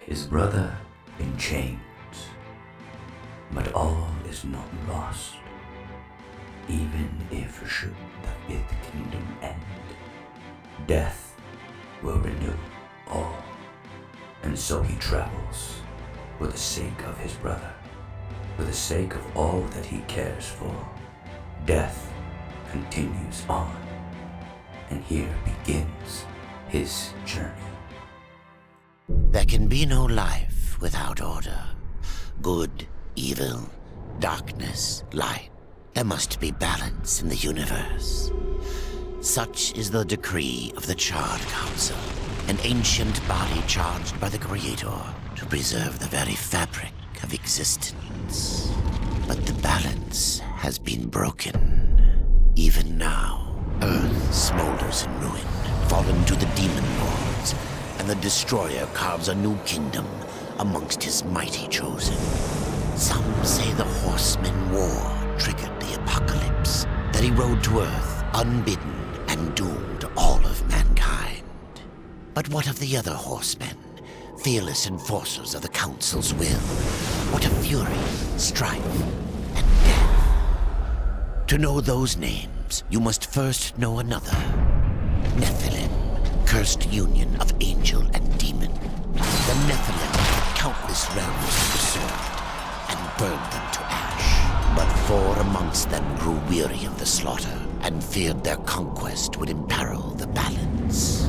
his brother in chains. But all is not lost. Even if should the fifth kingdom end, death will renew all. And so he travels for the sake of his brother, for the sake of all that he cares for. Death continues on, and here begins his journey. There can be no life without order. Good, evil, darkness, light. There must be balance in the universe. Such is the decree of the Charred Council, an ancient body charged by the Creator to preserve the very fabric of existence. But the balance has been broken. Even now, Earth smolders in ruin, fallen to the demon lords, and the Destroyer carves a new kingdom amongst his mighty chosen. Some say the Horsemen War triggered the apocalypse, that he rode to Earth unbidden and doomed all of mankind. But what of the other horsemen, fearless enforcers of the Council's will? What of fury, strife, and death? To know those names, you must first know another. Nephilim, cursed union of angel and demon. The Nephilim had countless realms to sword and burned them to ash. But 4 amongst them grew weary of the slaughter and feared their conquest would imperil the balance.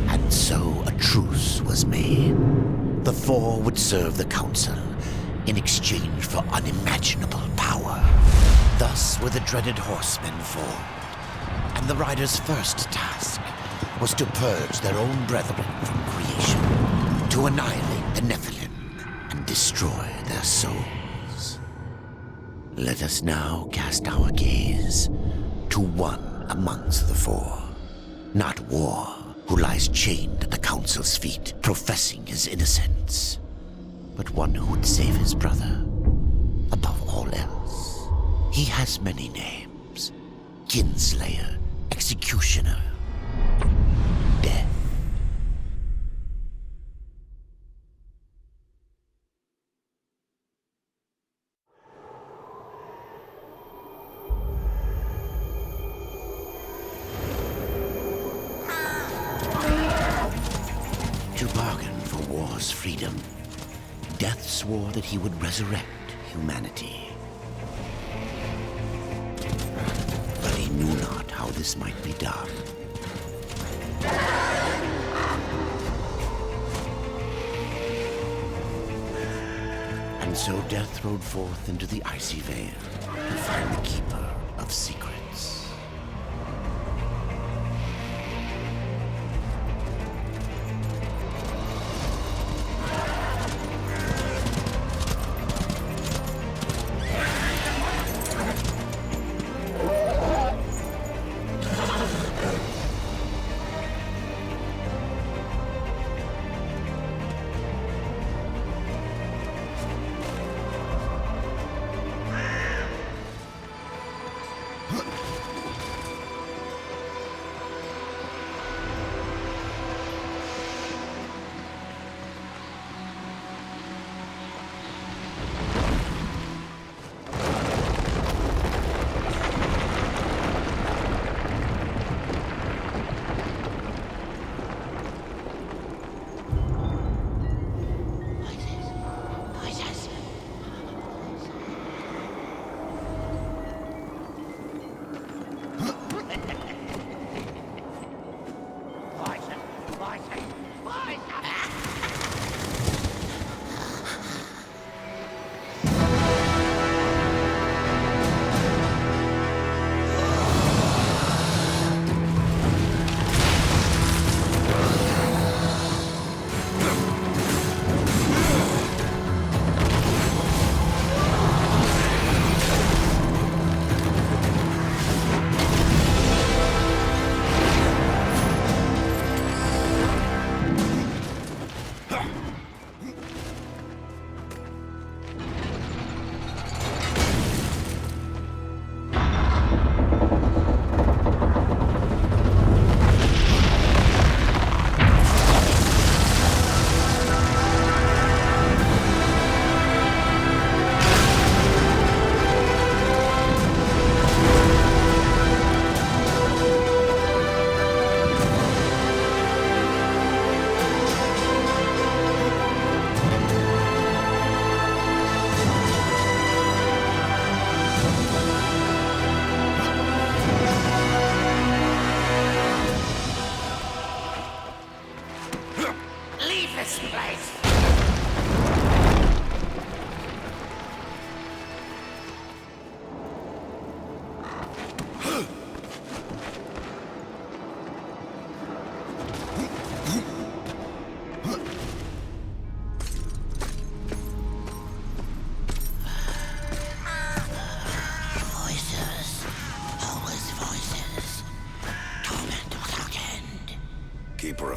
And so a truce was made. The 4 would serve the Council in exchange for unimaginable power. Thus were the dreaded horsemen formed, and the riders' first task was to purge their own brethren from creation, to annihilate the Nephilim and destroy their souls. Let us now cast our gaze to one amongst the 4, not War, who lies chained at the Council's feet, professing his innocence, but one who would save his brother above all else. He has many names: Kinslayer, Executioner, Death. To bargain for war's freedom, Death swore that he would resurrect humanity. But he knew not how this might be done. And so Death rode forth into the icy veil to find the Keeper of Secrets.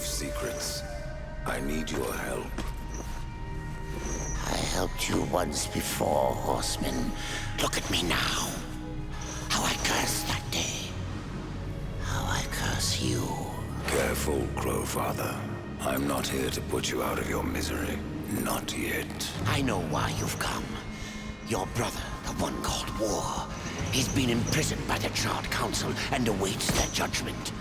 of secrets. I need your help. I helped you once before, horseman. Look at me now. How I cursed that day. How I curse you. Careful, Crowfather. I'm not here to put you out of your misery. Not yet. I know why you've come. Your brother, the one called War, he's been imprisoned by the Charred Council and awaits their judgment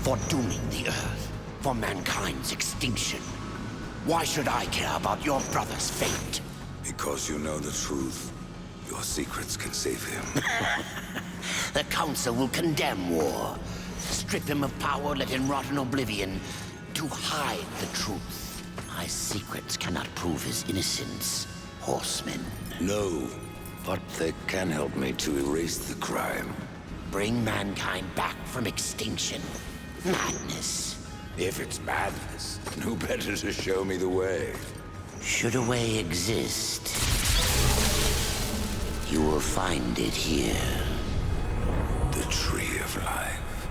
for dooming the Earth, for mankind's extinction. Why should I care about your brother's fate? Because you know the truth. Your secrets can save him. The Council will condemn War, strip him of power, let him rot in oblivion, to hide the truth. My secrets cannot prove his innocence, horseman. No, but they can help me to erase the crime. Bring mankind back from extinction. Madness. If it's madness, then who better to show me the way? Should a way exist, you will find it here. The Tree of Life.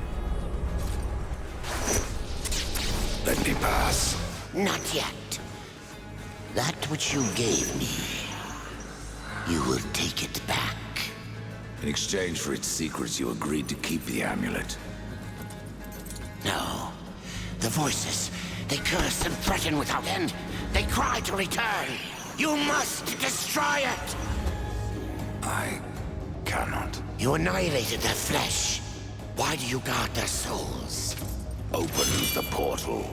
Let me pass. Not yet. That which you gave me, you will take it back. In exchange for its secrets, you agreed to keep the amulet. No. The voices, they curse and threaten without end. They cry to return. You must destroy it! I cannot. You annihilated their flesh. Why do you guard their souls? Open the portal.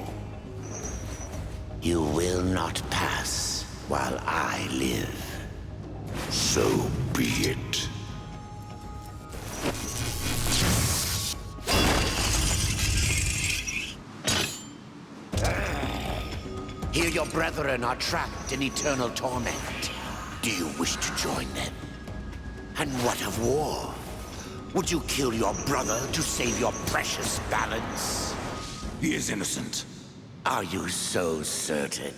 You will not pass while I live. So be it. Here your brethren are trapped in eternal torment. Do you wish to join them? And what of War? Would you kill your brother to save your precious balance? He is innocent. Are you so certain?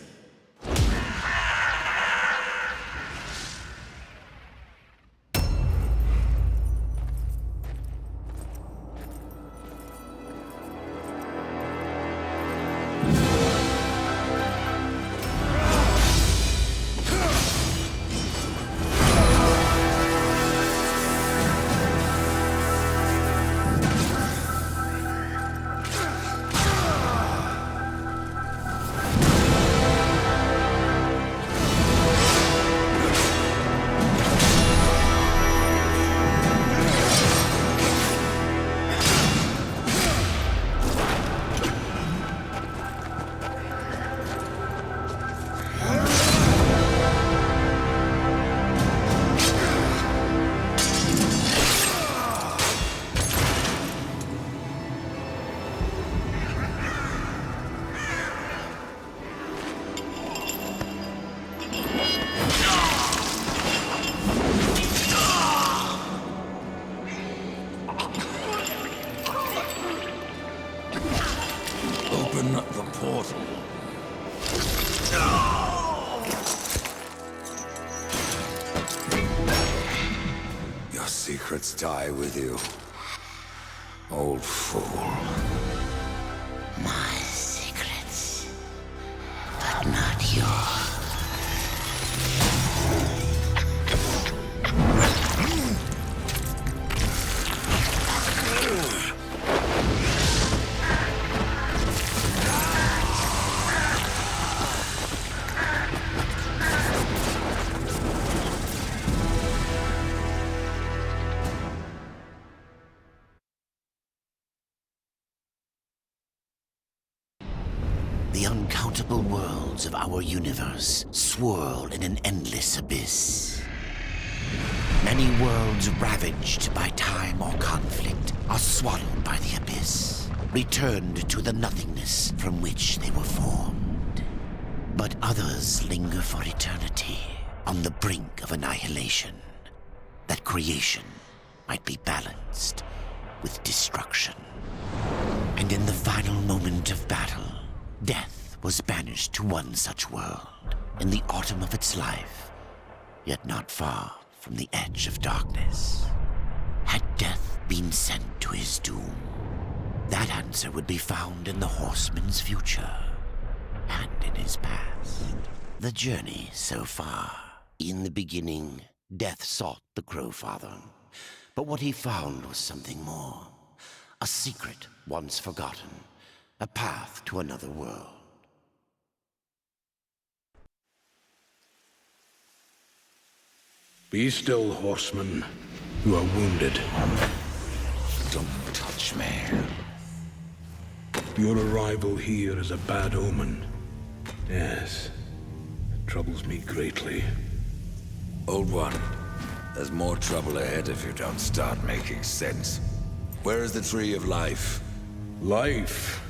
Open the portal. Your secrets die with you, old fool. My secrets, but not yours. The uncountable worlds of our universe swirl in an endless abyss. Many worlds ravaged by time or conflict are swallowed by the abyss, returned to the nothingness from which they were formed. But others linger for eternity on the brink of annihilation, that creation might be balanced with destruction. And in the final moment of battle, death was banished to one such world in the autumn of its life, yet not far from the edge of darkness. Had death been sent to his doom? That answer would be found in the horseman's future, and in his past. The journey so far. In the beginning, Death sought the Crowfather, but what he found was something more. A secret once forgotten, a path to another world. Be still, horseman. You are wounded. Don't touch me. Your arrival here is a bad omen. Yes. It troubles me greatly. Old one, there's more trouble ahead if you don't start making sense. Where is the Tree of Life? Life?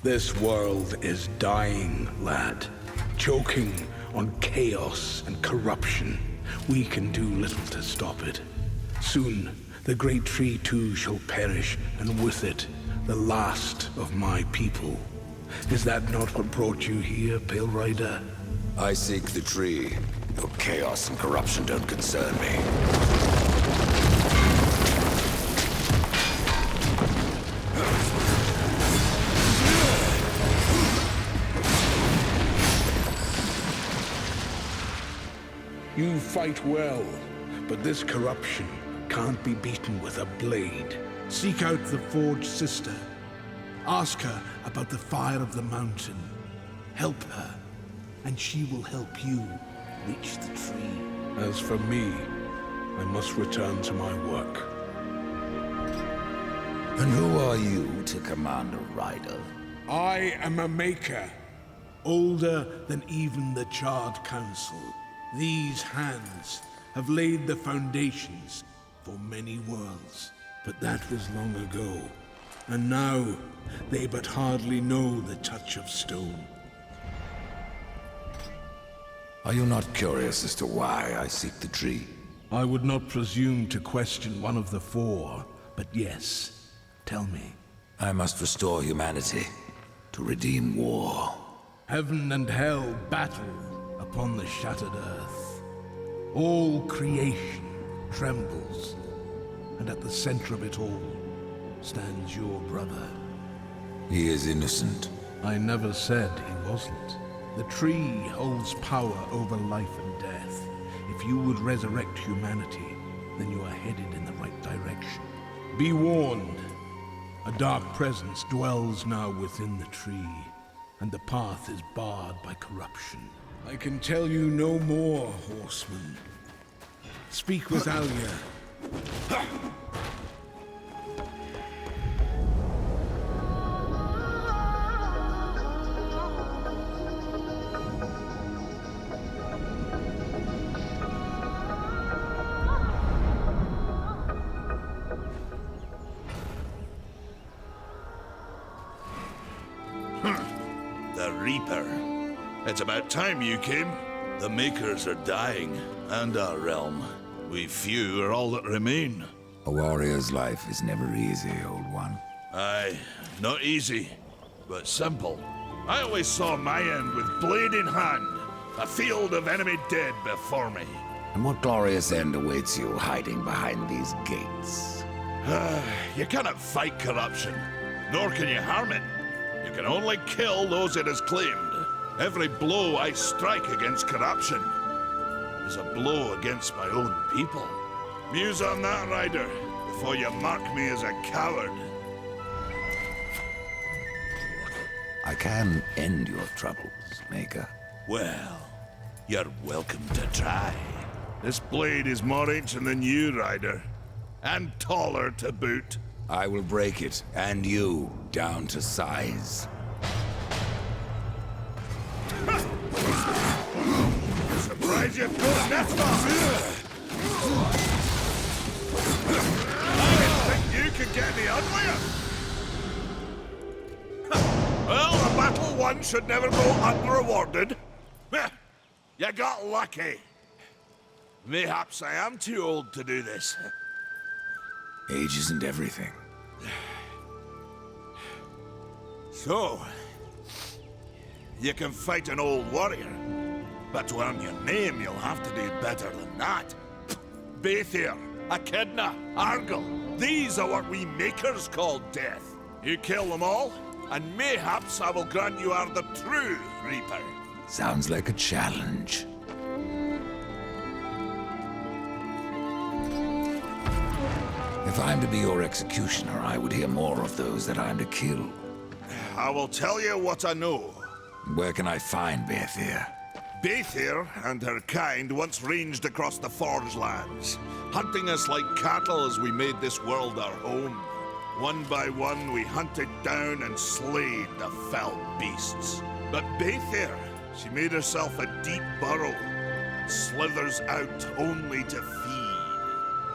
This world is dying, lad. Choking on chaos and corruption. We can do little to stop it. Soon, the great tree too shall perish, and with it, the last of my people. Is that not what brought you here, Pale Rider? I seek the tree. Your chaos and corruption don't concern me. You fight well, but this corruption can't be beaten with a blade. Seek out the Forged Sister. Ask her about the fire of the mountain. Help her, and she will help you reach the tree. As for me, I must return to my work. And who are you to command a rider? I am a maker, older than even the Charred Council. These hands have laid the foundations for many worlds, but that was long ago. And now, they but hardly know the touch of stone. Are you not curious as to why I seek the tree? I would not presume to question one of the four, but yes, tell me. I must restore humanity, to redeem war. Heaven and hell battle upon the shattered earth. All creation trembles, and at the center of it all stands your brother. He is innocent. I never said he wasn't. The tree holds power over life and death. If you would resurrect humanity, then you are headed in the right direction. Be warned. A dark presence dwells now within the tree, and the path is barred by corruption. I can tell you no more, horseman. Speak with Alia. The Reaper. It's about time you came. The Makers are dying, and our realm. We few are all that remain. A warrior's life is never easy, old one. Aye, not easy, but simple. I always saw my end with blade in hand, a field of enemy dead before me. And what glorious end awaits you hiding behind these gates? You cannot fight corruption, nor can you harm it. You can only kill those it has claimed. Every blow I strike against corruption is a blow against my own people. Muse on that, Rider, before you mark me as a coward. I can end your troubles, Maker. Well, you're welcome to try. This blade is more ancient than you, Rider, and taller to boot. I will break it, and you, down to size. Surprised you've gone that far! I didn't think you could get any uglier! Well, a battle won should never go unrewarded. You got lucky. Mayhaps I am too old to do this. Age isn't everything. So, you can fight an old warrior, but to earn your name, you'll have to do better than that. Bathier, Echidna, Argyll. These are what we makers call death. You kill them all, and mayhaps I will grant you are the true Reaper. Sounds like a challenge. If I'm to be your executioner, I would hear more of those that I'm to kill. I will tell you what I know. Where can I find Bethir? Bethir and her kind once ranged across the Forge lands, hunting us like cattle as we made this world our home. One by one, we hunted down and slayed the fell beasts. But Bethir, she made herself a deep burrow, slithers out only to feed.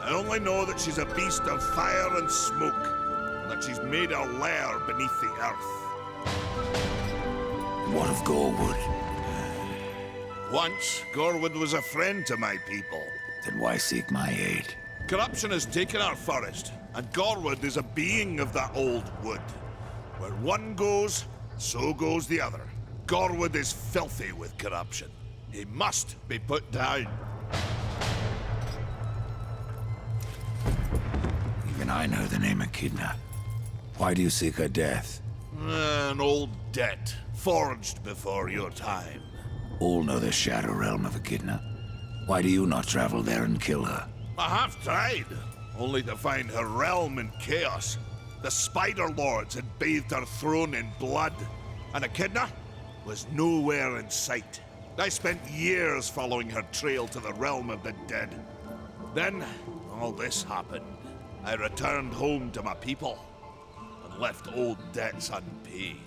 I only know that she's a beast of fire and smoke, and that she's made a lair beneath the earth. What of Gorwood? Once, Gorwood was a friend to my people. Then why seek my aid? Corruption has taken our forest, and Gorwood is a being of that old wood. Where one goes, so goes the other. Gorwood is filthy with corruption. He must be put down. Even I know the name Echidna. Why do you seek her death? An old debt, forged before your time. All know the Shadow Realm of Echidna. Why do you not travel there and kill her? I have tried, only to find her realm in chaos. The Spider Lords had bathed her throne in blood, and Echidna was nowhere in sight. I spent years following her trail to the realm of the dead. Then, all this happened. I returned home to my people, and left old debts unpaid.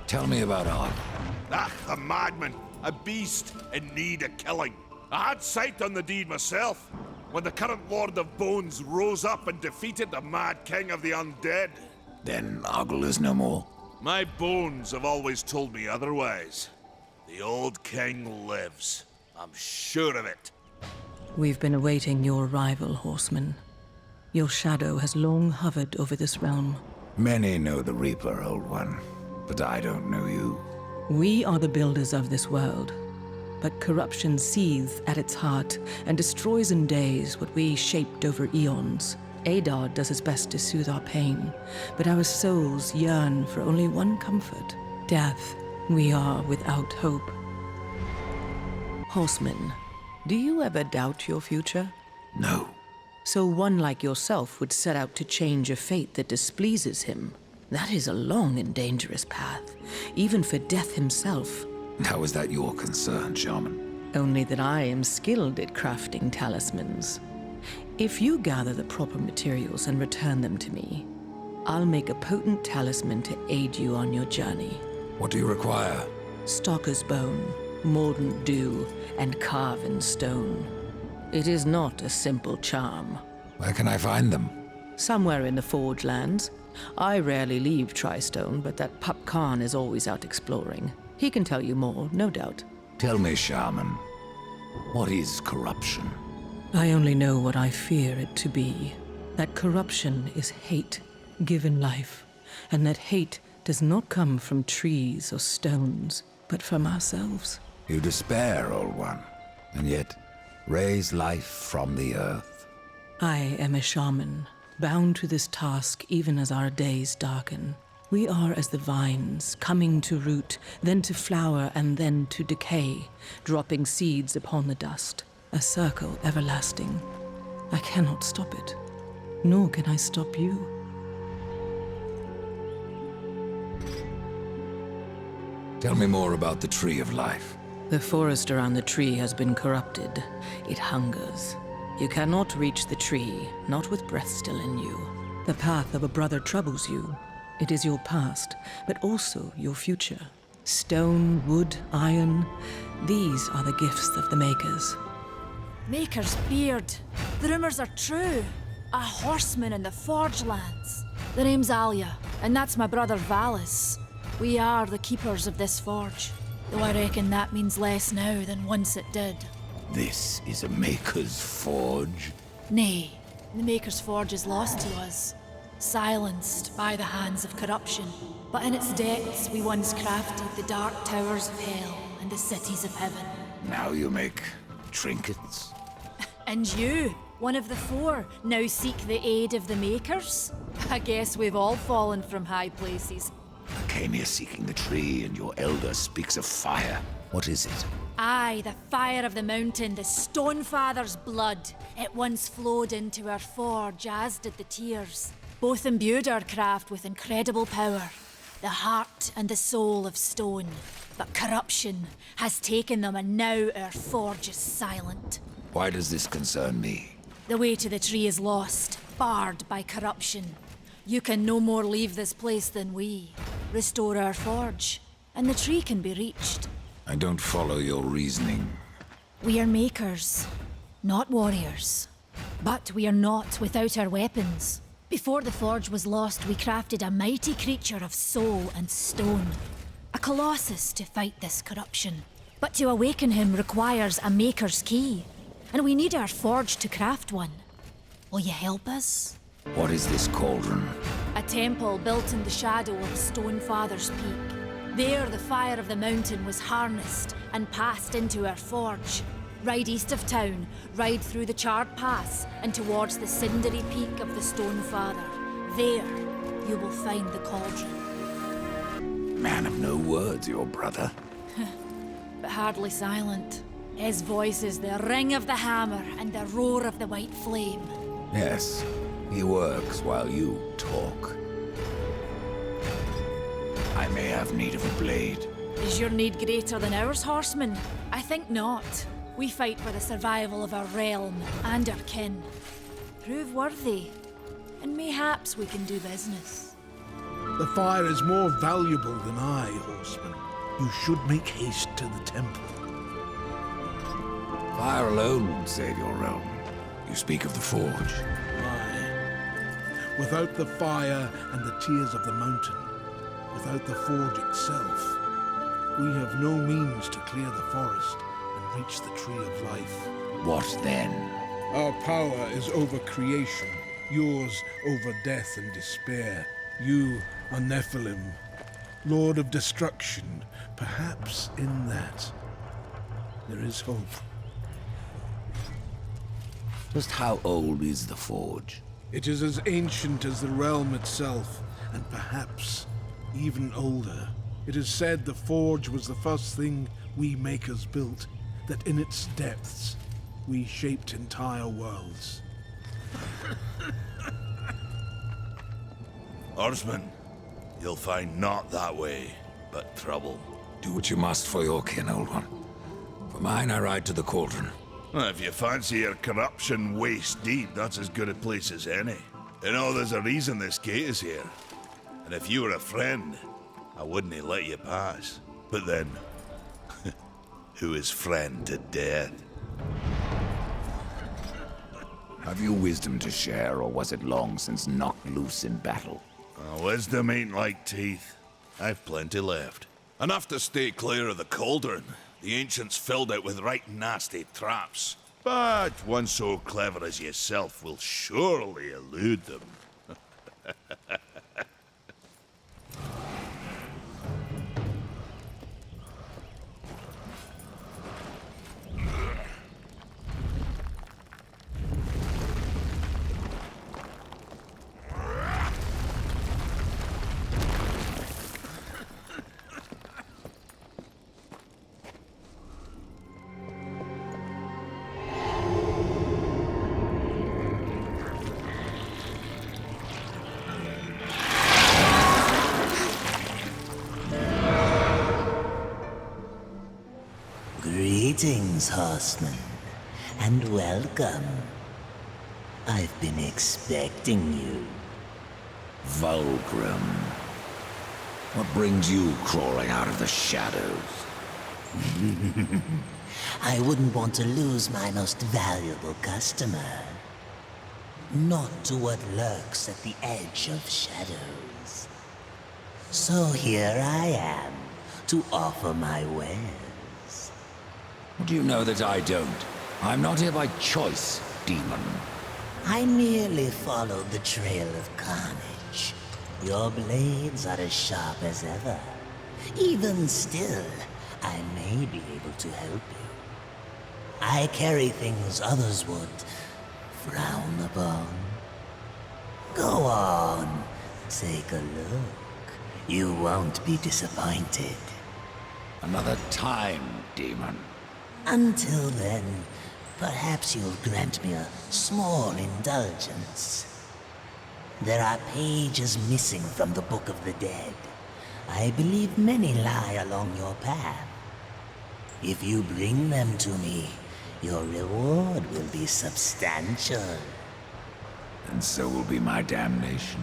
Tell me about Argyll. Ah, a madman, a beast in need of killing. I had sight on the deed myself, when the current Lord of Bones rose up and defeated the mad king of the undead. Then Argyll is no more. My bones have always told me otherwise. The old king lives. I'm sure of it. We've been awaiting your arrival, Horseman. Your shadow has long hovered over this realm. Many know the Reaper, Old One, but I don't know you. We are the builders of this world, but corruption seethes at its heart and destroys in days what we shaped over eons. Adar does his best to soothe our pain, but our souls yearn for only one comfort: death. We are without hope. Horseman, do you ever doubt your future? No. So one like yourself would set out to change a fate that displeases him. That is a long and dangerous path, even for Death himself. How is that your concern, Shaman? Only that I am skilled at crafting talismans. If you gather the proper materials and return them to me, I'll make a potent talisman to aid you on your journey. What do you require? Stalker's bone, mordant dew, and carven stone. It is not a simple charm. Where can I find them? Somewhere in the Forge lands. I rarely leave Tristone, but that Pup Khan is always out exploring. He can tell you more, no doubt. Tell me, Shaman, what is corruption? I only know what I fear it to be. That corruption is hate given life, and that hate does not come from trees or stones, but from ourselves. You despair, Old One, and yet raise life from the earth. I am a shaman, bound to this task even as our days darken. We are as the vines, coming to root, then to flower, and then to decay, dropping seeds upon the dust. A circle everlasting. I cannot stop it, nor can I stop you. Tell me more about the Tree of Life. The forest around the tree has been corrupted. It hungers. You cannot reach the tree, not with breath still in you. The path of a brother troubles you. It is your past, but also your future. Stone, wood, iron, these are the gifts of the Makers. Maker's beard. The rumors are true. A horseman in the Forge lands. The name's Alia, and that's my brother Valis. We are the keepers of this forge, though I reckon that means less now than once it did. This is a Maker's Forge? Nay, the Maker's Forge is lost to us, silenced by the hands of corruption. But in its depths we once crafted the dark towers of hell and the cities of heaven. Now you make trinkets? And you, one of the four, now seek the aid of the Makers? I guess we've all fallen from high places. I came here seeking the tree, and your elder speaks of fire. What is it? Aye, the fire of the mountain, the Stonefather's blood. It once flowed into our forge, as did the tears. Both imbued our craft with incredible power, the heart and the soul of stone. But corruption has taken them, and now our forge is silent. Why does this concern me? The way to the tree is lost, barred by corruption. You can no more leave this place than we. Restore our forge, and the tree can be reached. I don't follow your reasoning. We are makers, not warriors. But we are not without our weapons. Before the forge was lost, we crafted a mighty creature of soul and stone. A colossus to fight this corruption. But to awaken him requires a maker's key. And we need our forge to craft one. Will you help us? What is this cauldron? A temple built in the shadow of Stonefather's Peak. There, the fire of the mountain was harnessed and passed into our forge. Ride east of town, ride through the charred pass, and towards the cindery peak of the Stonefather. There, you will find the cauldron. Man of no words, your brother. But hardly silent. His voice is the ring of the hammer and the roar of the white flame. Yes, he works while you talk. I may have need of a blade. Is your need greater than ours, horseman? I think not. We fight for the survival of our realm and our kin. Prove worthy, and mayhaps we can do business. The fire is more valuable than I, horseman. You should make haste to the temple. Fire alone won't save your realm. You speak of the forge. Aye. Without the fire and the tears of the mountain, without the forge itself, we have no means to clear the forest and reach the tree of life. What then? Our power is over creation, yours over death and despair. You are Nephilim, Lord of Destruction. Perhaps in that there is hope. Just how old is the forge? It is as ancient as the realm itself, and perhaps even older. It is said the forge was the first thing we makers built, that in its depths we shaped entire worlds. Horseman, you'll find not that way, but trouble. Do what you must for your kin, old one. For mine, I ride to the cauldron. Well, if you fancy your corruption waist deep, that's as good a place as any. You know, there's a reason this gate is here. And if you were a friend, I wouldn't let you pass. But then, who is friend to death? Have you wisdom to share, or was it long since knocked loose in battle? Wisdom ain't like teeth. I've plenty left. Enough to stay clear of the cauldron. The ancients filled it with right nasty traps. But one so clever as yourself will surely elude them. Greetings, horseman, and welcome. I've been expecting you. Vulgrim. What brings you crawling out of the shadows? I wouldn't want to lose my most valuable customer. Not to what lurks at the edge of shadows. So here I am, to offer my wares. Do you know that I don't? I'm not here by choice, demon. I merely followed the trail of carnage. Your blades are as sharp as ever. Even still, I may be able to help you. I carry things others would frown upon. Go on, take a look. You won't be disappointed. Another time, demon. Until then, perhaps you'll grant me a small indulgence. There are pages missing from the Book of the Dead. I believe many lie along your path. If you bring them to me, your reward will be substantial. And so will be my damnation.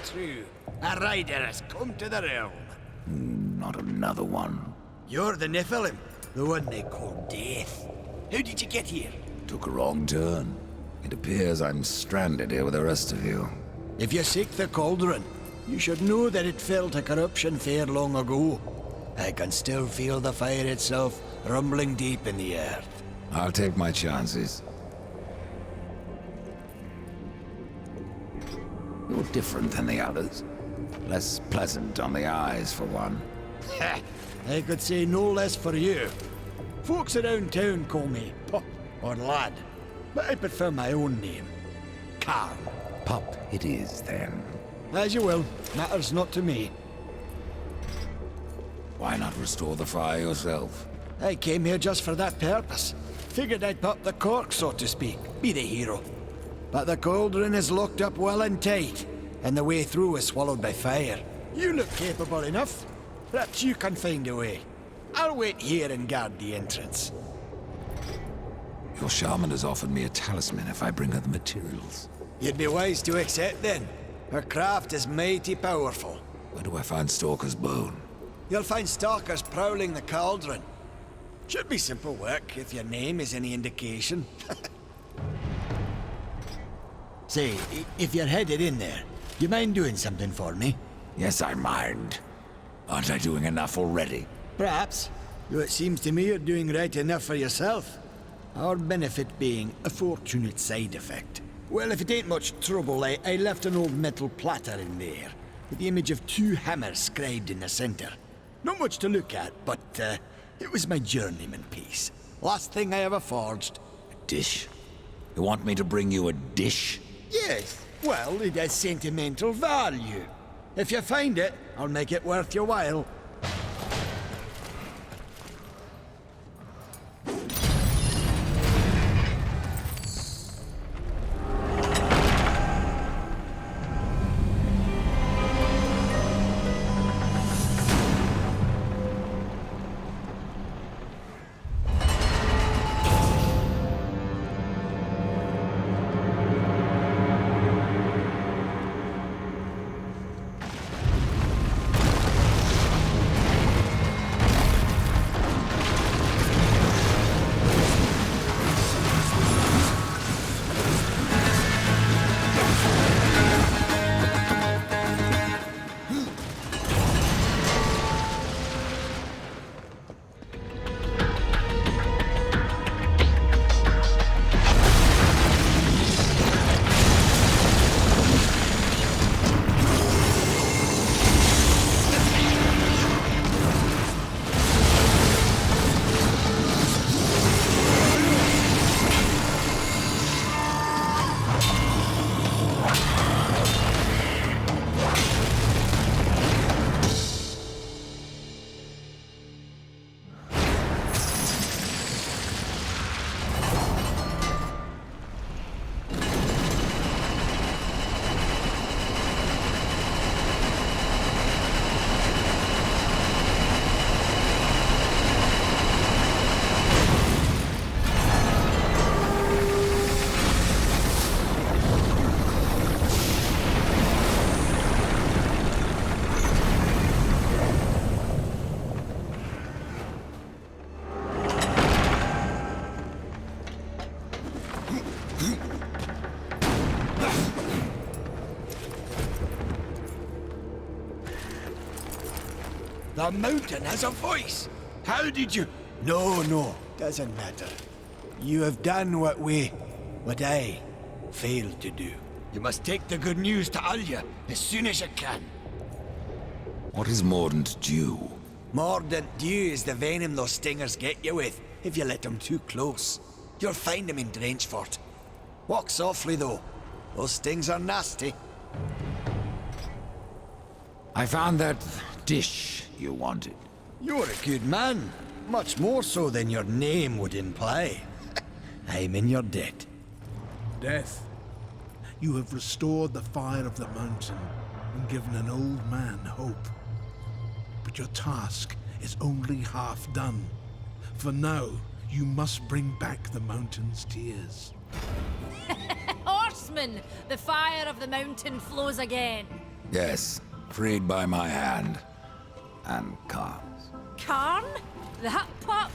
True. A rider has come to the realm. Not another one. You're the Nephilim, the one they call Death. How did you get here? Took a wrong turn. It appears I'm stranded here with the rest of you. If you seek the cauldron, you should know that it fell to corruption fair long ago. I can still feel the fire itself rumbling deep in the earth. I'll take my chances. You're different than the others. Less pleasant on the eyes, for one. I could say no less for you. Folks around town call me Pup or Lad, but I prefer my own name. Carl. Pup it is, then. As you will. Matters not to me. Why not restore the fire yourself? I came here just for that purpose. Figured I'd pop the cork, so to speak. Be the hero. But the cauldron is locked up well and tight, and the way through is swallowed by fire. You look capable enough. Perhaps you can find a way. I'll wait here and guard the entrance. Your shaman has offered me a talisman if I bring her the materials. You'd be wise to accept then. Her craft is mighty powerful. Where do I find Stalker's bone? You'll find stalkers prowling the cauldron. Should be simple work if your name is any indication. Say, if you're headed in there, you mind doing something for me? Yes, I mind. Aren't I doing enough already? Perhaps. Though it seems to me you're doing right enough for yourself. Our benefit being a fortunate side effect. Well, if it ain't much trouble, I left an old metal platter in there, with the image of 2 hammers scribed in the center. Not much to look at, but it was my journeyman piece. Last thing I ever forged. A dish? You want me to bring you a dish? Yes, well, it has sentimental value. If you find it, I'll make it worth your while. The mountain has a voice! How did you... No, doesn't matter. You have done what I failed to do. You must take the good news to Alya as soon as you can. What is Mordant due? Mordant dew is the venom those stingers get you with, if you let them too close. You'll find them in Drenchfort. Walk softly, though. Those stings are nasty. I found that dish you wanted. You're a good man. Much more so than your name would imply. I'm in your debt. Death, you have restored the fire of the mountain and given an old man hope. But your task is only half done. For now, you must bring back the mountain's tears. Horseman! The fire of the mountain flows again. Yes, freed by my hand. And Karn's. Karn? That pup?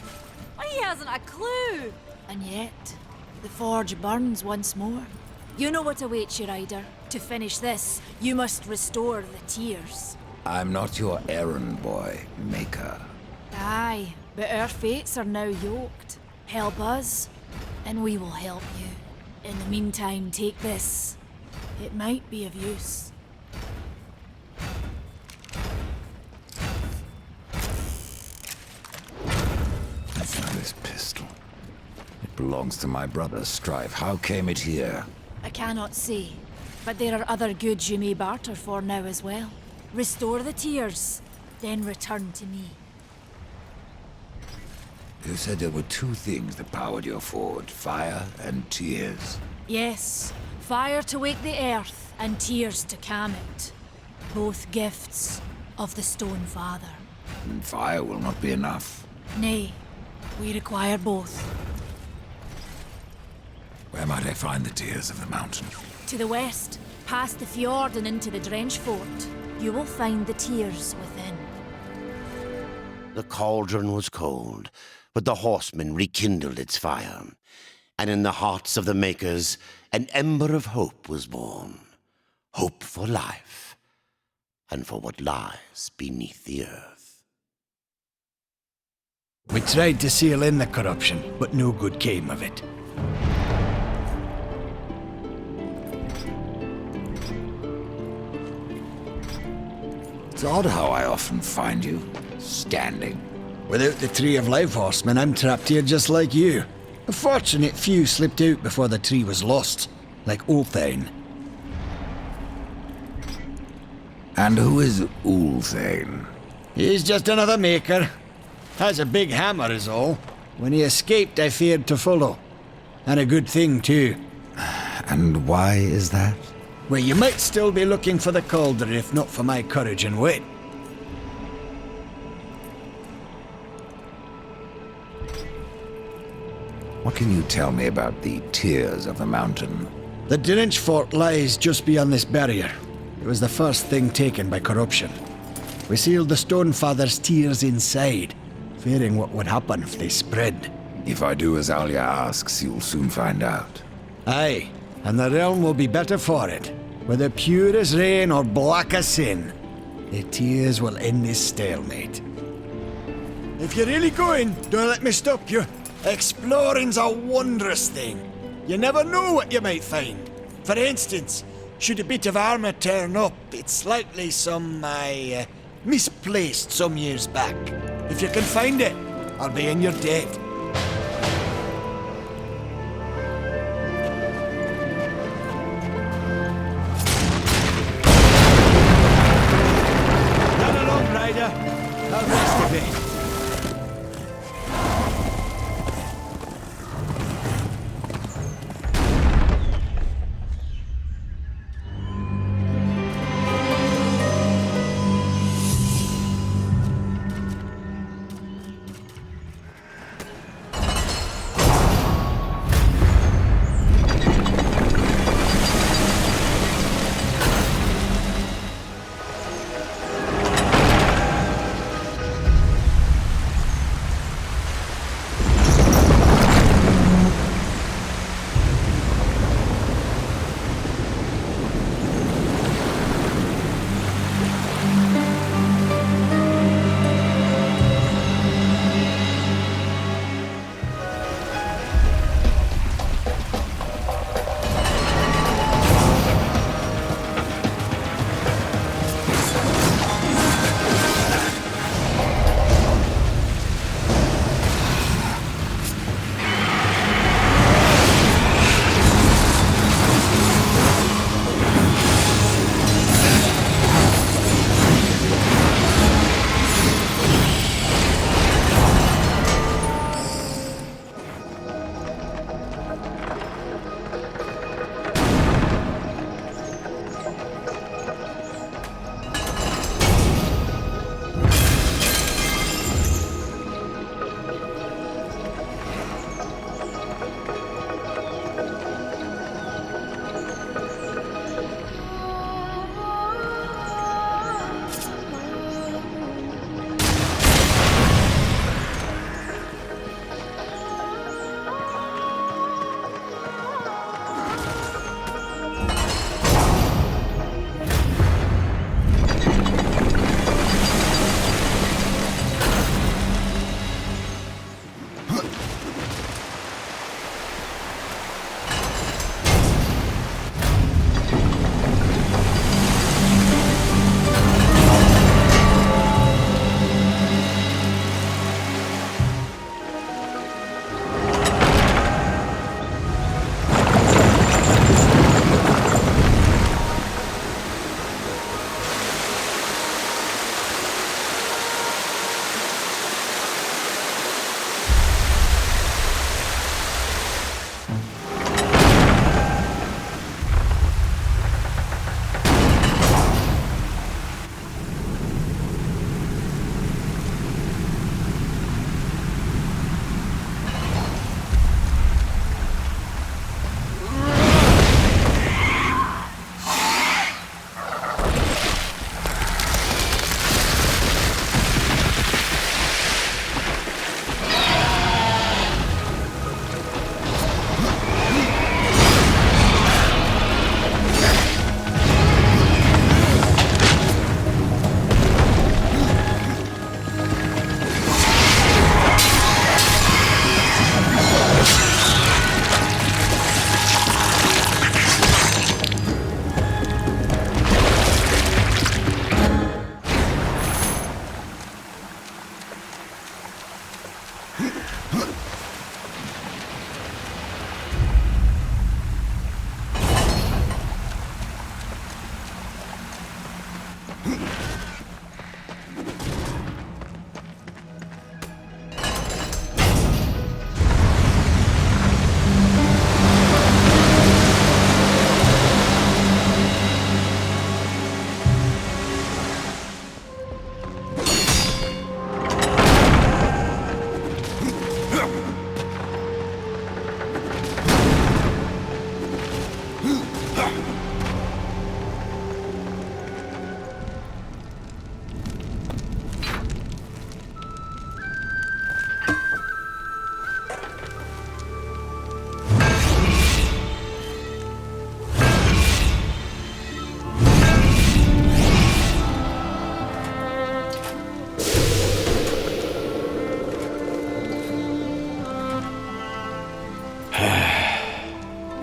He hasn't a clue. And yet, the forge burns once more. You know what awaits you, Ryder. To finish this, you must restore the tears. I'm not your errand boy, Maker. Aye, but our fates are now yoked. Help us, and we will help you. In the meantime, take this. It might be of use. That's not his pistol. It belongs to my brother, Strife. How came it here? I cannot say, but there are other goods you may barter for now as well. Restore the tears, then return to me. You said there were two things that powered your forge, fire and tears. Yes, fire to wake the earth, and tears to calm it. Both gifts of the Stone Father. And fire will not be enough. Nay, we require both. Where might I find the tears of the mountain? To the west, past the fjord and into the Drench Fort, you will find the tears within. The cauldron was cold, but the horsemen rekindled its fire, and in the hearts of the makers, an ember of hope was born. Hope for life, and for what lies beneath the earth. We tried to seal in the corruption, but no good came of it. It's odd how I often find you standing. Without the Tree of Life, horseman, I'm trapped here just like you. A fortunate few slipped out before the tree was lost, like Ulthane. And who is Ulthane? He's just another maker. Has a big hammer is all. When he escaped, I feared to follow. And a good thing, too. And why is that? Well, you might still be looking for the cauldron if not for my courage and wit. What can you tell me about the tears of the mountain? The Drench Fort lies just beyond this barrier. It was the first thing taken by corruption. We sealed the Stonefather's tears inside, fearing what would happen if they spread. If I do as Alya asks, you'll soon find out. Aye, and the realm will be better for it. Whether pure as rain or black as sin, the tears will end this stalemate. If you're really going, don't let me stop you. Exploring's a wondrous thing. You never know what you might find. For instance, should a bit of armor turn up, it's likely some, misplaced some years back. If you can find it, I'll be in your debt. Run along, Ryder. I'll rest a bit.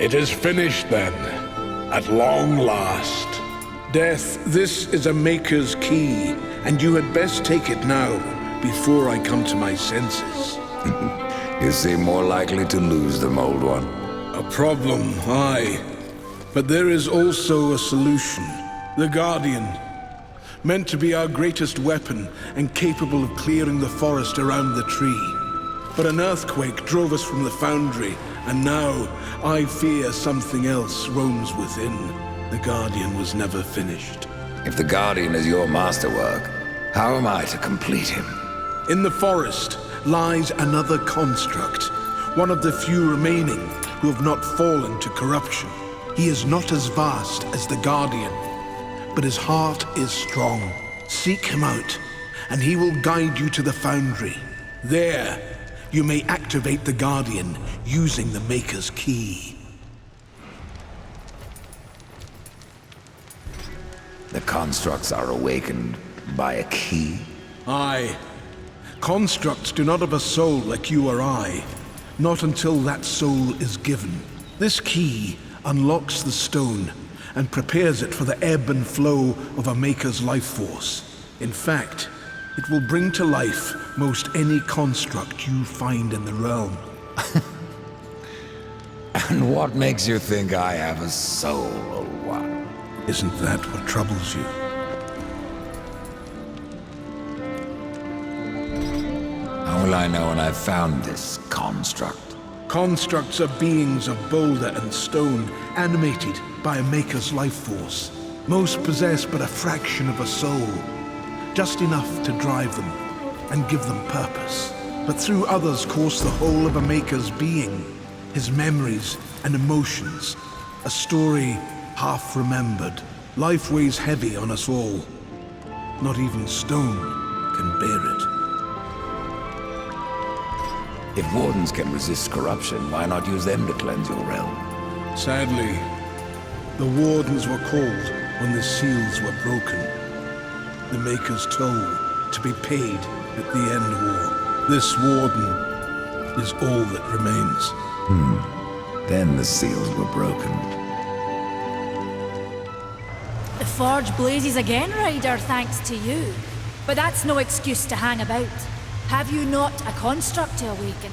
It is finished then, at long last. Death, this is a Maker's key, and you had best take it now, before I come to my senses. You seem more likely to lose them, old one. A problem, aye. But there is also a solution. The Guardian. Meant to be our greatest weapon, and capable of clearing the forest around the tree. But an earthquake drove us from the foundry, and now I fear something else roams within. The Guardian was never finished. If the Guardian is your masterwork, how am I to complete him? In the forest lies another construct, one of the few remaining who have not fallen to corruption. He is not as vast as the Guardian, but his heart is strong. Seek him out, and he will guide you to the foundry. There, you may activate the Guardian using the Maker's key. The constructs are awakened by a key? Aye. Constructs do not have a soul like you or I. Not until that soul is given. This key unlocks the stone and prepares it for the ebb and flow of a Maker's life force. In fact, it will bring to life most any construct you find in the realm. And what makes you think I have a soul, old one? Isn't that what troubles you? How will I know when I've found this construct? Constructs are beings of boulder and stone, animated by a Maker's life force. Most possess but a fraction of a soul, just enough to drive them and give them purpose. But through others course the whole of a Maker's being, his memories and emotions, a story half remembered. Life weighs heavy on us all. Not even stone can bear it. If wardens can resist corruption, why not use them to cleanse your realm? Sadly, the wardens were called when the seals were broken. The Maker's toll to be paid at the end war. This warden is all that remains. Then the seals were broken. The forge blazes again, Ryder, thanks to you. But that's no excuse to hang about. Have you not a construct to awaken?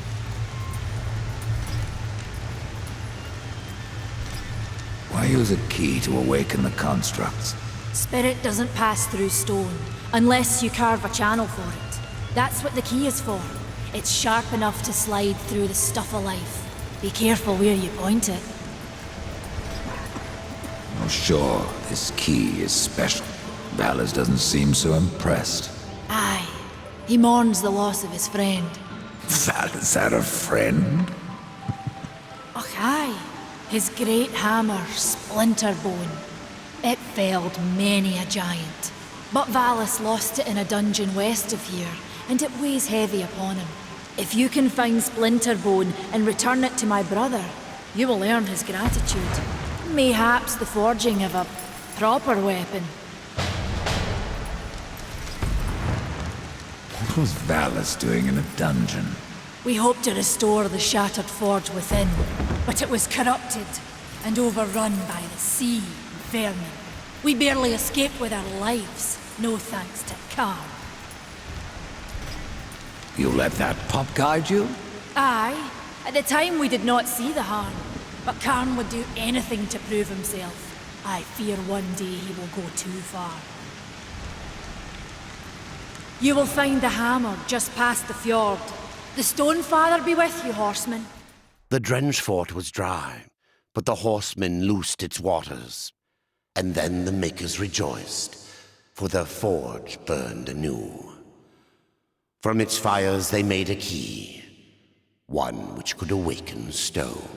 Why use a key to awaken the constructs? Spirit doesn't pass through stone, unless you carve a channel for it. That's what the key is for. It's sharp enough to slide through the stuff of life. Be careful where you point it. Oh, sure, this key is special. Vallis doesn't seem so impressed. Aye. He mourns the loss of his friend. Vallis had a friend? Och, aye. His great hammer, Splinterbone. It felled many a giant. But Vallis lost it in a dungeon west of here, and it weighs heavy upon him. If you can find Splinterbone and return it to my brother, you will earn his gratitude. Mayhaps the forging of a proper weapon. What was Vallis doing in a dungeon? We hoped to restore the shattered forge within, but it was corrupted and overrun by the sea and vermin. We barely escaped with our lives, no thanks to Karn. You let that pup guide you? Aye. At the time we did not see the harm, but Karn would do anything to prove himself. I fear one day he will go too far. You will find the hammer just past the fjord. The Stonefather be with you, horseman. The drenched fort was dry, but the horsemen loosed its waters. And then the Makers rejoiced, for their forge burned anew. From its fires they made a key, one which could awaken stone.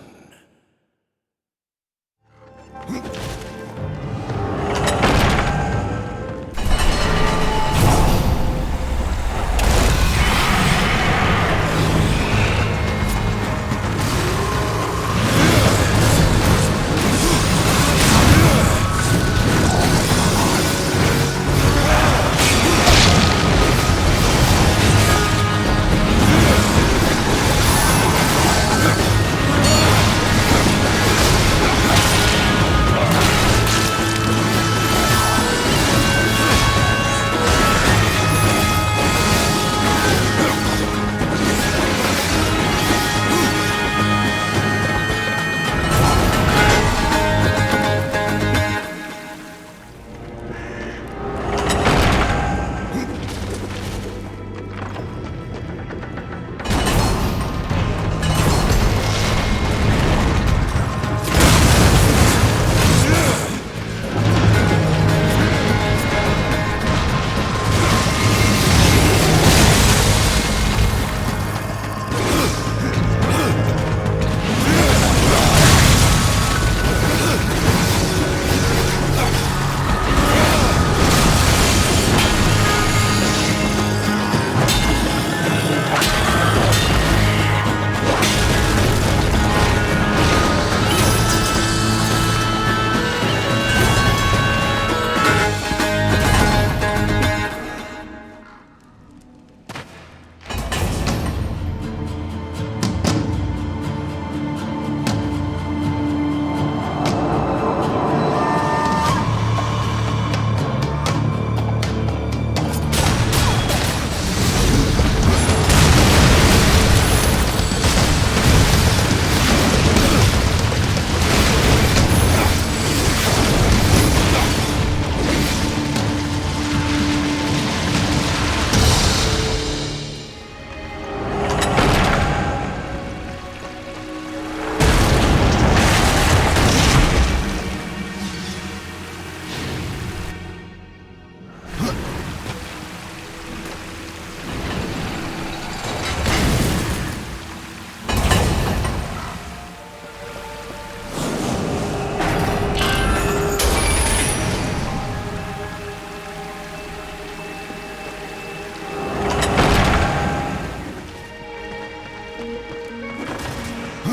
I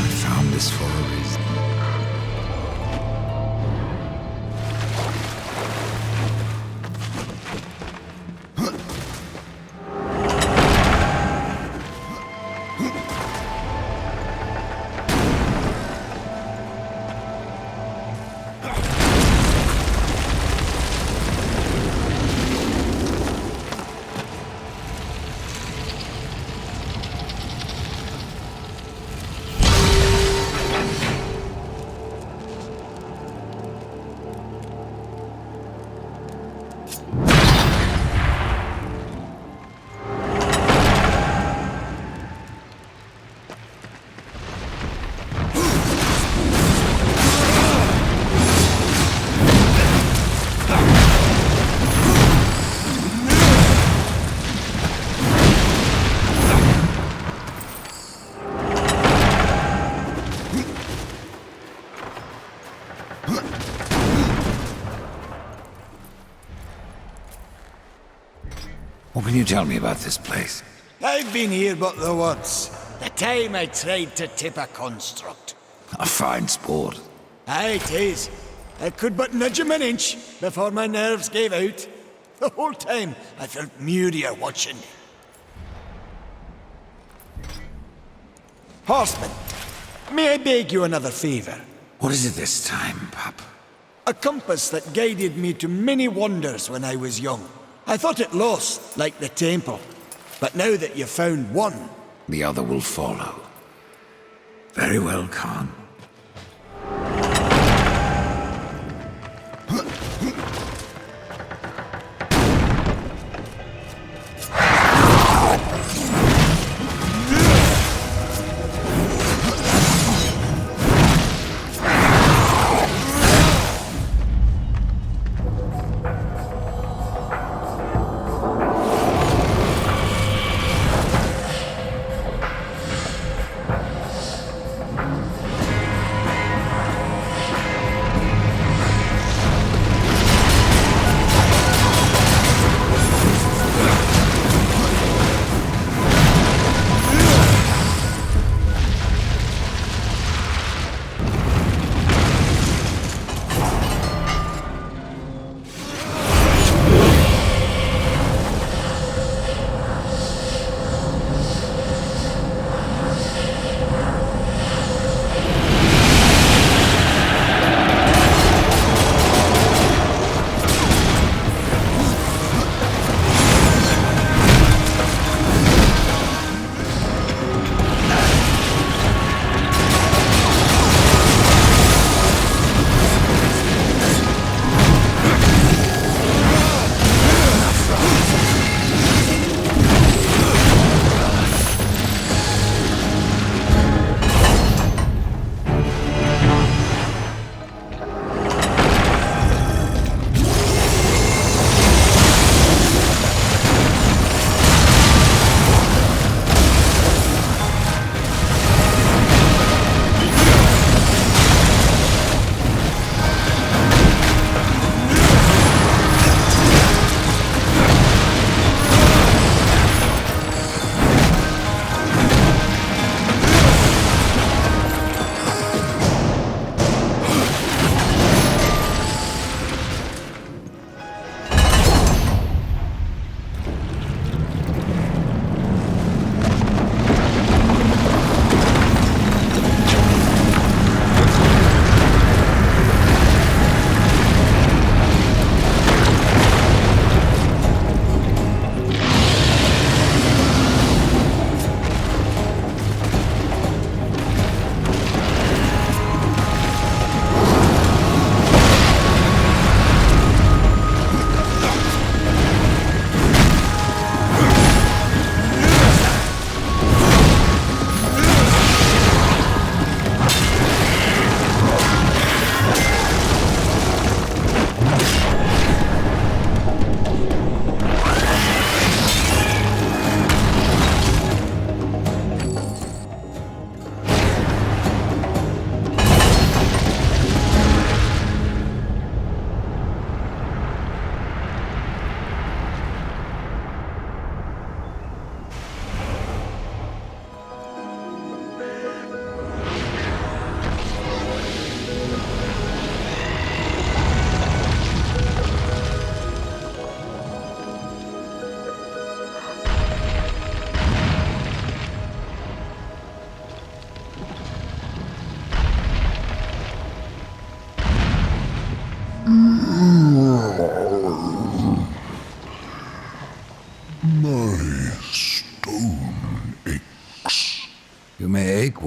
found this for a reason. What can you tell me about this place? I've been here but the once. The time I tried to tip a construct. A fine sport. Aye, 'tis. I could but nudge him an inch before my nerves gave out. The whole time I felt Muria watching. Horseman, may I beg you another favor? What is it this time, pup? A compass that guided me to many wonders when I was young. I thought it lost, like the temple. But now that you've found one... The other will follow. Very well, Khan.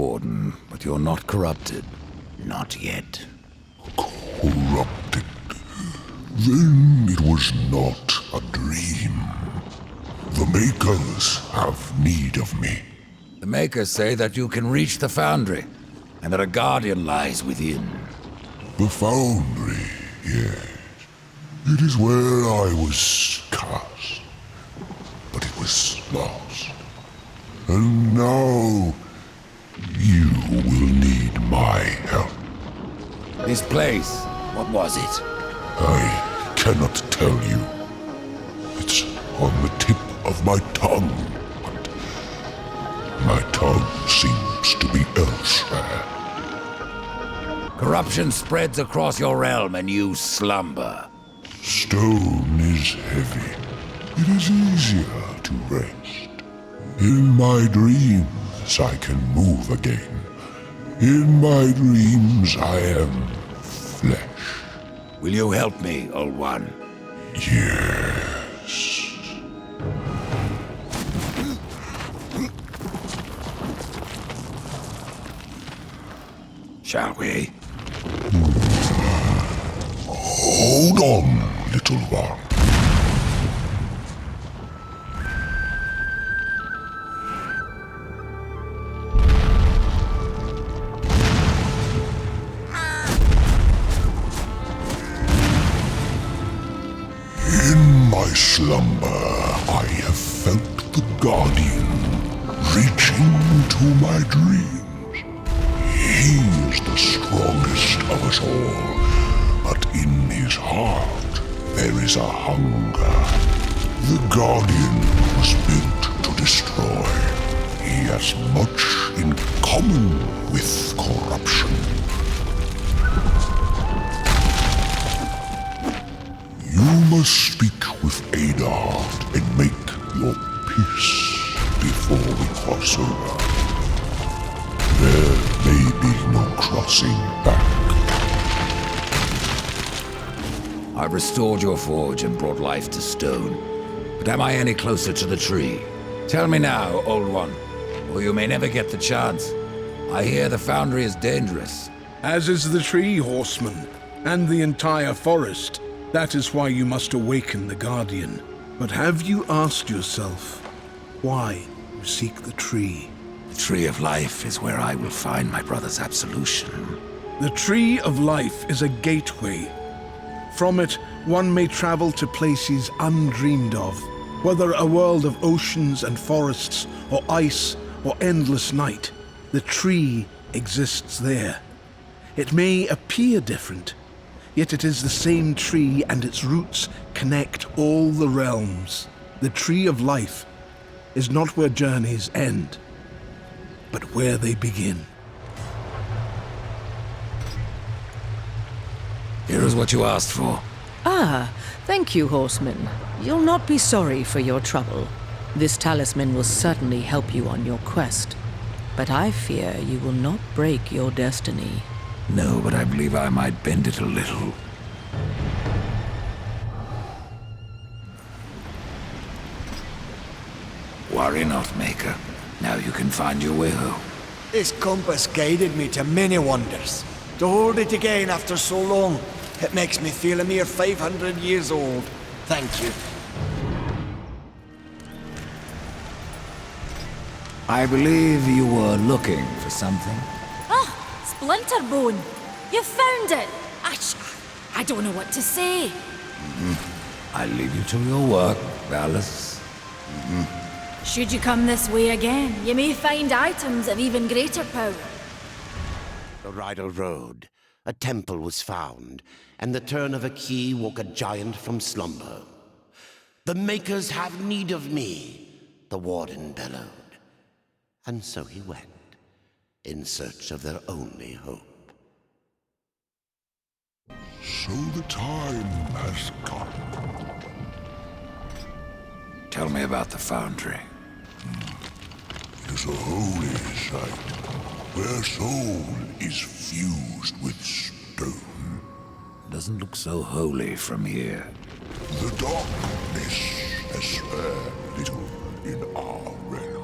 Warden, but you're not corrupted. Not yet. Corrupted. Then it was not a dream. The Makers have need of me. The Makers say that you can reach the Foundry, and that a Guardian lies within. The Foundry, yes. It is where I was cast. But it was lost. And now, you will need my help. This place, what was it? I cannot tell you. It's on the tip of my tongue, but my tongue seems to be elsewhere. Corruption spreads across your realm and you slumber. Stone is heavy. It is easier to rest. In my dreams, I can move again. In my dreams, I am flesh. Will you help me, Old One? Yes. Shall we? Hold on, little one. In my slumber, I have felt the Guardian reaching to my dreams. He is the strongest of us all, but in his heart there is a hunger. The Guardian was built to destroy. He has much in common with corruption. You must speak with Adar and make your peace before we cross over. There may be no crossing back. I've restored your forge and brought life to stone. But am I any closer to the tree? Tell me now, Old One, or you may never get the chance. I hear the Foundry is dangerous. As is the tree, horseman, and the entire forest. That is why you must awaken the Guardian. But have you asked yourself why you seek the tree? The Tree of Life is where I will find my brother's absolution. The Tree of Life is a gateway. From it, one may travel to places undreamed of, whether a world of oceans and forests, or ice, or endless night. The tree exists there. It may appear different, yet it is the same tree, and its roots connect all the realms. The Tree of Life is not where journeys end, but where they begin. Here is what you asked for. Ah, thank you, horseman. You'll not be sorry for your trouble. This talisman will certainly help you on your quest. But I fear you will not break your destiny. No, but I believe I might bend it a little. Worry not, Maker. Now you can find your way home. This compass guided me to many wonders. To hold it again after so long, it makes me feel a mere 500 years old. Thank you. I believe you were looking for something. Ah, Splinterbone! You found it! I don't know what to say. I leave you to your work, Valis. Should you come this way again, you may find items of even greater power. The Rydal Road. A temple was found, and the turn of a key woke a giant from slumber. The Makers have need of me, the Warden bellowed. And so he went, in search of their only hope. So the time has come. Tell me about the Foundry. It is a holy site, where soul is fused with stone. Doesn't look so holy from here. The darkness has spared little in our realm.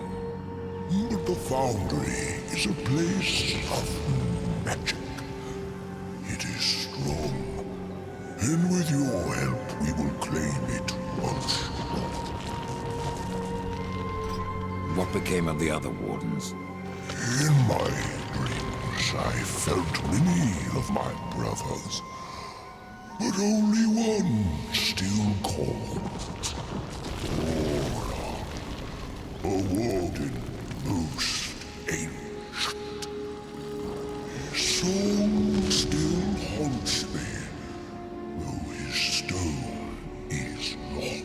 But the Foundry is a place of magic. It is strong, and with your help we will claim it once more. What became of the other wardens? In my dreams I felt many of my brothers, but only one still called Aura, a warden most ancient. His soul still haunts me, though his stone is lost.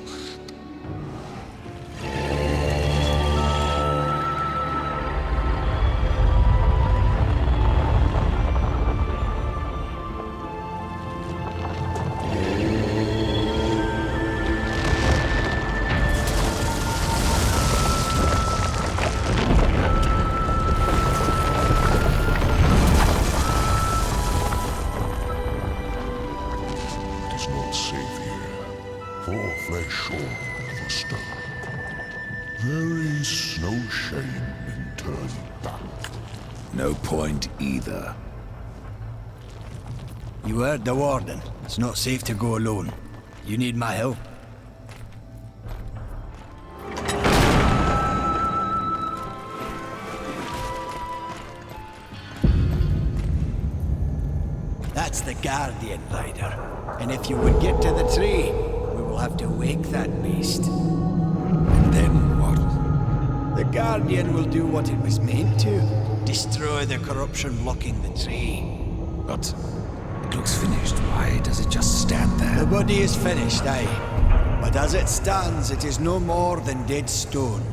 No point either. You heard the warden. It's not safe to go alone. You need my help. That's the Guardian Rider. And if you would get to the tree, we will have to wake that beast. And then what? The Guardian will do what it was meant to. Destroy the corruption blocking the tree. But it looks finished. Why does it just stand there? The body is finished, aye. But as it stands, it is no more than dead stone.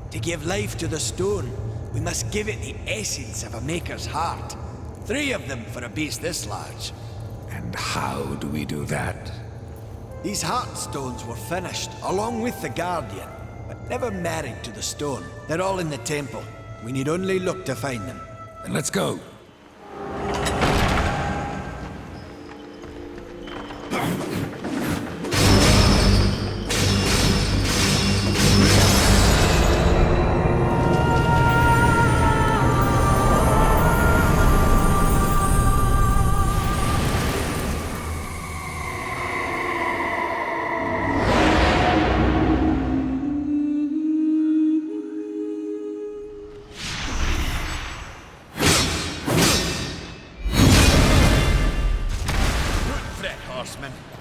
To give life to the stone, we must give it the essence of a maker's heart. 3 of them for a beast this large. And how do we do that? These heart stones were finished, along with the Guardian, but never married to the stone. They're all in the temple. We need only look to find them. Then let's go.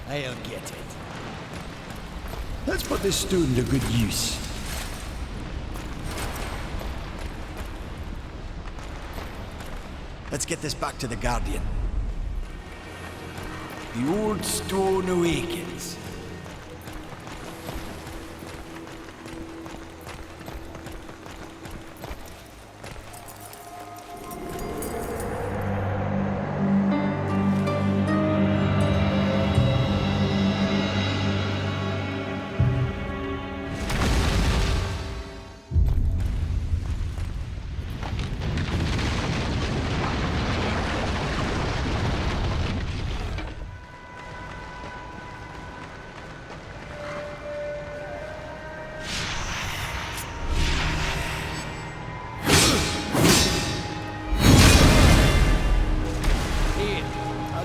I'll get it. Let's put this stone to good use. Let's get this back to the Guardian. The old stone awakens.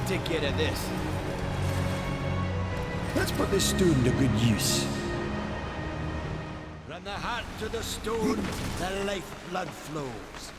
Take care of this. Let's put this stone to good use. From the heart to the stone, the lifeblood flows.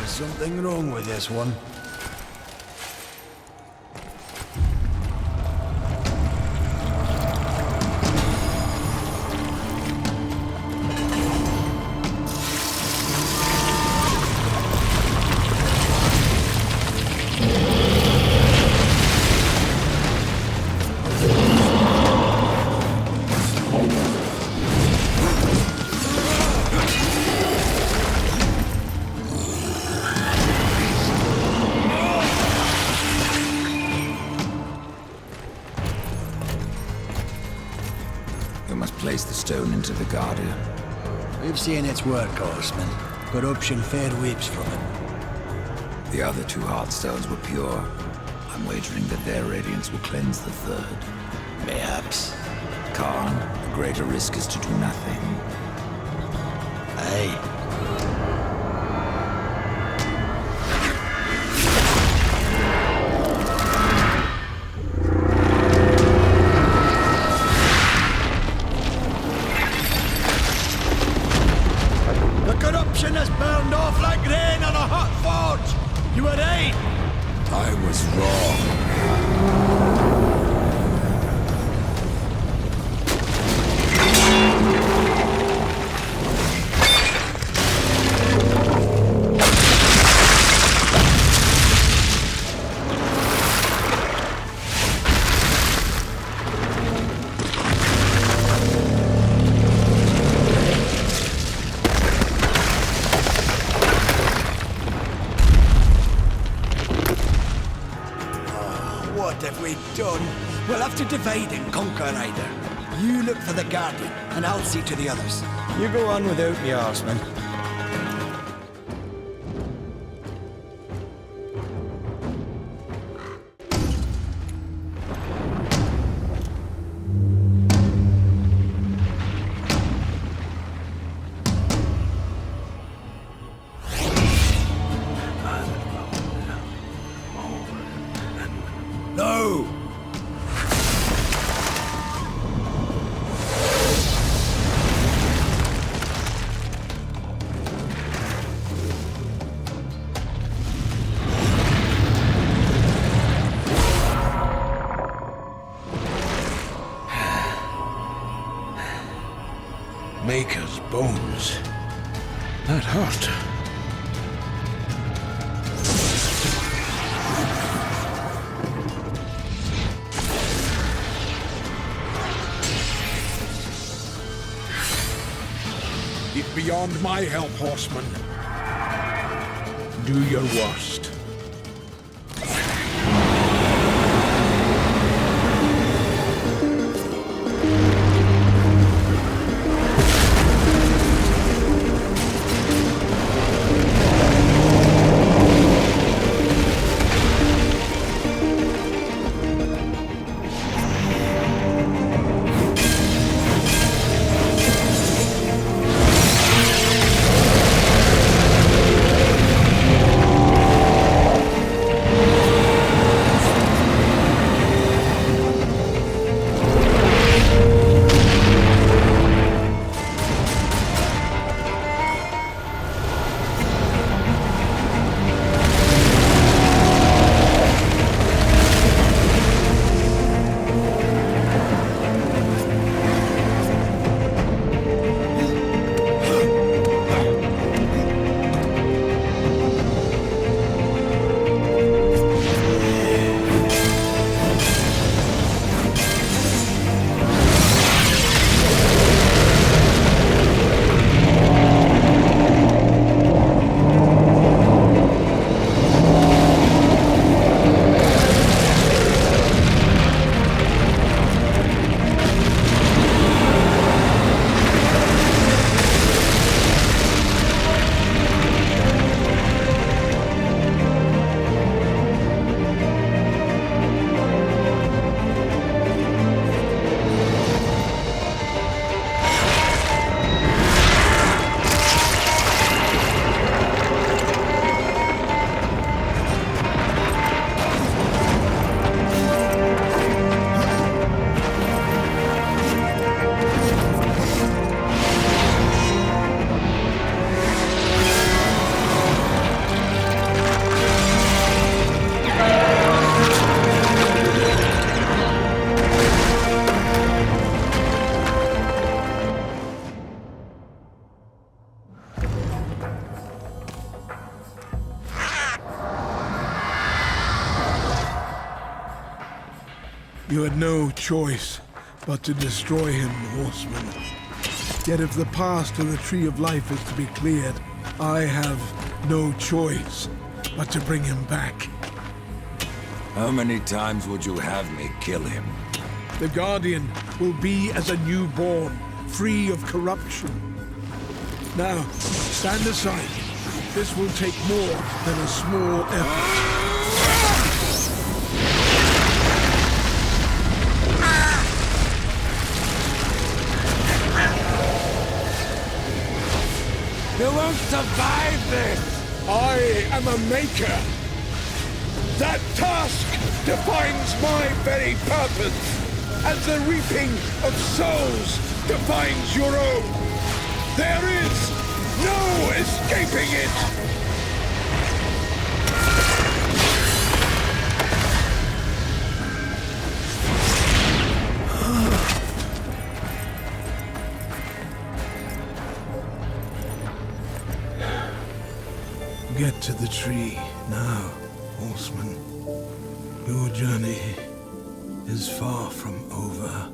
Something wrong with this one. must place the stone into the Guardian. We've seen its work, Horseman. Corruption fair weeps from it. The other 2 Heartstones were pure. I'm wagering that their radiance will cleanse the third. Mayhaps. Khan, the greater risk is to do nothing. Aye. The corruption has burned off like rain on a hot forge! You were right! I was wrong. What have we done? We'll have to divide and conquer either. You look for the Guardian, and I'll see to the others. You go on without me, Horseman. No! Maker's bones. That hurt. It's beyond my help, Horseman. Do your worst. You had no choice but to destroy him, Horseman. Yet if the path to the Tree of Life is to be cleared, I have no choice but to bring him back. How many times would you have me kill him? The Guardian will be as a newborn, free of corruption. Now, stand aside. This will take more than a small effort. You won't survive this! I am a maker. That task defines my very purpose, as the reaping of souls defines your own. There is no escaping it! Get to the tree now, horseman. Your journey is far from over.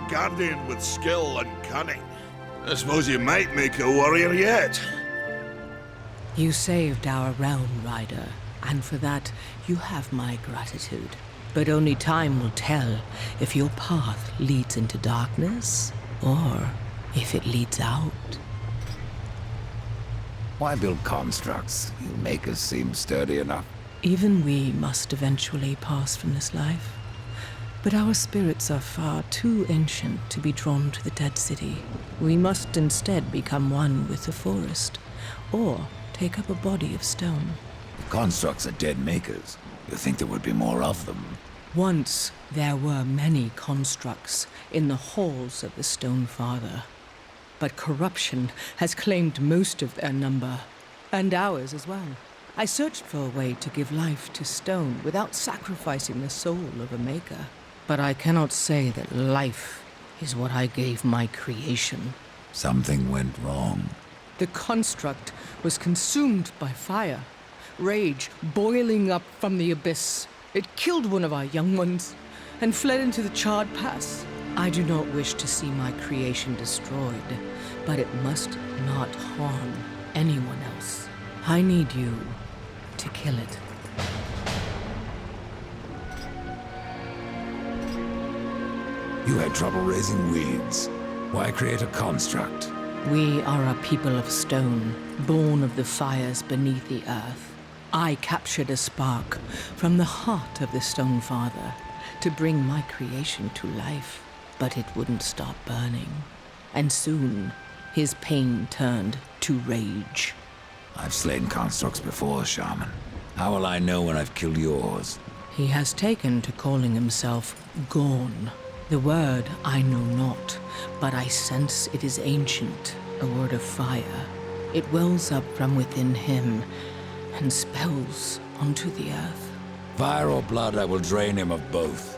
Guardian with skill and cunning. I suppose you might make a warrior yet. You saved our realm, Rider, and for that you have my gratitude. But only time will tell if your path leads into darkness, or if it leads out. Why build constructs? You makers seem sturdy enough. Even we must eventually pass from this life. But our spirits are far too ancient to be drawn to the dead city. We must instead become one with the forest, or take up a body of stone. If constructs are dead makers, you think there would be more of them? Once there were many constructs in the halls of the Stone Father. But corruption has claimed most of their number, and ours as well. I searched for a way to give life to stone without sacrificing the soul of a maker. But I cannot say that life is what I gave my creation. Something went wrong. The construct was consumed by fire, rage boiling up from the abyss. It killed one of our young ones and fled into the charred pass. I do not wish to see my creation destroyed, but it must not harm anyone else. I need you to kill it. You had trouble raising weeds. Why create a construct? We are a people of stone, born of the fires beneath the earth. I captured a spark from the heart of the Stone Father to bring my creation to life, but it wouldn't stop burning. And soon, his pain turned to rage. I've slain constructs before, Shaman. How will I know when I've killed yours? He has taken to calling himself Gorn. The word I know not, but I sense it is ancient, a word of fire. It wells up from within him and spells onto the earth. Fire or blood, I will drain him of both.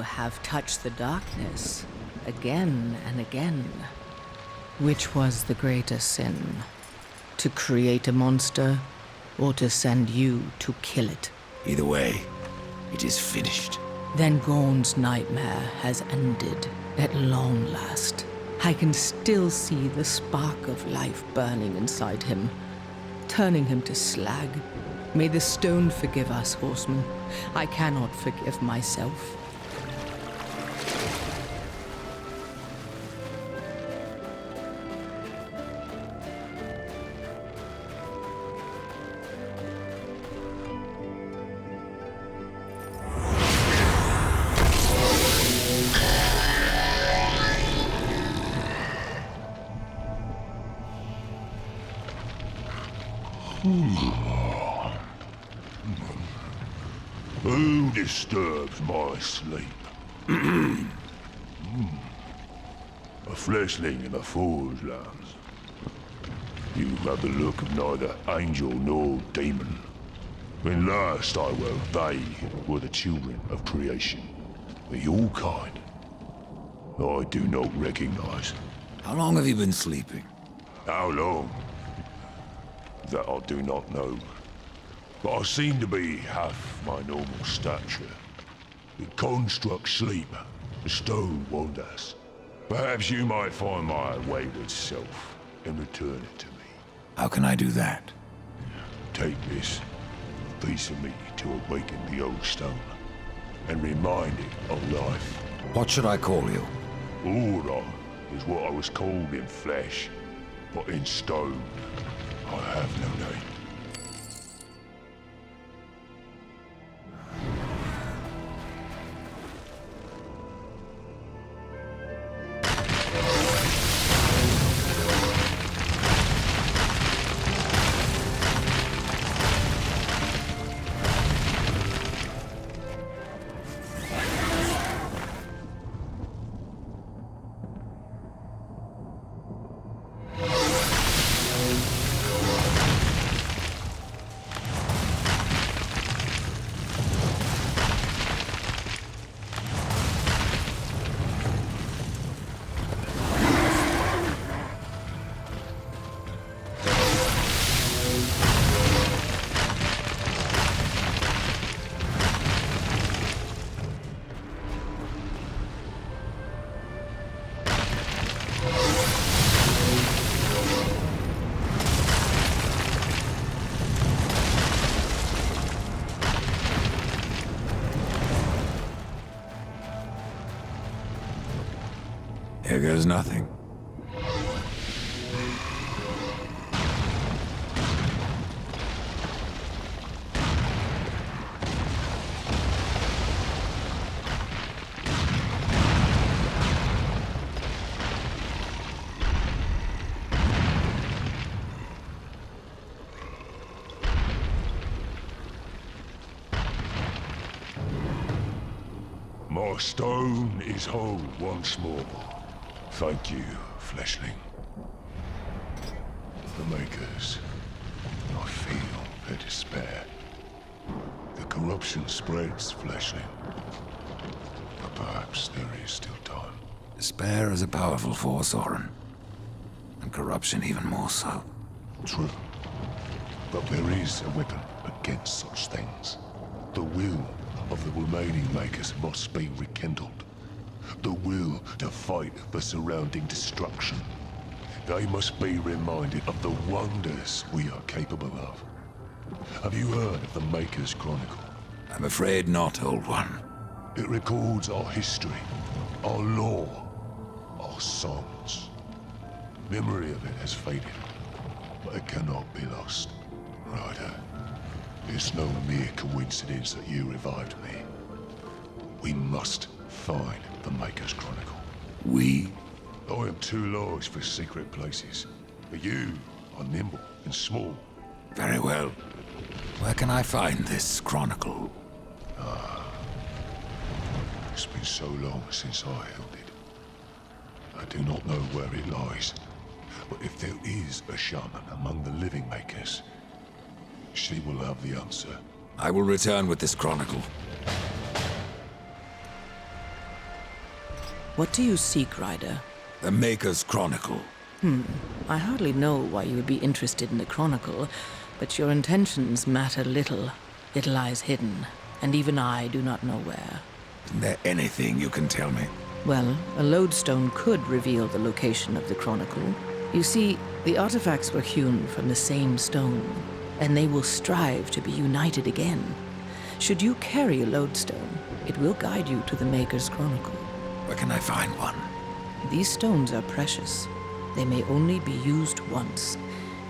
have touched the darkness again and again. Which was the greater sin? To create a monster, or to send you to kill it? Either way, it is finished. Then Gorn's nightmare has ended at long last. I can still see the spark of life burning inside him, turning him to slag. May the stone forgive us, horsemen. I cannot forgive myself. Who disturbs my sleep? A fleshling in the Forge Lands. You have the look of neither angel nor demon. When last I were, they were the children of creation. Your kind, I do not recognize. How long have you been sleeping? How long? That I do not know. But I seem to be half my normal stature. The construct sleep, the stone wonders. Perhaps you might find my wayward self and return it to me. How can I do that? Take this, a piece of me to awaken the old stone, and remind it of life. What should I call you? Aura is what I was called in flesh, but in stone, I have no name. Here goes nothing. My stone is whole once more. Thank you, fleshling. The Makers, I feel their despair. The corruption spreads, fleshling. But perhaps there is still time. Despair is a powerful force, Orin. And corruption even more so. True. But there is a weapon against such things. The will of the remaining Makers must be rekindled. The will to fight the surrounding destruction. They must be reminded of the wonders we are capable of. Have you heard of the Maker's Chronicle? I'm afraid not, Old One. It records our history, our lore, our songs. Memory of it has faded, but it cannot be lost. Ryder, it's no mere coincidence that you revived me. We must find the Maker's Chronicle. We? I am too large for secret places, but you are nimble and small. Very well. Where can I find this chronicle? It's been so long since I held it. I do not know where it lies, but if there is a shaman among the living Makers, she will have the answer. I will return with this chronicle. What do you seek, Ryder? The Maker's Chronicle. I hardly know why you would be interested in the Chronicle, but your intentions matter little. It lies hidden, and even I do not know where. Isn't there anything you can tell me? Well, a lodestone could reveal the location of the Chronicle. You see, the artifacts were hewn from the same stone, and they will strive to be united again. Should you carry a lodestone, it will guide you to the Maker's Chronicle. Where can I find one? These stones are precious. They may only be used once.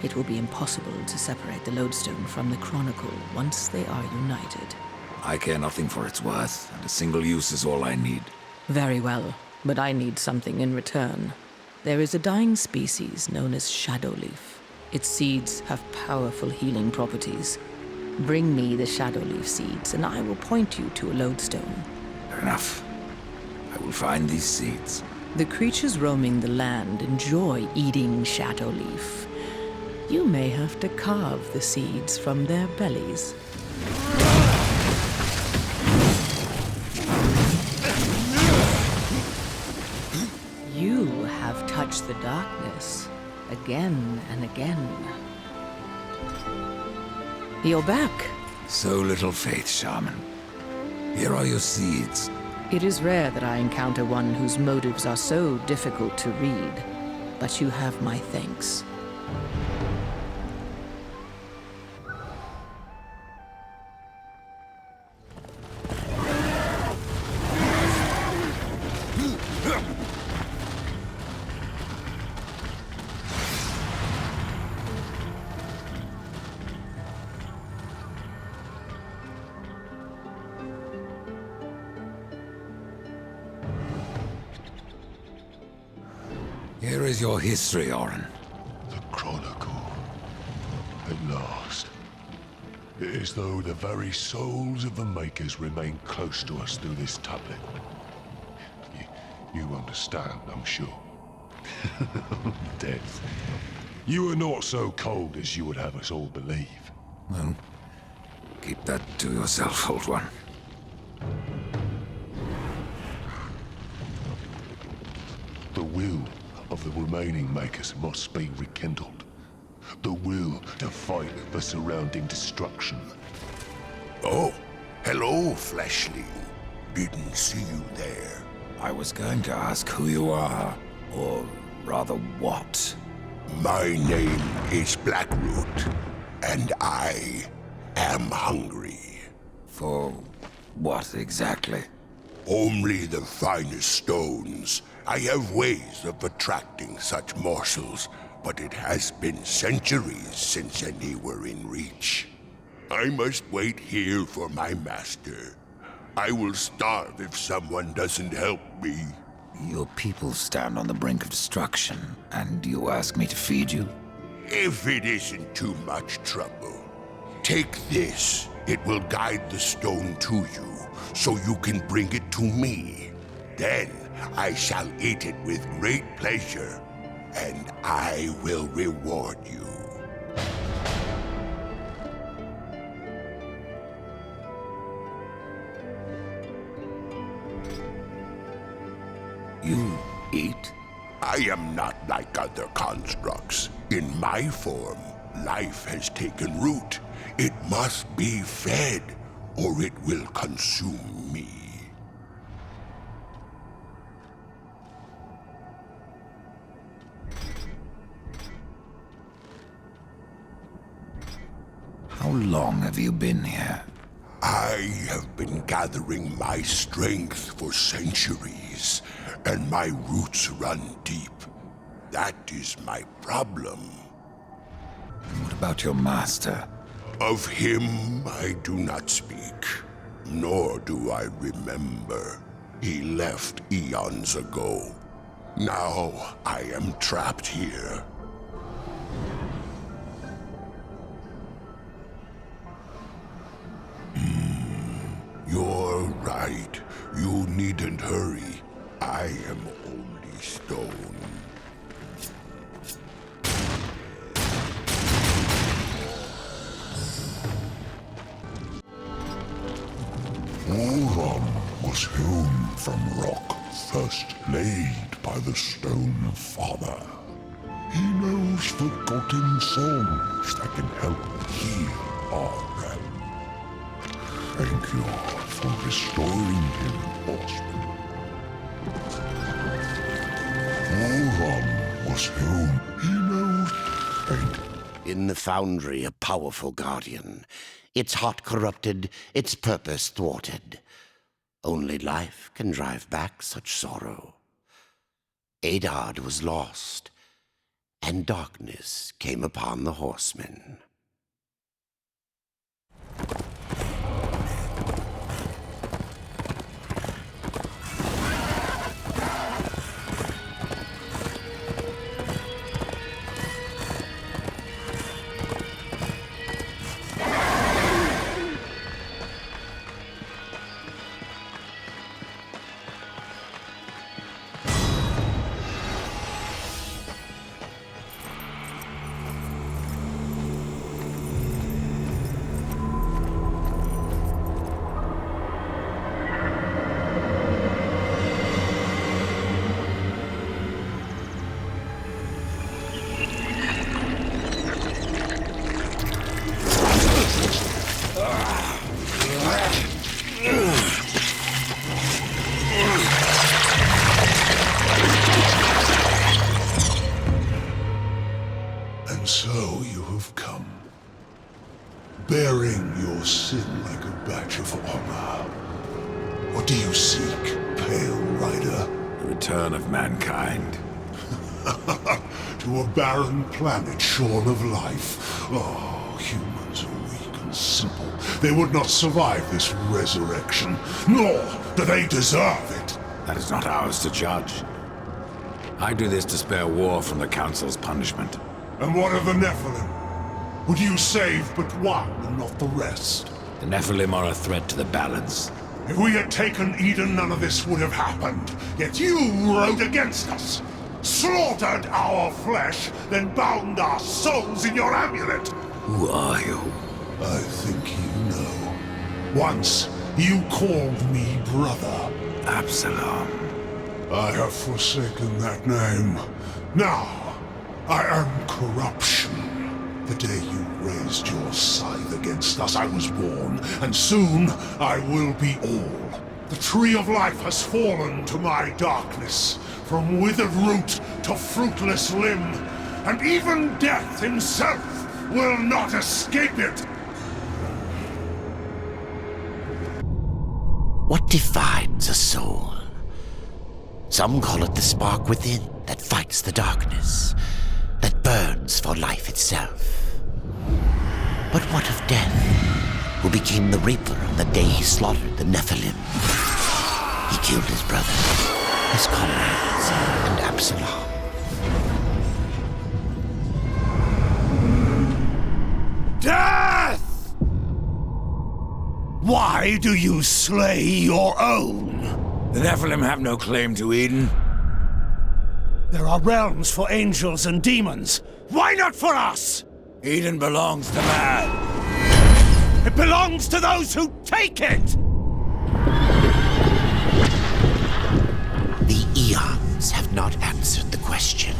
It will be impossible to separate the lodestone from the Chronicle once they are united. I care nothing for its worth, and a single use is all I need. Very well, but I need something in return. There is a dying species known as Shadowleaf. Its seeds have powerful healing properties. Bring me the Shadowleaf seeds, and I will point you to a lodestone. Fair enough. I will find these seeds. The creatures roaming the land enjoy eating Shadowleaf. You may have to carve the seeds from their bellies. You have touched the darkness again and again. You're back. So little faith, Shaman. Here are your seeds. It is rare that I encounter one whose motives are so difficult to read, but you have my thanks. Here is your history, Orin. The Chronicle. At last. It is though the very souls of the Makers remain close to us through this tablet. You understand, I'm sure. Death. You are not so cold as you would have us all believe. Well, keep that to yourself, old one. The will of the remaining Makers must be rekindled. The will to fight the surrounding destruction. Oh, hello, Fleshling. Didn't see you there. I was going to ask who you are, or rather what. My name is Blackroot, and I am hungry. For what exactly? Only the finest stones. I have ways of attracting such morsels, but it has been centuries since any were in reach. I must wait here for my master. I will starve if someone doesn't help me. Your people stand on the brink of destruction, and you ask me to feed you? If it isn't too much trouble, take this. It will guide the stone to you, so you can bring it to me. Then I shall eat it with great pleasure, and I will reward you. You eat? I am not like other constructs. In my form, life has taken root. It must be fed, or it will consume me. How long have you been here? I have been gathering my strength for centuries, and my roots run deep. That is my problem. What about your master? Of him I do not speak, nor do I remember. He left eons ago. Now I am trapped here. You're right. You needn't hurry. I am only stone. Oron was hewn from rock. first laid by the Stone Father. He knows forgotten songs that can help heal our realm. Thank you for restoring him, horseman. Oron was whom he knows. Thank you. In the Foundry, a powerful guardian. Its heart corrupted, its purpose thwarted. Only life can drive back such sorrow. Adard was lost, and darkness came upon the horsemen. And so you have come, bearing your sin like a badge of honor. What do you seek, Pale Rider? The return of mankind. To a barren planet shorn of life. Oh, humans are weak and simple. They would not survive this resurrection, nor do they deserve it. That is not ours to judge. I do this to spare war from the Council's punishment. And what of the Nephilim? Would you save but one and not the rest? The Nephilim are a threat to the balance. If we had taken Eden, none of this would have happened. Yet you rode against us, slaughtered our flesh, then bound our souls in your amulet. Who are you? I think you know. Once, you called me brother. Absalom. I have forsaken that name. Now, I am corruption. The day you raised your scythe against us, I was born, and soon I will be all. The tree of life has fallen to my darkness, from withered root to fruitless limb, and even death himself will not escape it. What defines a soul? Some call it the spark within that fights the darkness, that burns for life itself. But what of Death, who became the Reaper on the day he slaughtered the Nephilim? He killed his brother, his comrades, and Absalom. Death! Why do you slay your own? The Nephilim have no claim to Eden. There are realms for angels and demons. Why not for us? Eden belongs to man. It belongs to those who take it! The eons have not answered the question.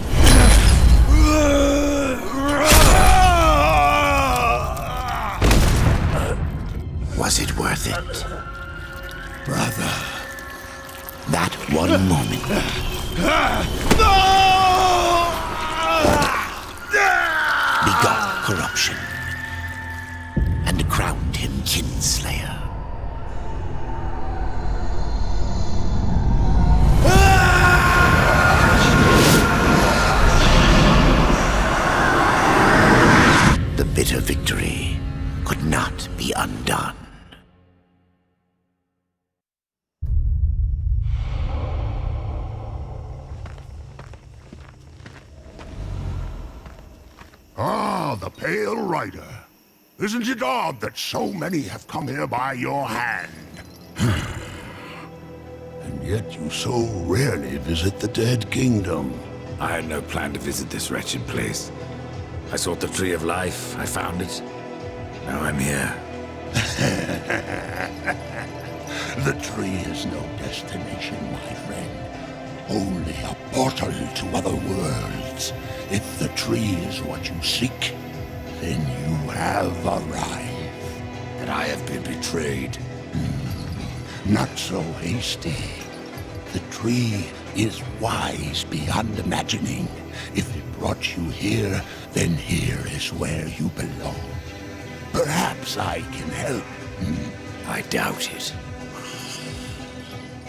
Was it worth it? Brother. That one moment. Begot corruption. And crowned him kinslayer. The bitter victory could not be undone. Ah, the Pale Rider. Isn't it odd that so many have come here by your hand? And yet you so rarely visit the Dead Kingdom. I had no plan to visit this wretched place. I sought the Tree of Life, I found it. Now I'm here. The tree is no destination, my friend. Only a portal to other worlds. If the tree is what you seek, then you have arrived. That I have been betrayed. Not so hasty. The tree is wise beyond imagining. If it brought you here, then here is where you belong. Perhaps I can help. I doubt it.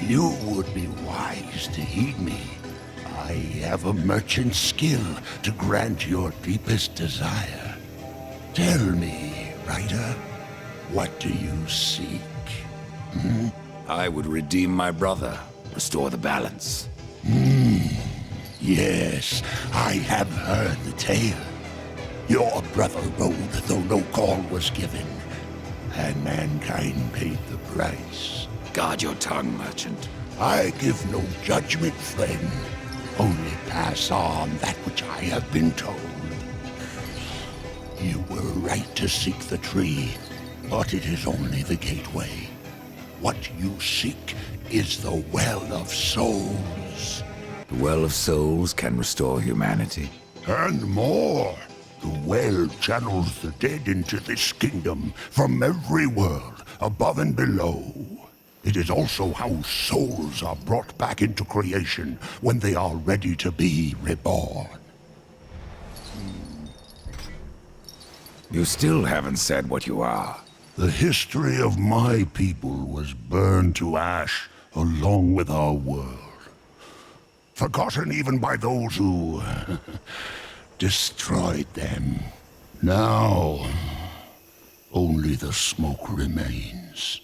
You would be wise to heed me. I have a merchant's skill to grant your deepest desire. Tell me, Ryder, what do you seek? I would redeem my brother, restore the balance. Yes, I have heard the tale. Your brother rode, though no call was given, and mankind paid the price. Guard your tongue, merchant. I give no judgment, friend. Only pass on that which I have been told. You were right to seek the tree, but it is only the gateway. What you seek is the Well of Souls. The Well of Souls can restore humanity. And more. The well channels the dead into this kingdom from every world, above and below. It is also how souls are brought back into creation when they are ready to be reborn. You still haven't said what you are. The history of my people was burned to ash along with our world. Forgotten even by those who destroyed them. Now, only the smoke remains.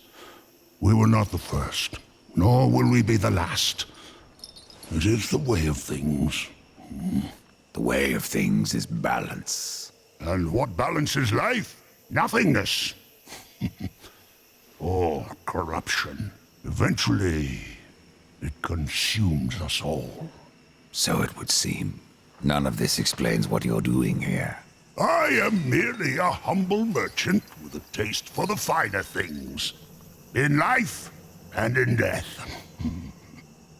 We were not the first, nor will we be the last. It is the way of things. The way of things is balance. And what balances life? Nothingness. Or corruption. Eventually, it consumes us all. So it would seem. None of this explains what you're doing here. I am merely a humble merchant with a taste for the finer things. In life and in death.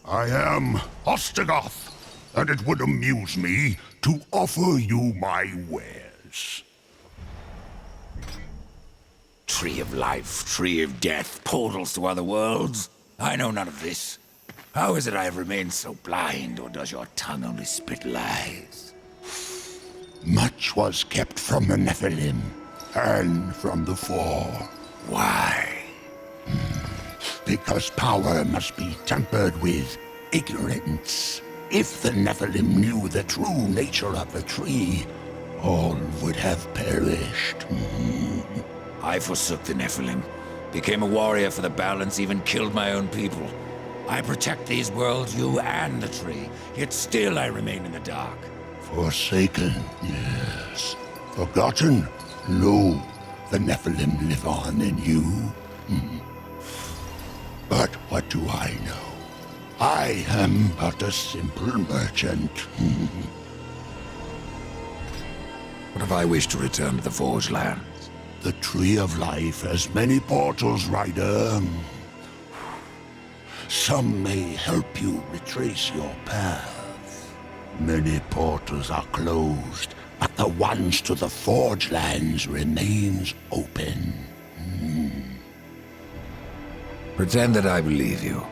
I am Ostagoth, and it would amuse me to offer you my wares. Tree of life, tree of death, portals to other worlds. I know none of this. How is it I have remained so blind, or does your tongue only spit lies? Much was kept from the Nephilim, and from the Four. Why? Because power must be tempered with ignorance. If the Nephilim knew the true nature of the tree, all would have perished. I forsook the Nephilim, became a warrior for the balance, even killed my own people. I protect these worlds, you and the tree, yet still I remain in the dark. Forsaken, yes. Forgotten? No. The Nephilim live on in you. But what do I know? I am but a simple merchant. What if I wish to return to the Forge Lands? The Tree of Life has many portals, Ryder. Some may help you retrace your path. Many portals are closed, but the ones to the Forge Lands remains open. Pretend that I believe you.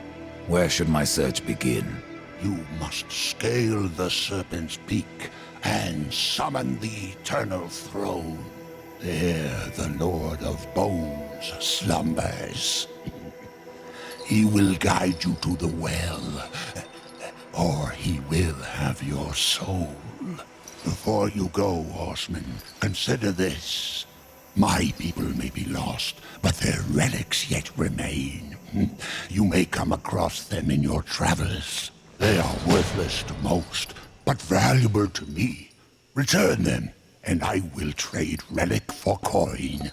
Where should my search begin? You must scale the Serpent's Peak and summon the Eternal Throne. There the Lord of Bones slumbers. He will guide you to the well, or he will have your soul. Before you go, horseman, consider this. My people may be lost, but their relics yet remain. You may come across them in your travels. They are worthless to most, but valuable to me. Return them, and I will trade relic for coin.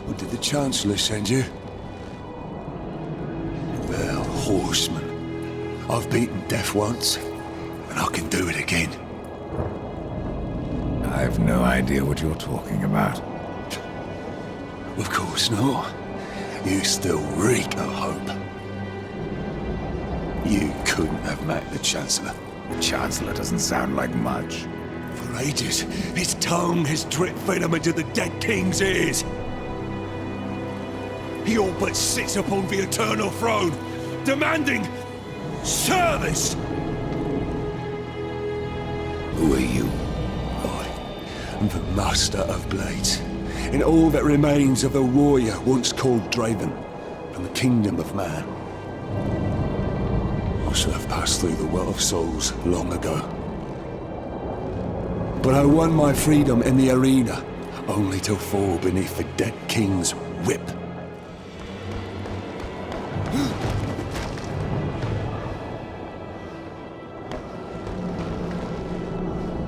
What did the Chancellor send you? Well, horseman. I've beaten death once, and I can do it again. I've no idea what you're talking about. Of course not. You still reek of hope. You couldn't have met the Chancellor. The Chancellor doesn't sound like much. For ages, his tongue has dripped venom into the dead king's ears. He all but sits upon the eternal throne, demanding service! Who are you? I am the Master of Blades, and all that remains of the warrior once called Draven, from the kingdom of man. I should have passed through the well of souls long ago. But I won my freedom in the arena, only to fall beneath the dead king's whip.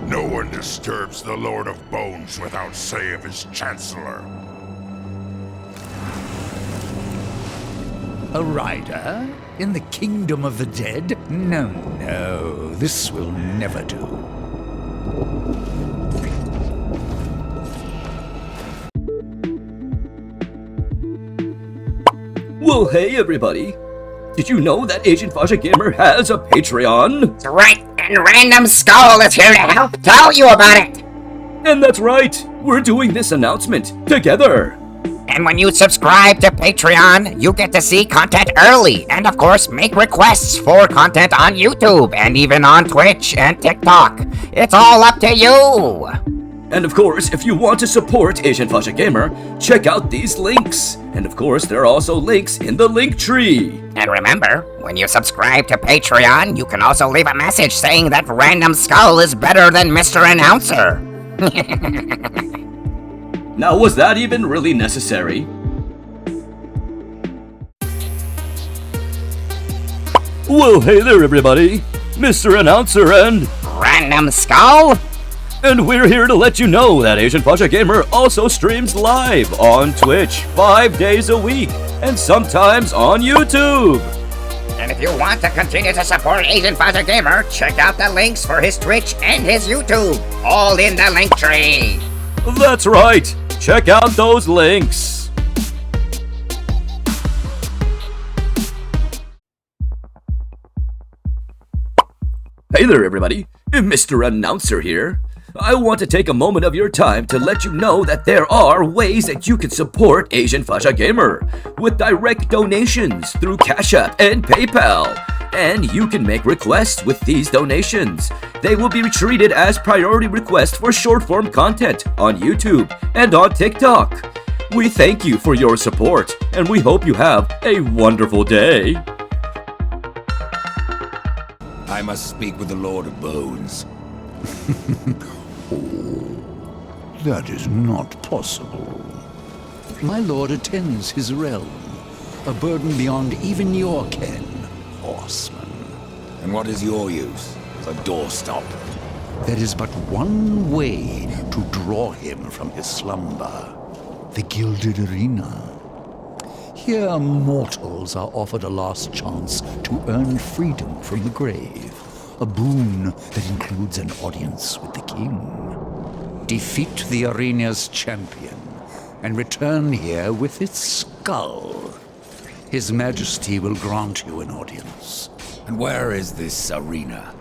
No one disturbs the Lord of Bones without say of his Chancellor. A rider? In the kingdom of the dead? No, no, this will never do. Well, hey everybody! Did you know that asianfahzagamer has a Patreon? That's right, and Random Skull is here to help tell you about it! And that's right, we're doing this announcement together! And when you subscribe to Patreon, you get to see content early, and of course, make requests for content on YouTube, and even on Twitch and TikTok. It's all up to you! And of course, if you want to support asianfahzagamer, check out these links. And of course, there are also links in the link tree. And remember, when you subscribe to Patreon, you can also leave a message saying that Random Skull is better than Mr. Announcer. Now, was that even really necessary? Well, hey there everybody, Mr. Announcer and Random Skull? And we're here to let you know that asianfahzagamer also streams live on Twitch 5 days a week, and sometimes on YouTube. And if you want to continue to support asianfahzagamer, check out the links for his Twitch and his YouTube, all in the link tree. That's right, check out those links. Hey there everybody, Mr. Announcer here. I want to take a moment of your time to let you know that there are ways that you can support asianfahzagamer with direct donations through Cash App and PayPal. And you can make requests with these donations. They will be treated as priority requests for short-form content on YouTube and on TikTok. We thank you for your support, and we hope you have a wonderful day. I must speak with the Lord of Bones. That is not possible. My lord attends his realm, a burden beyond even your ken, horseman. And what is your use? A doorstop. There is but one way to draw him from his slumber. The Gilded Arena. Here mortals are offered a last chance to earn freedom from the grave. A boon that includes an audience with the king. Defeat the arena's champion and return here with its skull. His Majesty will grant you an audience. And where is this arena?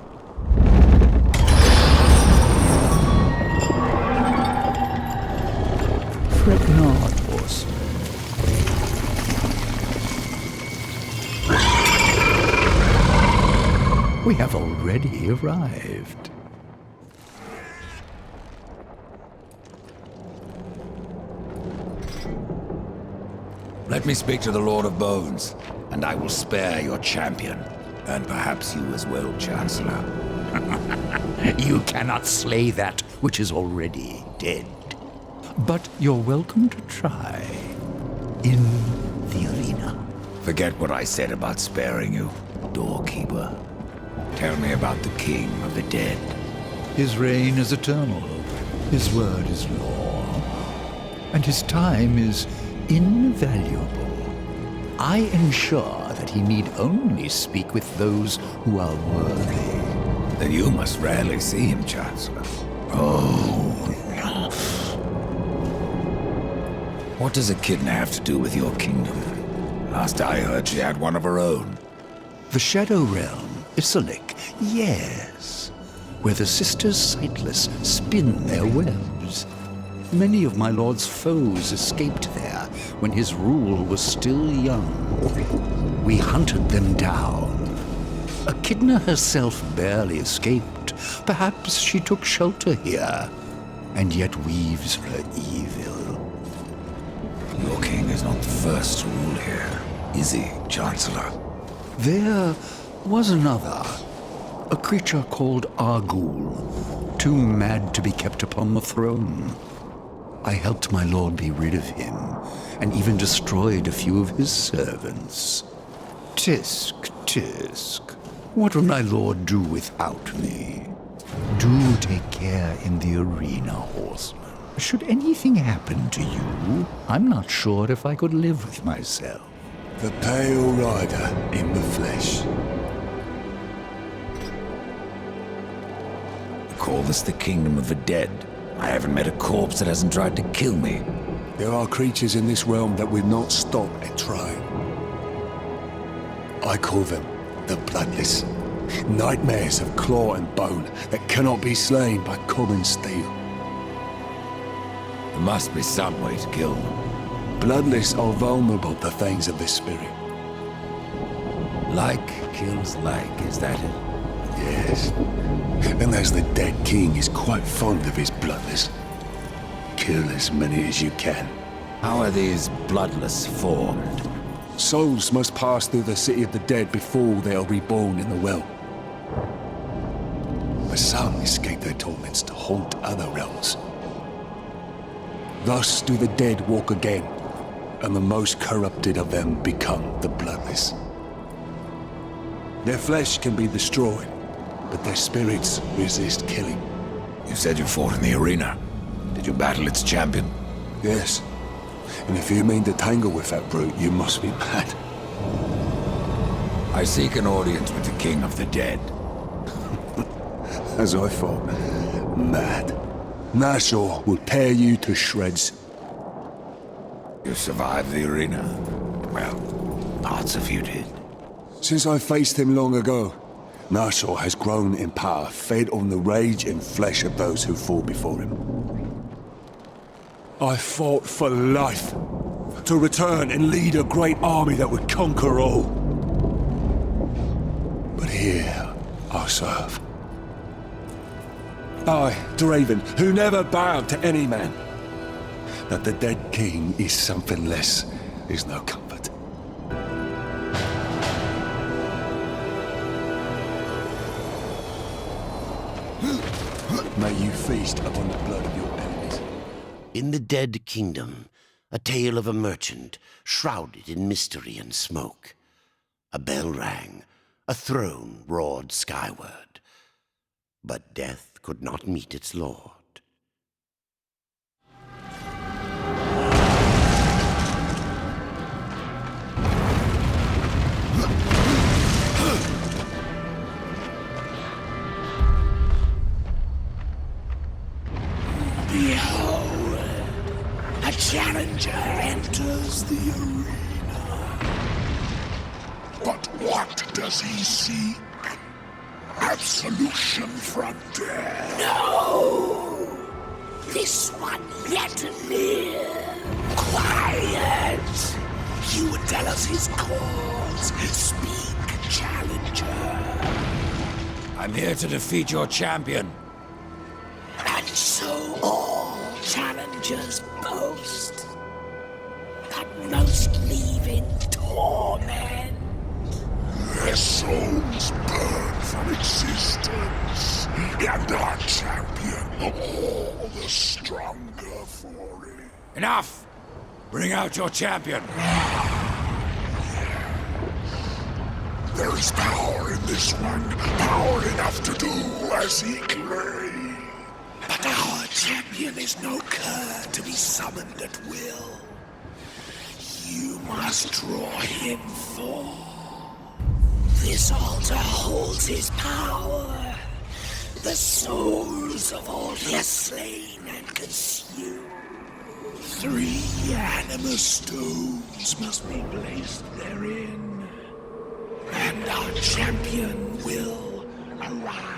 Fret not, horseman. We have already arrived. Let me speak to the Lord of Bones, and I will spare your champion. And perhaps you as well, Chancellor. You cannot slay that which is already dead. But you're welcome to try. In the arena. Forget what I said about sparing you, doorkeeper. Tell me about the King of the Dead. His reign is eternal. His word is law. And his time is invaluable. I ensure that he need only speak with those who are worthy. Then you must rarely see him, Chancellor. Oh, no. What does Echidna have to do with your kingdom? Last I heard, she had one of her own. The Shadow Realm, Isalik, yes. Where the Sisters Sightless spin their webs. Many of my lord's foes escaped there when his rule was still young. We hunted them down. Echidna herself barely escaped. Perhaps she took shelter here, and yet weaves her evil. Your king is not the first to rule here, is he, Chancellor? There was another, a creature called Argul, too mad to be kept upon the throne. I helped my lord be rid of him, and even destroyed a few of his servants. Tisk, tisk. What would my lord do without me? Do take care in the arena, horseman. Should anything happen to you, I'm not sure if I could live with myself. The Pale Rider in the flesh. You call this the Kingdom of the Dead? I haven't met a corpse that hasn't tried to kill me. There are creatures in this realm that will not stop at trying. I call them the Bloodless. Nightmares of claw and bone that cannot be slain by common steel. There must be some way to kill them. Bloodless are vulnerable to things of the spirit. Like kills like, is that it? Yes. And as the Dead King is quite fond of his Bloodless, kill as many as you can. How are these Bloodless formed? Souls must pass through the city of the dead before they are reborn in the well. But some escape their torments to haunt other realms. Thus do the dead walk again, and the most corrupted of them become the Bloodless. Their flesh can be destroyed, but their spirits resist killing. You said you fought in the arena. Did you battle its champion? Yes. And if you mean to tangle with that brute, you must be mad. I seek an audience with the King of the Dead. As I thought. Mad. Nashor will tear you to shreds. You survived the arena. Well, parts of you did. Since I faced him long ago, Nashor has grown in power, fed on the rage and flesh of those who fall before him. I fought for life, to return and lead a great army that would conquer all. But here I serve. I, Draven, who never bowed to any man. That the dead king is something less is no comfort. May you feast upon the blood of your enemies. In the Dead Kingdom, a tale of a merchant shrouded in mystery and smoke. A bell rang, a throne roared skyward, but death could not meet its lord. Behold, a challenger enters the arena. But what does he seek? Absolution from death. No! This one yet live. Quiet! You would tell us his cause. Speak, challenger. I'm here to defeat your champion. And so all challengers boast, but most leave in torment. Their souls burn from existence, and our champion all the stronger for it. Enough! Bring out your champion. There is power in this one, power enough to do as he claims. But our champion is no cur to be summoned at will. You must draw him forth. This altar holds his power. The souls of all he has slain and consumed. 3 anima stones must be placed therein, and our champion will arise.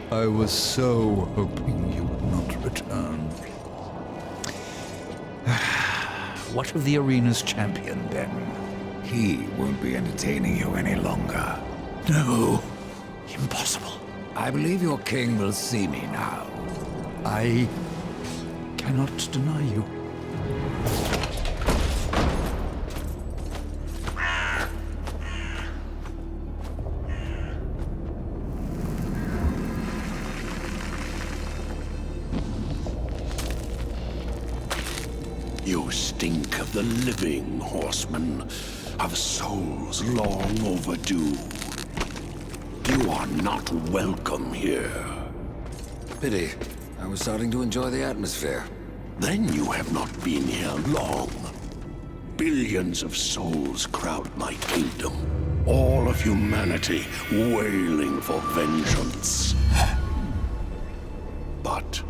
I was so hoping you would not return. What of the arena's champion, then? He won't be entertaining you any longer. No, impossible. I believe your king will see me now. I cannot deny you. You stink of the living, horseman, of souls long overdue. You are not welcome here. Pity. I was starting to enjoy the atmosphere. Then you have not been here long. Billions of souls crowd my kingdom. All of humanity wailing for vengeance. But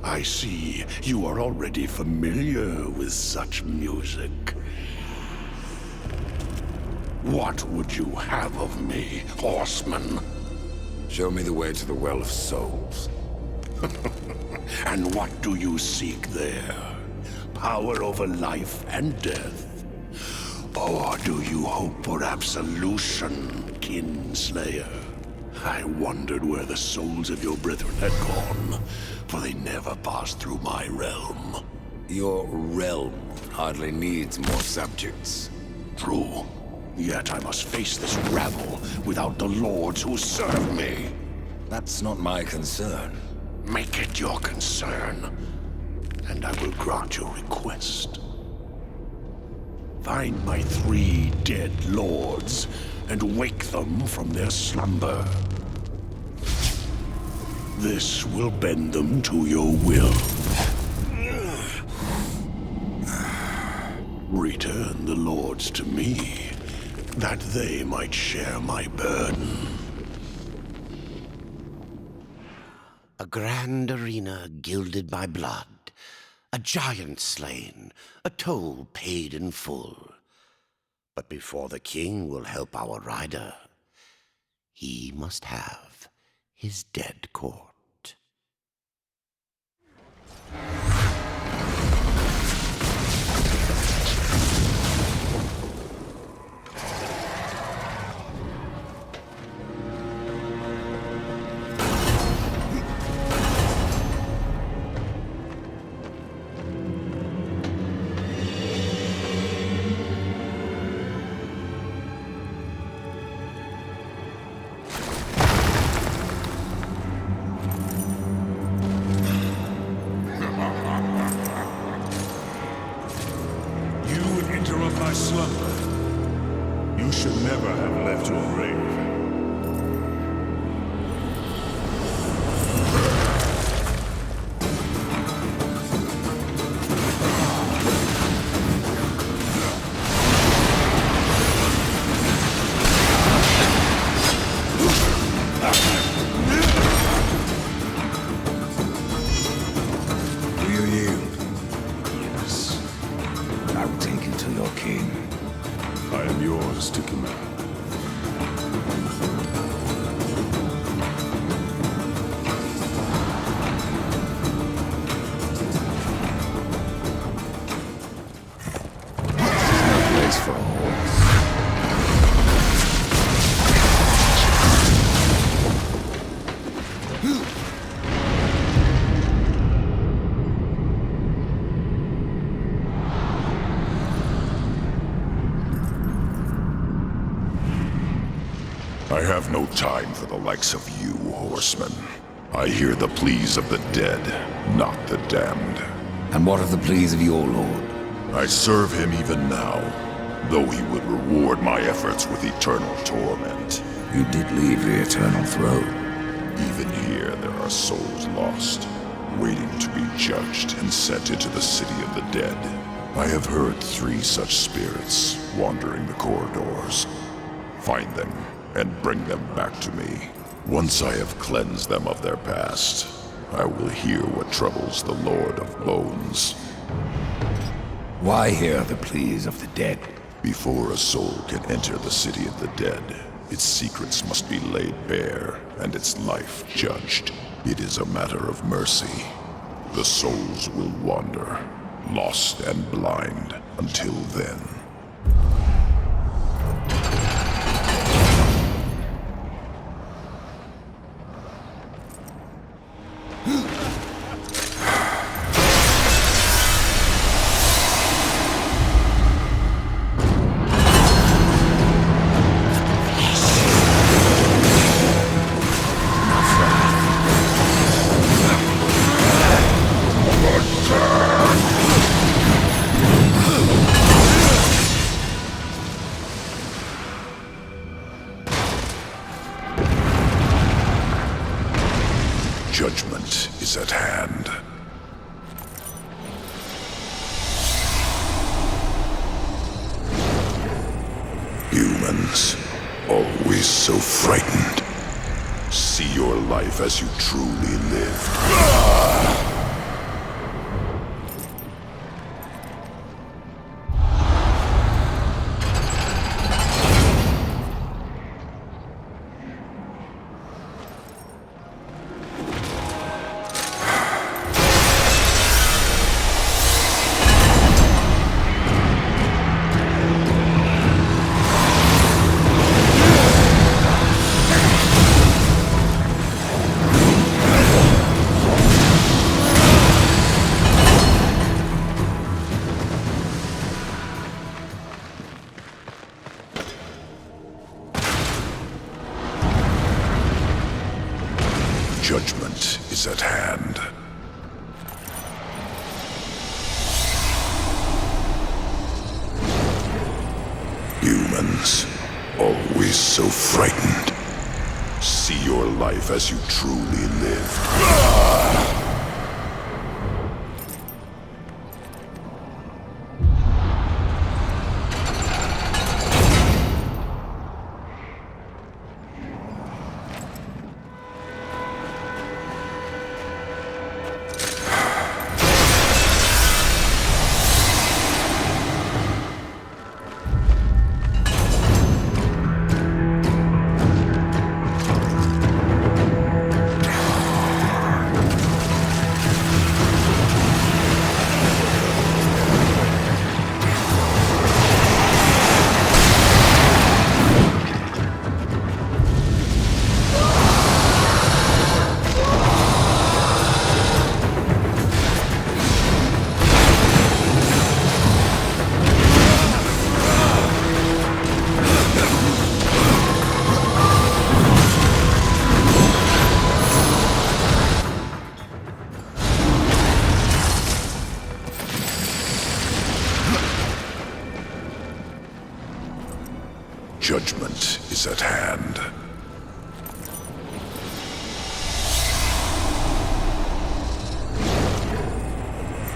I see you are already familiar with such music. What would you have of me, horseman? Show me the way to the Well of Souls. And what do you seek there? Power over life and death? Or do you hope for absolution, Kinslayer? I wondered where the souls of your brethren had gone, for they never passed through my realm. Your realm hardly needs more subjects. True. Yet I must face this rabble without the lords who serve me. That's not my concern. Make it your concern, and I will grant your request. Find my 3 dead lords, and wake them from their slumber. This will bend them to your will. Return the lords to me, that they might share my burden. A grand arena gilded by blood, a giant slain, a toll paid in full. But before the king will help our rider, he must have his dead court. You should never have left your grave. Do you yield? Yes. I will take you to your king. I am yours to command. No place for a horse. I have no time for the likes of you, horsemen. I hear the pleas of the dead, not the damned. And what of the pleas of your lord? I serve him even now, though he would reward my efforts with eternal torment. You did leave the eternal throne. Even here there are souls lost, waiting to be judged and sent into the city of the dead. I have heard 3 such spirits wandering the corridors. Find them and bring them back to me. Once I have cleansed them of their past, I will hear what troubles the Lord of Bones. Why hear the pleas of the dead? Before a soul can enter the city of the dead, its secrets must be laid bare and its life judged. It is a matter of mercy. The souls will wander, lost and blind, until then. Judgment is at hand. Humans, always so frightened. See your life as you truly live. Judgment is at hand. Humans, always so frightened. See your life as you truly live. Judgment is at hand.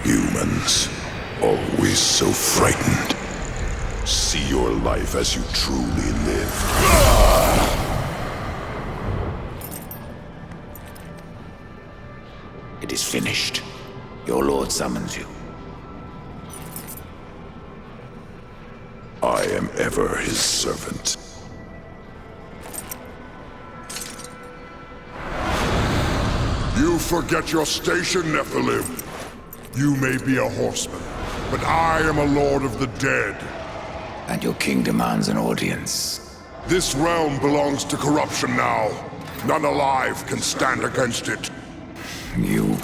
Humans, always so frightened. See your life as you truly live. It is finished. Your lord summons you. I am ever his servant. You forget your station, Nephilim. You may be a horseman, but I am a lord of the dead. And your king demands an audience. This realm belongs to corruption now. None alive can stand against it. You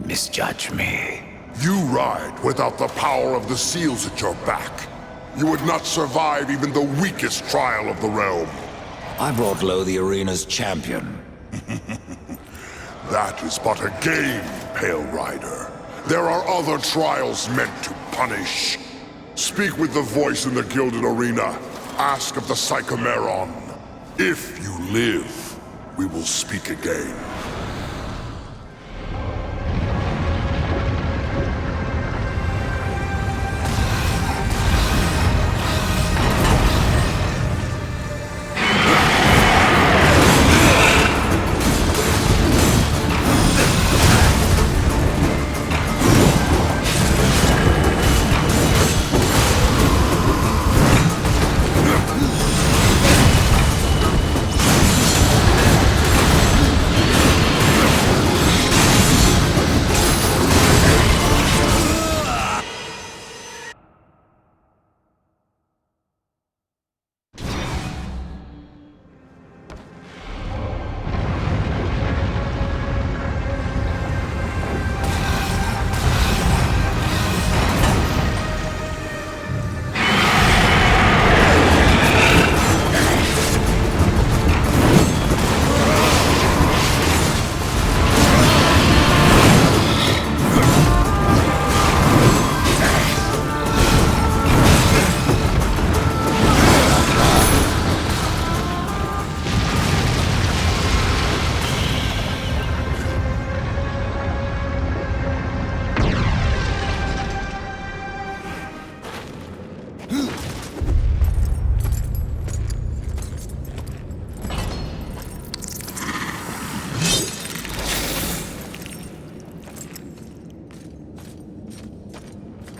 misjudge me. You ride without the power of the seals at your back. You would not survive even the weakest trial of the realm. I brought low the arena's champion. That is but a game, Pale Rider. There are other trials meant to punish. Speak with the voice in the Gilded Arena. Ask of the Psychomeron. If you live, we will speak again.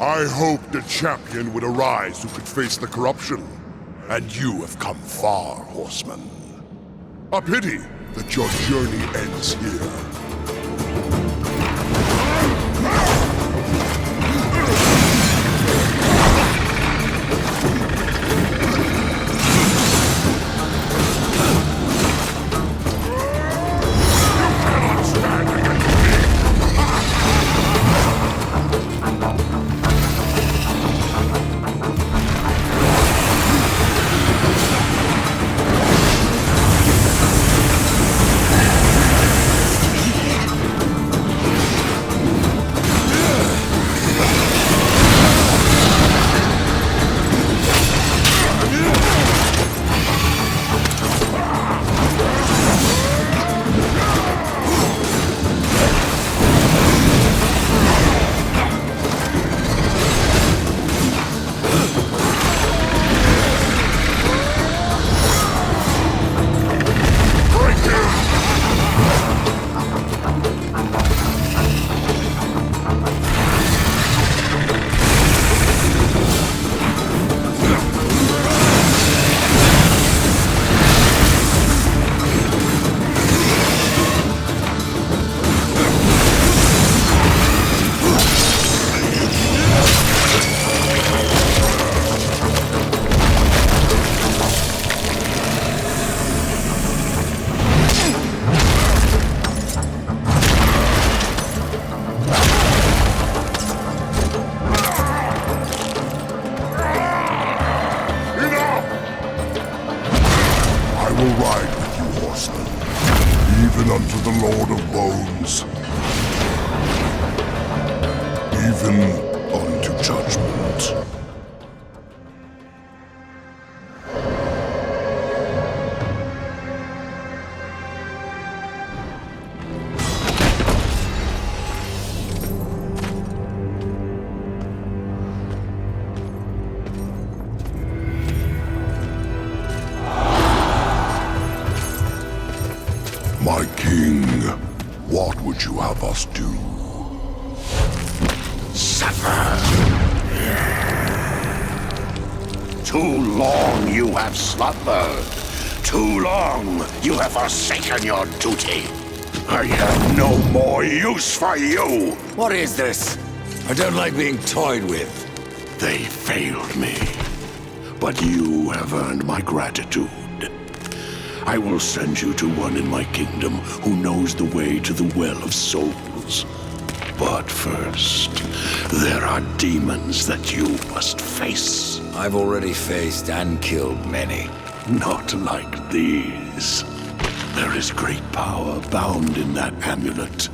I hoped a champion would arise who could face the corruption. And you have come far, horseman. A pity that your journey ends here. Even unto the Lord of Bones. Even unto judgment. My king, what would you have us do? Suffer! Too long you have slumbered. Too long you have forsaken your duty. I have no more use for you. What is this? I don't like being toyed with. They failed me. But you have earned my gratitude. I will send you to one in my kingdom who knows the way to the Well of Souls. But first, there are demons that you must face. I've already faced and killed many. Not like these. There is great power bound in that amulet.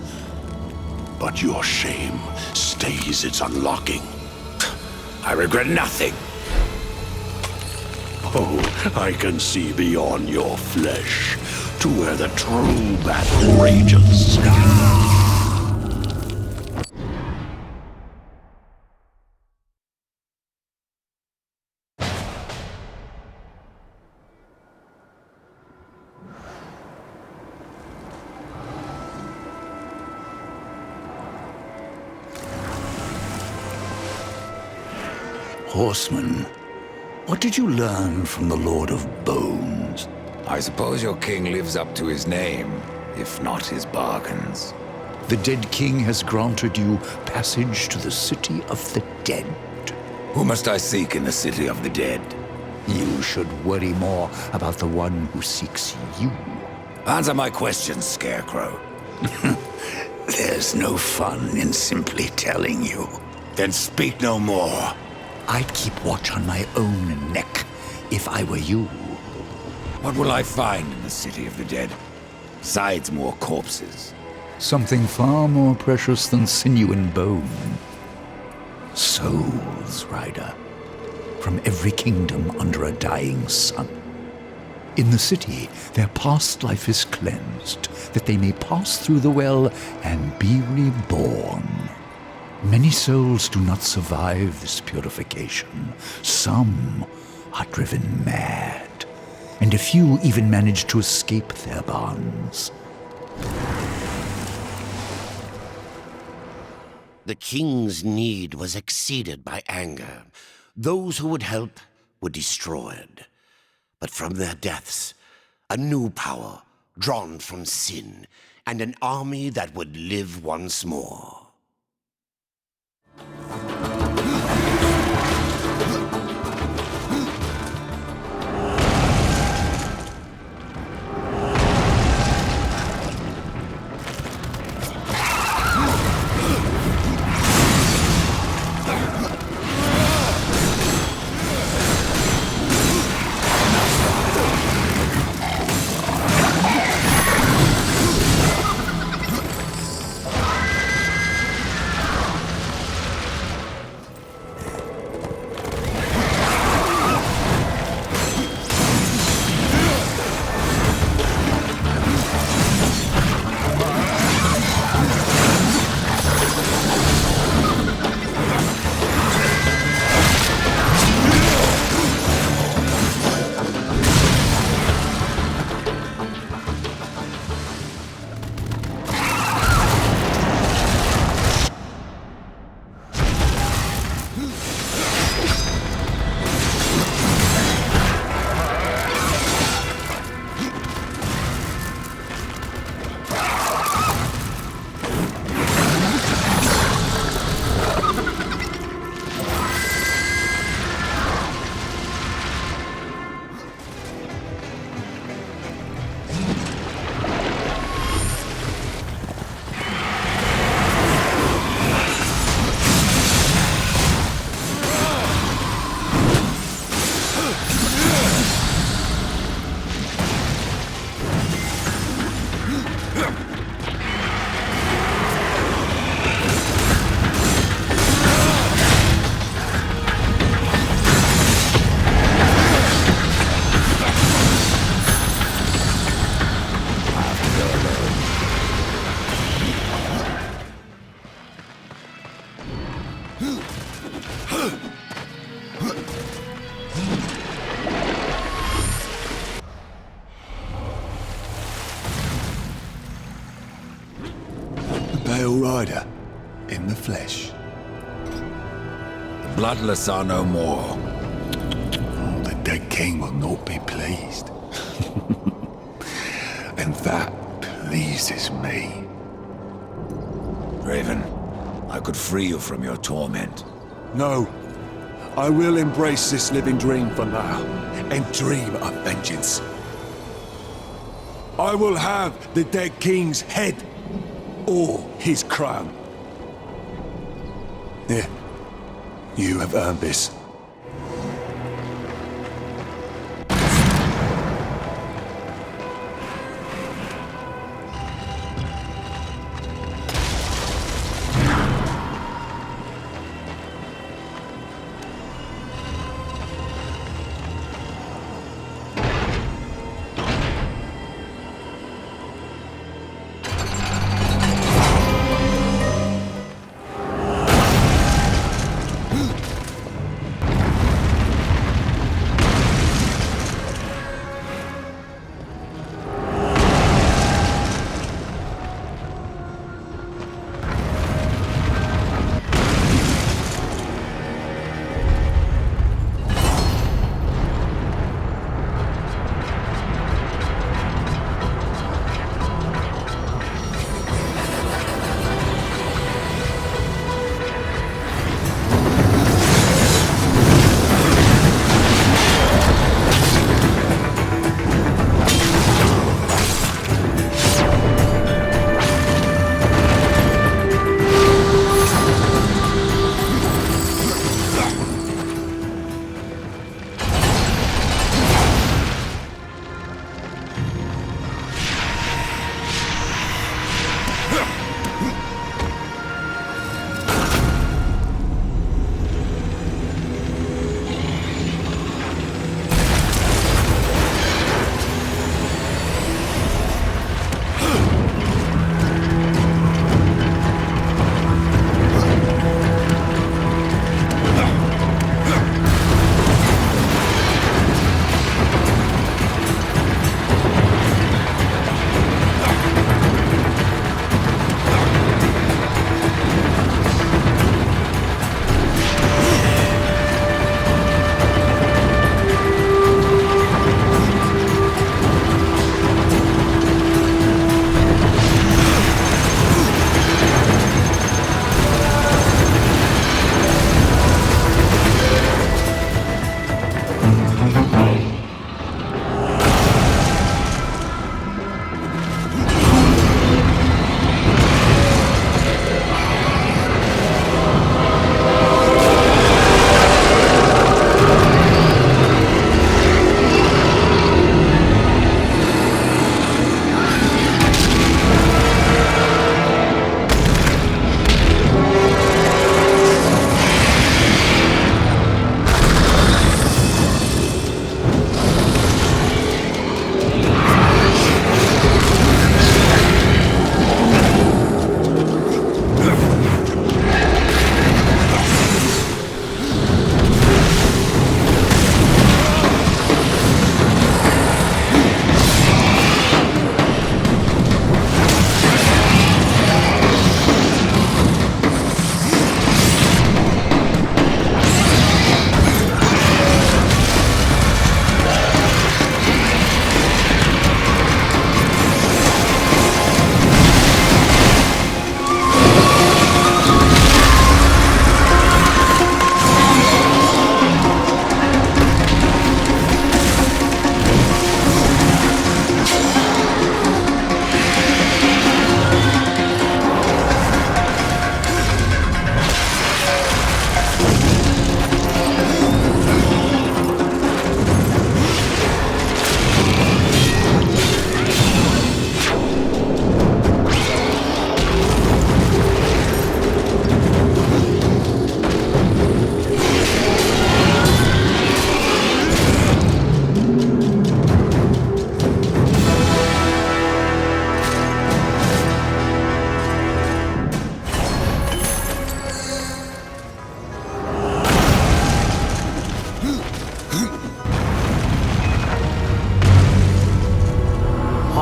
But your shame stays its unlocking. I regret nothing. Oh, I can see beyond your flesh to where the true battle rages. Horseman, what did you learn from the Lord of Bones? I suppose your king lives up to his name, if not his bargains. The dead king has granted you passage to the city of the dead. Who must I seek in the city of the dead? You should worry more about the one who seeks you. Answer my question, Scarecrow. There's no fun in simply telling you. Then speak no more. I'd keep watch on my own neck if I were you. What will I find in the city of the dead? Besides more corpses. Something far more precious than sinew and bone. Souls, Rider. From every kingdom under a dying sun. In the city, their past life is cleansed, that they may pass through the well and be reborn. Many souls do not survive this purification. Some are driven mad, and a few even manage to escape their bonds. The king's need was exceeded by anger. Those who would help were destroyed. But from their deaths, a new power, drawn from sin, and an army that would live once more. Pale Rider, in the flesh. The bloodless are no more. Oh, the dead king will not be pleased. And that pleases me. Raven, I could free you from your torment. No. I will embrace this living dream for now, and dream of vengeance. I will have the dead king's head, or his crown. Here, you have earned this.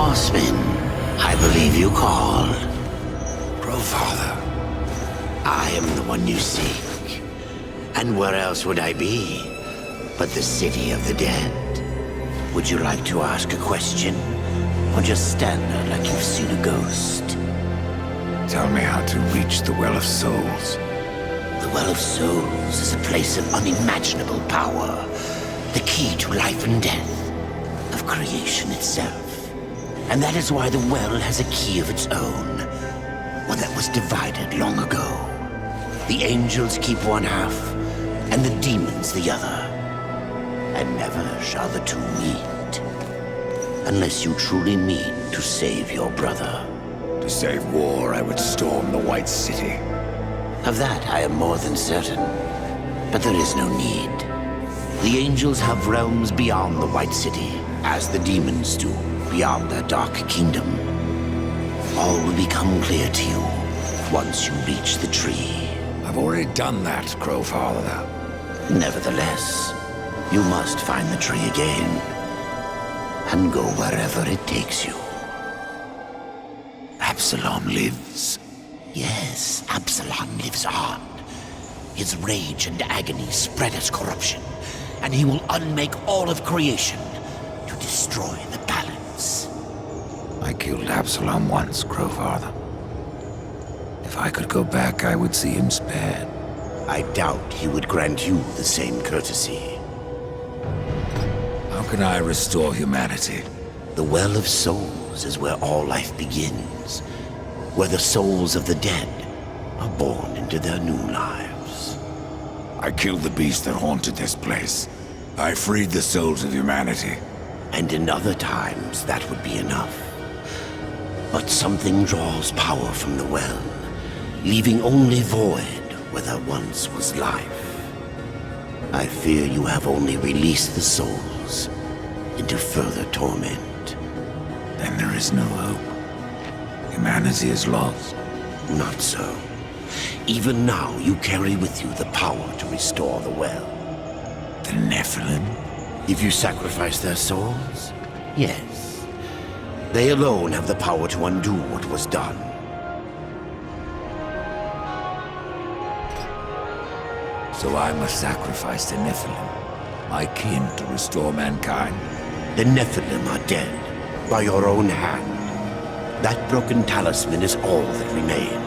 Horseman, I believe you called. Growfather. I am the one you seek. And where else would I be but the city of the dead? Would you like to ask a question? Or just stand there like you've seen a ghost? Tell me how to reach the Well of Souls. The Well of Souls is a place of unimaginable power. The key to life and death, of creation itself. And that is why the well has a key of its own, one that was divided long ago. The angels keep one half, and the demons the other. And never shall the two meet. Unless you truly mean to save your brother. To save war, I would storm the White City. Of that I am more than certain. But there is no need. The angels have realms beyond the White City, as the demons do beyond their dark kingdom. All will become clear to you once you reach the tree. I've already done that, Crowfather. Nevertheless, you must find the tree again, and go wherever it takes you. Absalom lives. Yes, Absalom lives on. His rage and agony spread as corruption, and he will unmake all of creation to destroy the balance. I killed Absalom once, Crowfather. If I could go back, I would see him spared. I doubt he would grant you the same courtesy. How can I restore humanity? The Well of Souls is where all life begins, where the souls of the dead are born into their new lives. I killed the beast that haunted this place. I freed the souls of humanity. And in other times, that would be enough. But something draws power from the well, leaving only void where there once was life. I fear you have only released the souls into further torment. Then there is no hope. Humanity is lost. Not so. Even now, you carry with you the power to restore the well. The Nephilim? If you sacrifice their souls, yes. They alone have the power to undo what was done. So I must sacrifice the Nephilim, my kin, to restore mankind. The Nephilim are dead, by your own hand. That broken talisman is all that remains.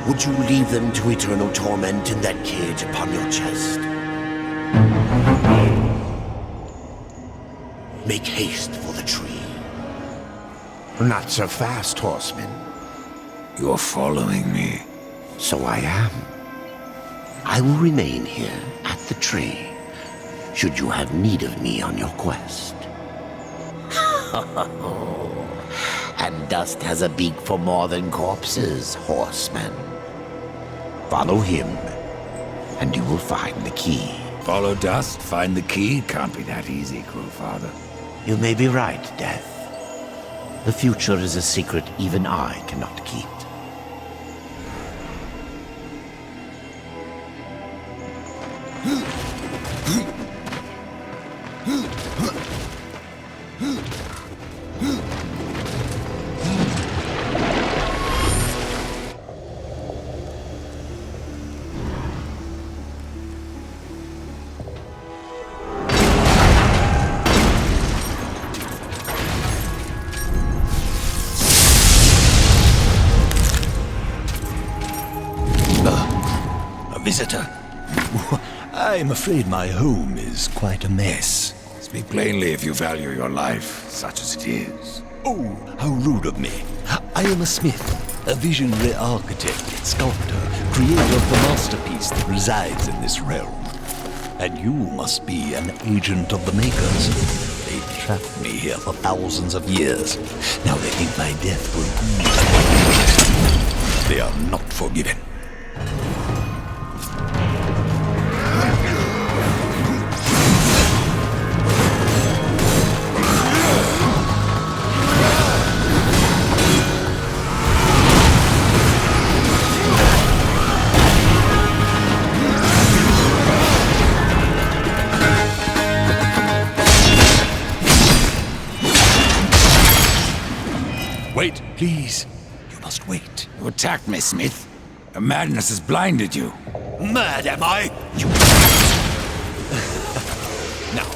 Would you leave them to eternal torment in that cage upon your chest? Make haste for the tree. Not so fast, horseman. You're following me. So I am. I will remain here at the tree, should you have need of me on your quest. And dust has a beak for more than corpses, horseman. Follow him, and you will find the key. Follow dust, find the key? Can't be that easy, Crowfather. You may be right, Death. The future is a secret even I cannot keep. Visitor. I'm afraid my home is quite a mess. Speak plainly if you value your life, such as it is. Oh, how rude of me. I am a smith, a visionary architect, sculptor, creator of the masterpiece that resides in this realm. And you must be an agent of the Makers. They trapped me here for thousands of years. Now they think my death will ease. They are not forgiven. Wait, please. You must wait. You attacked me, Smith. Your madness has blinded you. Mad am I? You Now,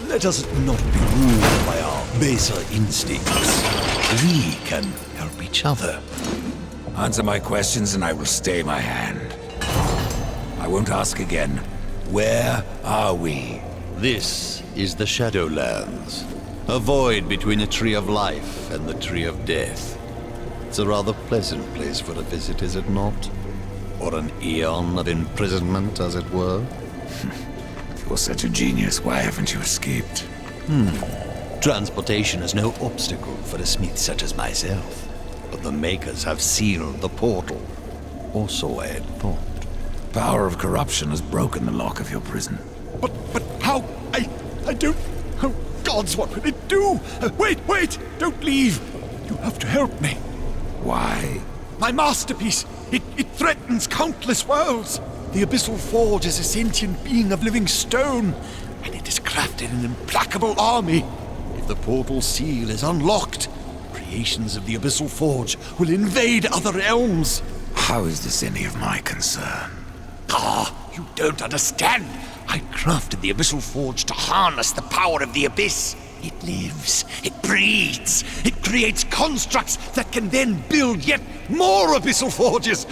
let us not be ruled by our baser instincts. We can help each other. Answer my questions and I will stay my hand. I won't ask again. Where are we? This is the Shadowlands. A void between the Tree of Life and the Tree of Death. It's a rather pleasant place for a visit, is it not? Or an eon of imprisonment, as it were? If you're such a genius, why haven't you escaped? Transportation is no obstacle for a smith such as myself. But the Makers have sealed the portal. Or so I had thought. Power of corruption has broken the lock of your prison. But how? I don't... Oh, gods, what will it do? Wait! Don't leave! You have to help me. Why? My masterpiece! It threatens countless worlds! The Abyssal Forge is a sentient being of living stone, and it has crafted an implacable army. If the portal seal is unlocked, creations of the Abyssal Forge will invade other realms. How is this any of my concern? You don't understand! I crafted the Abyssal Forge to harness the power of the Abyss. It lives, it breathes, it creates constructs that can then build yet more Abyssal Forges!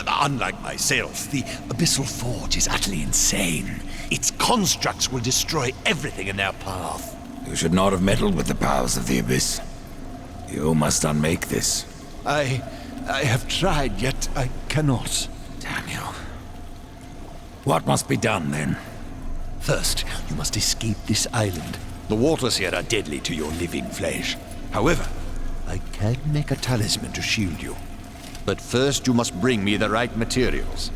Unlike myself, the Abyssal Forge is utterly insane. Its constructs will destroy everything in their path. You should not have meddled with the powers of the Abyss. You must unmake this. I have tried, yet I cannot. Damn you. What must be done, then? First, you must escape this island. The waters here are deadly to your living flesh. However, I can make a talisman to shield you. But first, you must bring me the right materials.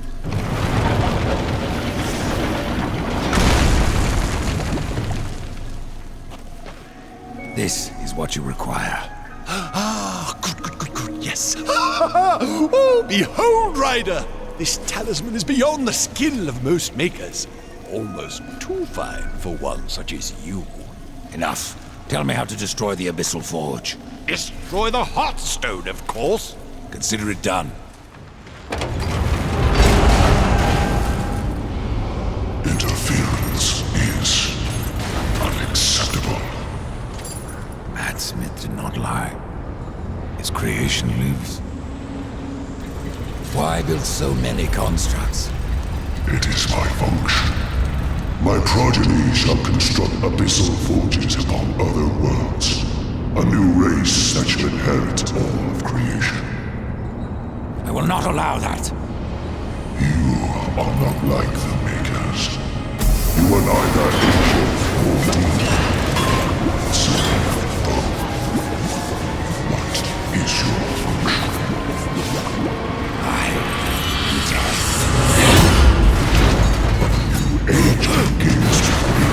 This is what you require. Good, yes. Oh, behold, Rider! This talisman is beyond the skill of most makers. Almost too fine for one such as you. Enough. Tell me how to destroy the Abyssal Forge. Destroy the Heartstone, of course. Consider it done. Interference is unacceptable. Matt Smith did not lie. His creation lives. Why build so many constructs? It is my function. My progeny shall construct abyssal forges upon other worlds. A new race that shall inherit all of creation. I will not allow that. You are not like the Makers. You are neither angel nor demon. Serve both. What is your function? You age against me.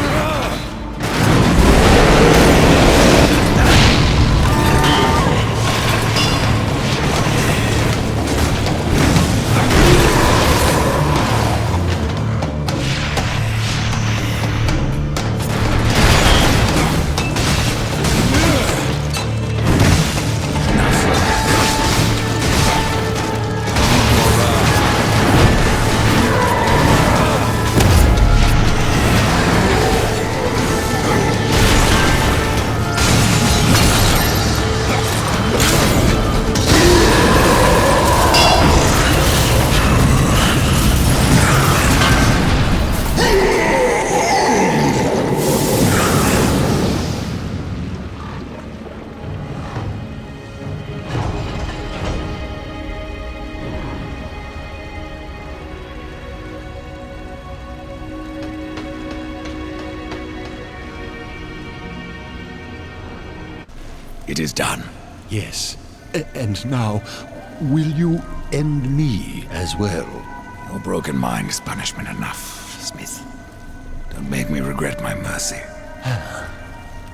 It is done. Yes. And now, will you end me as well? Your broken mind is punishment enough, Smith. Don't make me regret my mercy.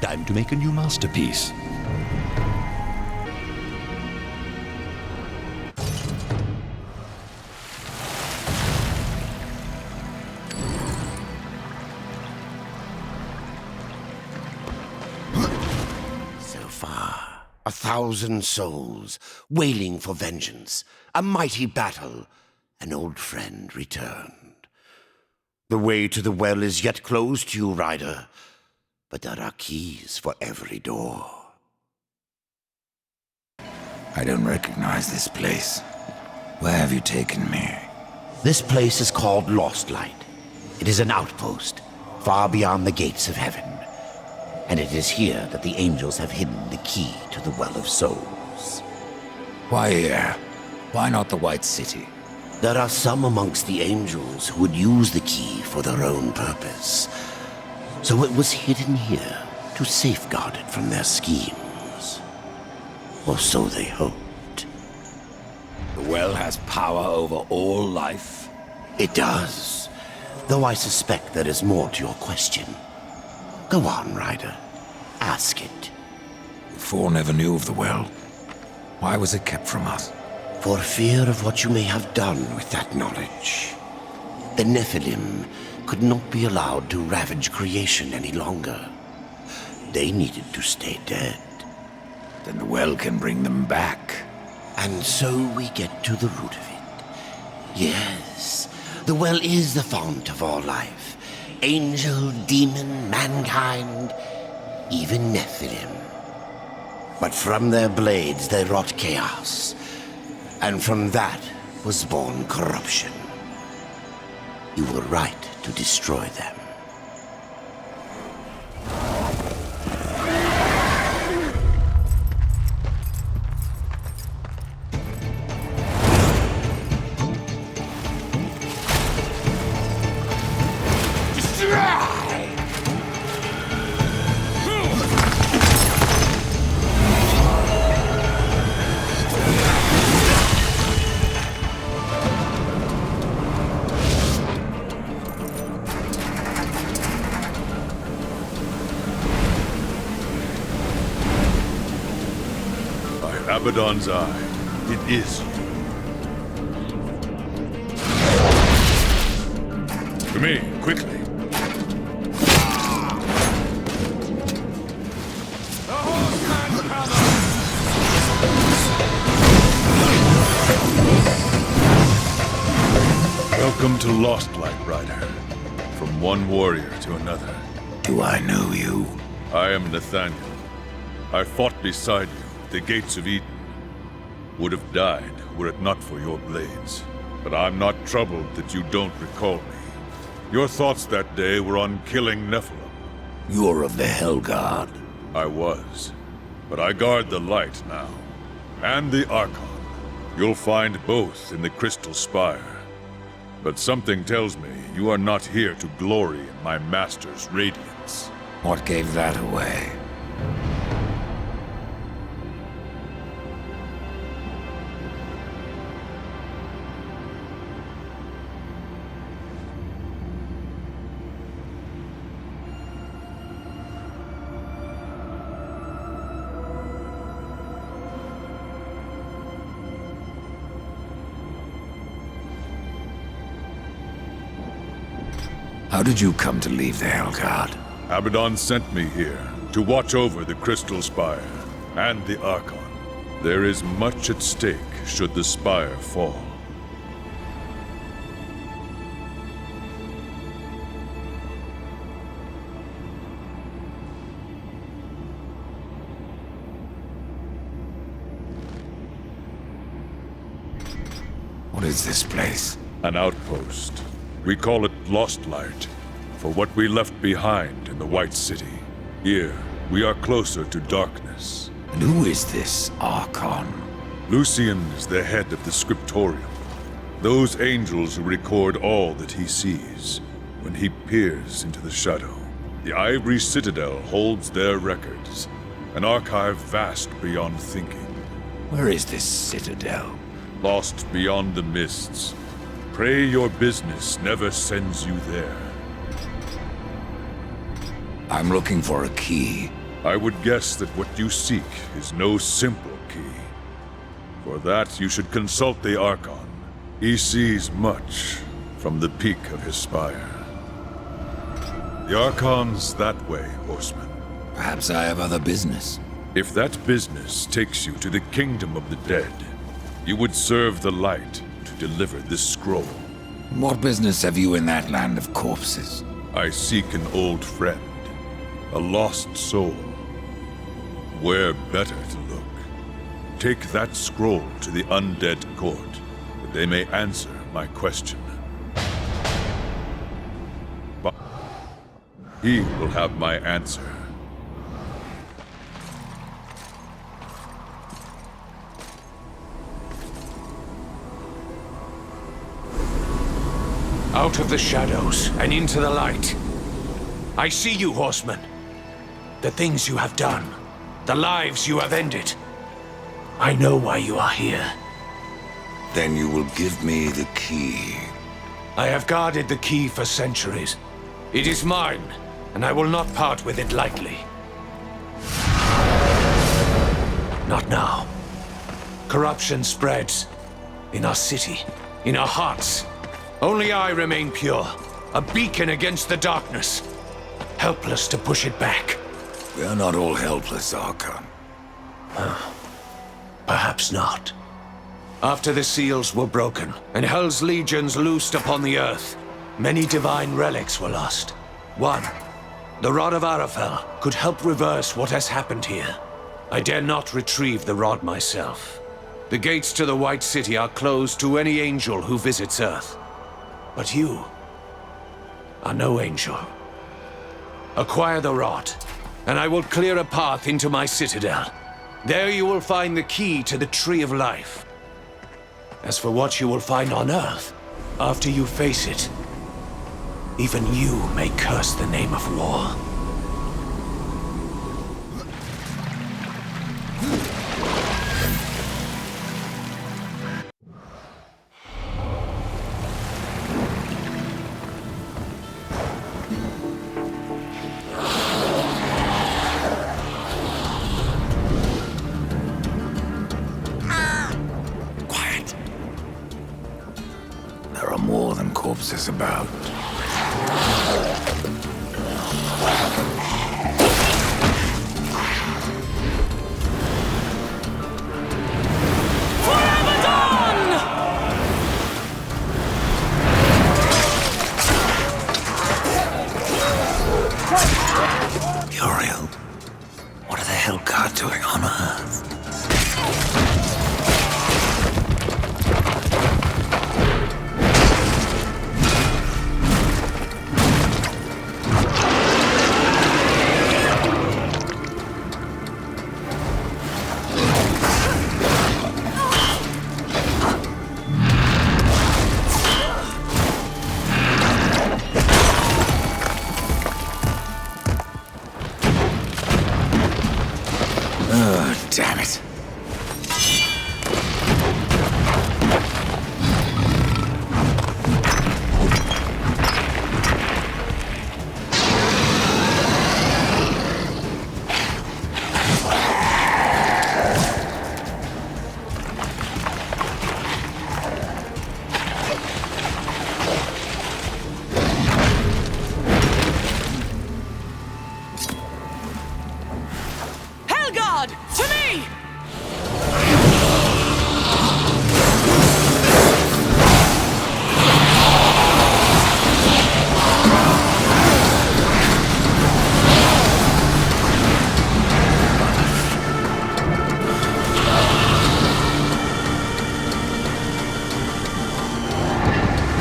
Time to make a new masterpiece. 1,000 souls, wailing for vengeance. A mighty battle. An old friend returned. The way to the well is yet closed to you, Rider. But there are keys for every door. I don't recognize this place. Where have you taken me? This place is called Lost Light. It is an outpost, far beyond the gates of heaven. And it is here that the angels have hidden the key to the Well of Souls. Why here? Why not the White City? There are some amongst the angels who would use the key for their own purpose. So it was hidden here to safeguard it from their schemes. Or so they hoped. The well has power over all life? It does. Though I suspect there is more to your question. Go on, Ryder. Ask it. The Four never knew of the well. Why was it kept from us? For fear of what you may have done with that knowledge. The Nephilim could not be allowed to ravage creation any longer. They needed to stay dead. Then the well can bring them back. And so we get to the root of it. Yes, the well is the font of all life. Angel, demon, mankind, even Nephilim. But from their blades they wrought chaos. And from that was born corruption. You were right to destroy them. Abaddon's eye. It is you. To me, quickly. Welcome to Lost Light, Rider. From one warrior to another. Do I know you? I am Nathaniel. I fought beside you. The gates of Eden would have died were it not for your blades. But I'm not troubled that you don't recall me. Your thoughts that day were on killing Nephilim. You're of the Hellguard. I was. But I guard the light now. And the Archon. You'll find both in the Crystal Spire. But something tells me you are not here to glory in my master's radiance. What gave that away? How did you come to leave the Hellguard? Abaddon sent me here to watch over the Crystal Spire and the Archon. There is much at stake should the Spire fall. What is this place? An outpost. We call it Lost Light, for what we left behind in the White City. Here, we are closer to darkness. And who is this Archon? Lucian is the head of the Scriptorium. Those angels who record all that he sees when he peers into the shadow. The Ivory Citadel holds their records, an archive vast beyond thinking. Where is this citadel? Lost beyond the mists. Pray your business never sends you there. I'm looking for a key. I would guess that what you seek is no simple key. For that, you should consult the Archon. He sees much from the peak of his spire. The Archon's that way, Horseman. Perhaps I have other business. If that business takes you to the kingdom of the dead, you would serve the light to deliver this scroll. What business have you in that land of corpses? I seek an old friend, a lost soul. Where better to look? Take that scroll to the undead court, that they may answer my question. But he will have my answer. Out of the shadows and into the light. I see you, horseman. The things you have done. The lives you have ended. I know why you are here. Then you will give me the key. I have guarded the key for centuries. It is mine, and I will not part with it lightly. Not now. Corruption spreads. In our city. In our hearts. Only I remain pure. A beacon against the darkness. Helpless to push it back. We are not all helpless, Archon. Perhaps not. After the seals were broken, and Hell's legions loosed upon the earth, many divine relics were lost. One, the Rod of Arafel, could help reverse what has happened here. I dare not retrieve the rod myself. The gates to the White City are closed to any angel who visits Earth. But you are no angel. Acquire the rod, and I will clear a path into my citadel. There you will find the key to the Tree of Life. As for what you will find on Earth, after you face it, even you may curse the name of war. There are more than corpses about. Uriel, what are the Hellguard doing on Earth? Oh, damn it. Hellguard, to me!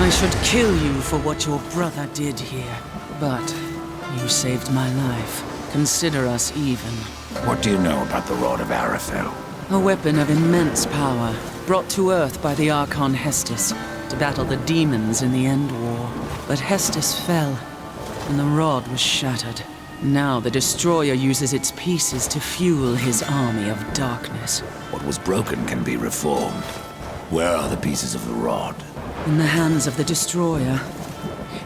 I should kill you for what your brother did here, but you saved my life. Consider us even. What do you know about the Rod of Arafel? A weapon of immense power, brought to Earth by the Archon Hestus to battle the demons in the End War. But Hestus fell, and the rod was shattered. Now the Destroyer uses its pieces to fuel his army of darkness. What was broken can be reformed. Where are the pieces of the rod? In the hands of the Destroyer.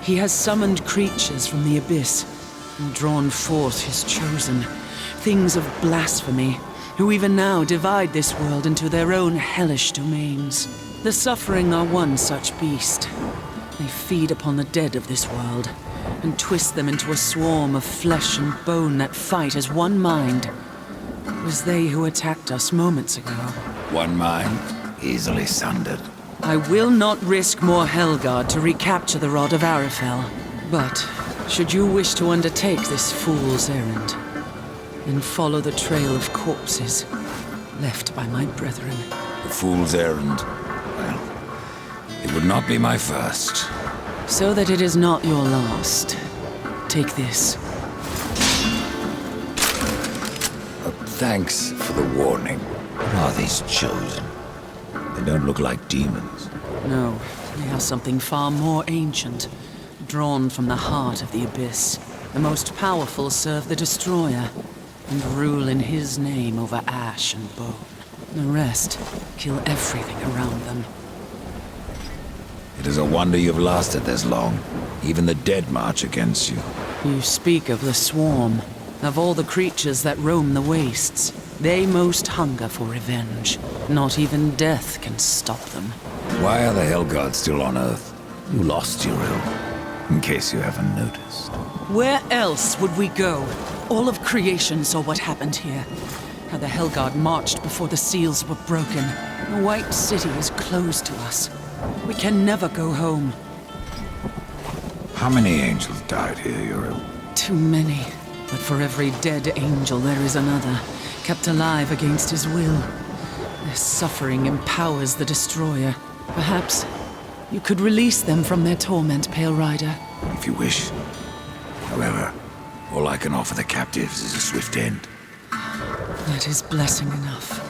He has summoned creatures from the abyss and drawn forth his chosen, things of blasphemy, who even now divide this world into their own hellish domains. The Suffering are one such beast. They feed upon the dead of this world and twist them into a swarm of flesh and bone that fight as one mind. It was they who attacked us moments ago. One mind, easily sundered. I will not risk more Helgard to recapture the Rod of Arafel. But, should you wish to undertake this fool's errand, and follow the trail of corpses left by my brethren. The fool's errand. Well, it would not be my first. So that it is not your last, take this. Thanks for the warning. What are these chosen? They don't look like demons. No, they are something far more ancient, drawn from the heart of the Abyss. The most powerful serve the Destroyer, and rule in his name over ash and bone. The rest kill everything around them. It is a wonder you've lasted this long. Even the dead march against you. You speak of the Swarm. Of all the creatures that roam the wastes, they most hunger for revenge. Not even death can stop them. Why are the Hellguards still on Earth? You lost your will, in case you haven't noticed. Where else would we go? All of creation saw what happened here. How the Hellguard marched before the seals were broken. The White City is closed to us. We can never go home. How many angels died here, Uriel? Too many. But for every dead angel, there is another, kept alive against his will. Their suffering empowers the Destroyer. Perhaps you could release them from their torment, Pale Rider. If you wish. However, all I can offer the captives is a swift end. That is blessing enough.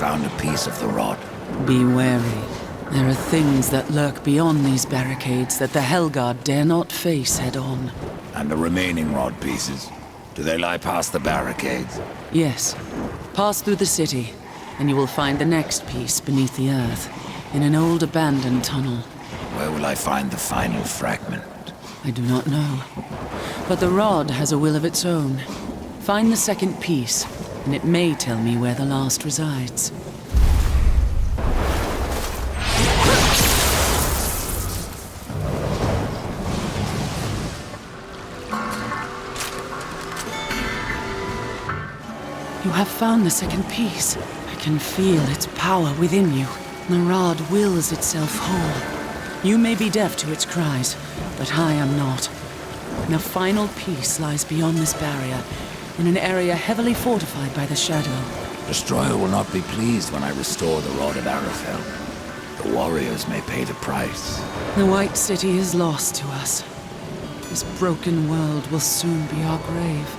Found a piece of the rod. Be wary. There are things that lurk beyond these barricades that the Hellguard dare not face head-on. And the remaining rod pieces? Do they lie past the barricades? Yes. Pass through the city, and you will find the next piece beneath the earth, in an old abandoned tunnel. Where will I find the final fragment? I do not know. But the rod has a will of its own. Find the second piece, and it may tell me where the last resides. You have found the second piece. I can feel its power within you. The rod wills itself whole. You may be deaf to its cries, but I am not. The final piece lies beyond this barrier, in an area heavily fortified by the Shadow. Destroyer will not be pleased when I restore the Rod of Arafel. The warriors may pay the price. The White City is lost to us. This broken world will soon be our grave.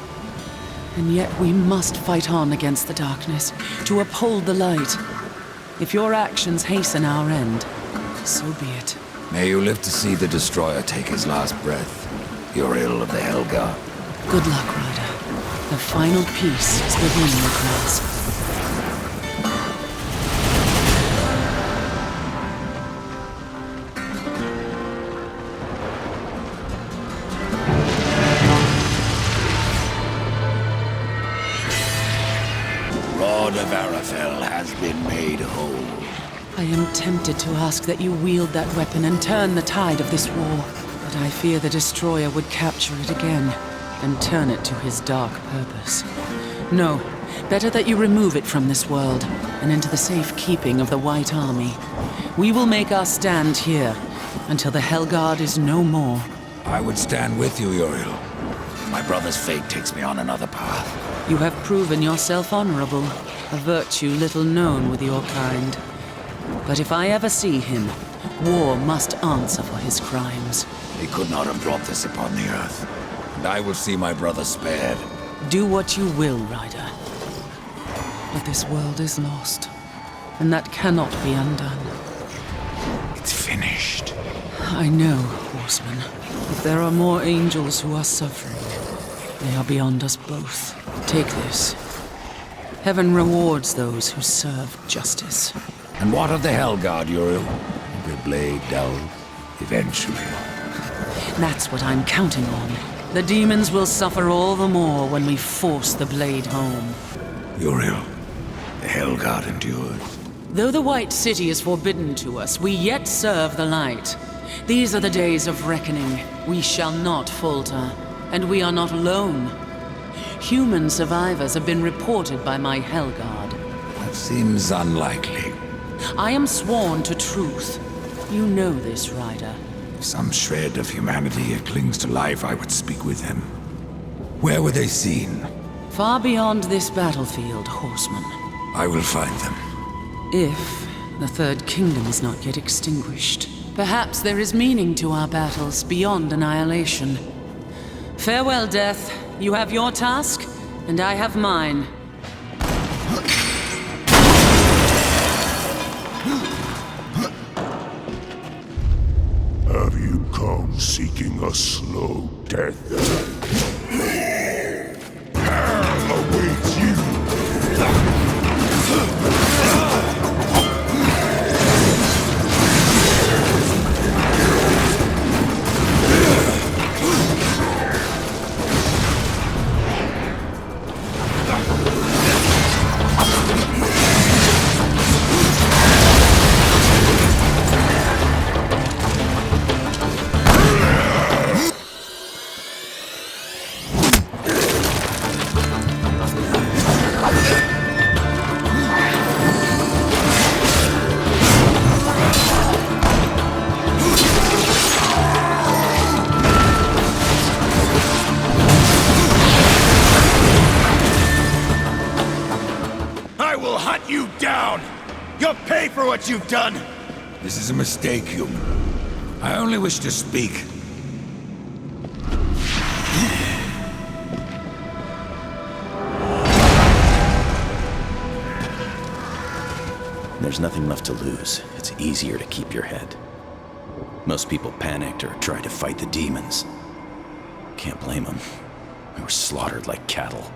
And yet we must fight on against the darkness, to uphold the light. If your actions hasten our end, so be it. May you live to see the Destroyer take his last breath. Uriel of the Hellguard. Good luck, Ryder. The final piece is within your grasp. Rod of Arafel has been made whole. I am tempted to ask that you wield that weapon and turn the tide of this war. But I fear the Destroyer would capture it again and turn it to his dark purpose. No, better that you remove it from this world and into the safekeeping of the White Army. We will make our stand here until the Hellguard is no more. I would stand with you, Uriel. My brother's fate takes me on another path. You have proven yourself honorable, a virtue little known with your kind. But if I ever see him, war must answer for his crimes. He could not have brought this upon the earth. And I will see my brother spared. Do what you will, Ryder. But this world is lost, and that cannot be undone. It's finished. I know, Horseman. If there are more angels who are suffering, they are beyond us both. Take this. Heaven rewards those who serve justice. And what of the Hellguard, Uriel? The blade down, eventually. That's what I'm counting on. The demons will suffer all the more when we force the blade home. Uriel, the Hellguard endures. Though the White City is forbidden to us, we yet serve the light. These are the days of reckoning. We shall not falter, and we are not alone. Human survivors have been reported by my Hellguard. That seems unlikely. I am sworn to truth. You know this, Ryder. If some shred of humanity clings to life, I would speak with them. Where were they seen? Far beyond this battlefield, Horseman. I will find them. If the Third Kingdom is not yet extinguished. Perhaps there is meaning to our battles beyond annihilation. Farewell, Death. You have your task, and I have mine. Have you come seeking a slow death? Hell awaits you! what you've done! This is a mistake, human. I only wish to speak. There's nothing left to lose. It's easier to keep your head. Most people panicked or tried to fight the demons. Can't blame them. They were slaughtered like cattle.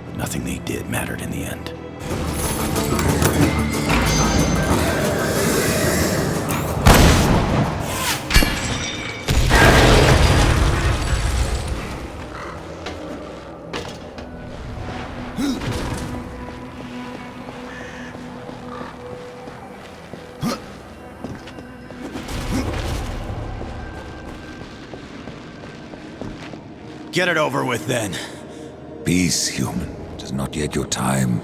But nothing they did mattered in the end. Get it over with, then. Peace, human. It is not yet your time.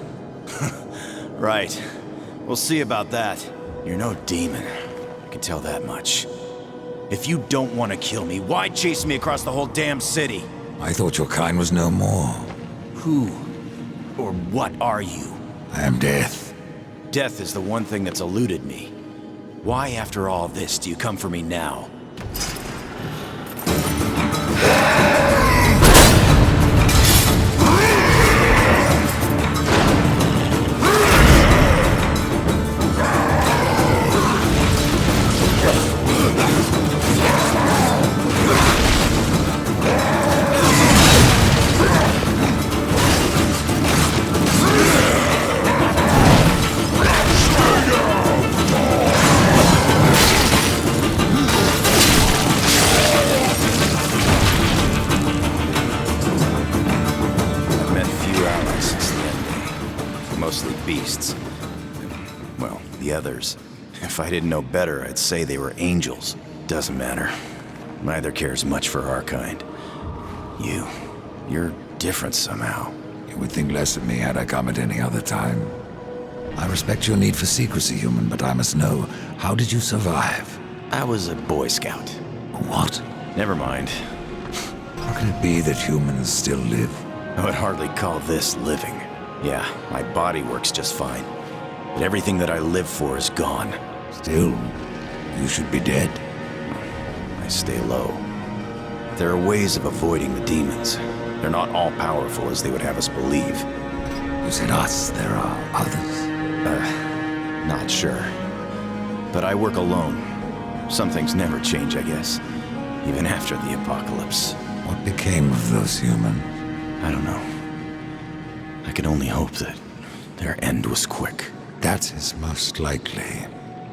Right. We'll see about that. You're no demon. I can tell that much. If you don't want to kill me, why chase me across the whole damn city? I thought your kind was no more. Who or what are you? I am Death. Death is the one thing that's eluded me. Why, after all this, do you come for me now? Others. If I didn't know better, I'd say they were angels. Doesn't matter. Neither cares much for our kind. You're different somehow. You would think less of me had I come at any other time. I respect your need for secrecy, human, but I must know, how did you survive? I was a Boy Scout. What? Never mind. How can it be that humans still live? I would hardly call this living. Yeah, my body works just fine. But everything that I live for is gone. Still, you should be dead. I stay low. There are ways of avoiding the demons. They're not all powerful as they would have us believe. You said us, there are others. Not sure. But I work alone. Some things never change, I guess. Even after the apocalypse. What became of those human? I don't know. I can only hope that their end was quick. That is most likely.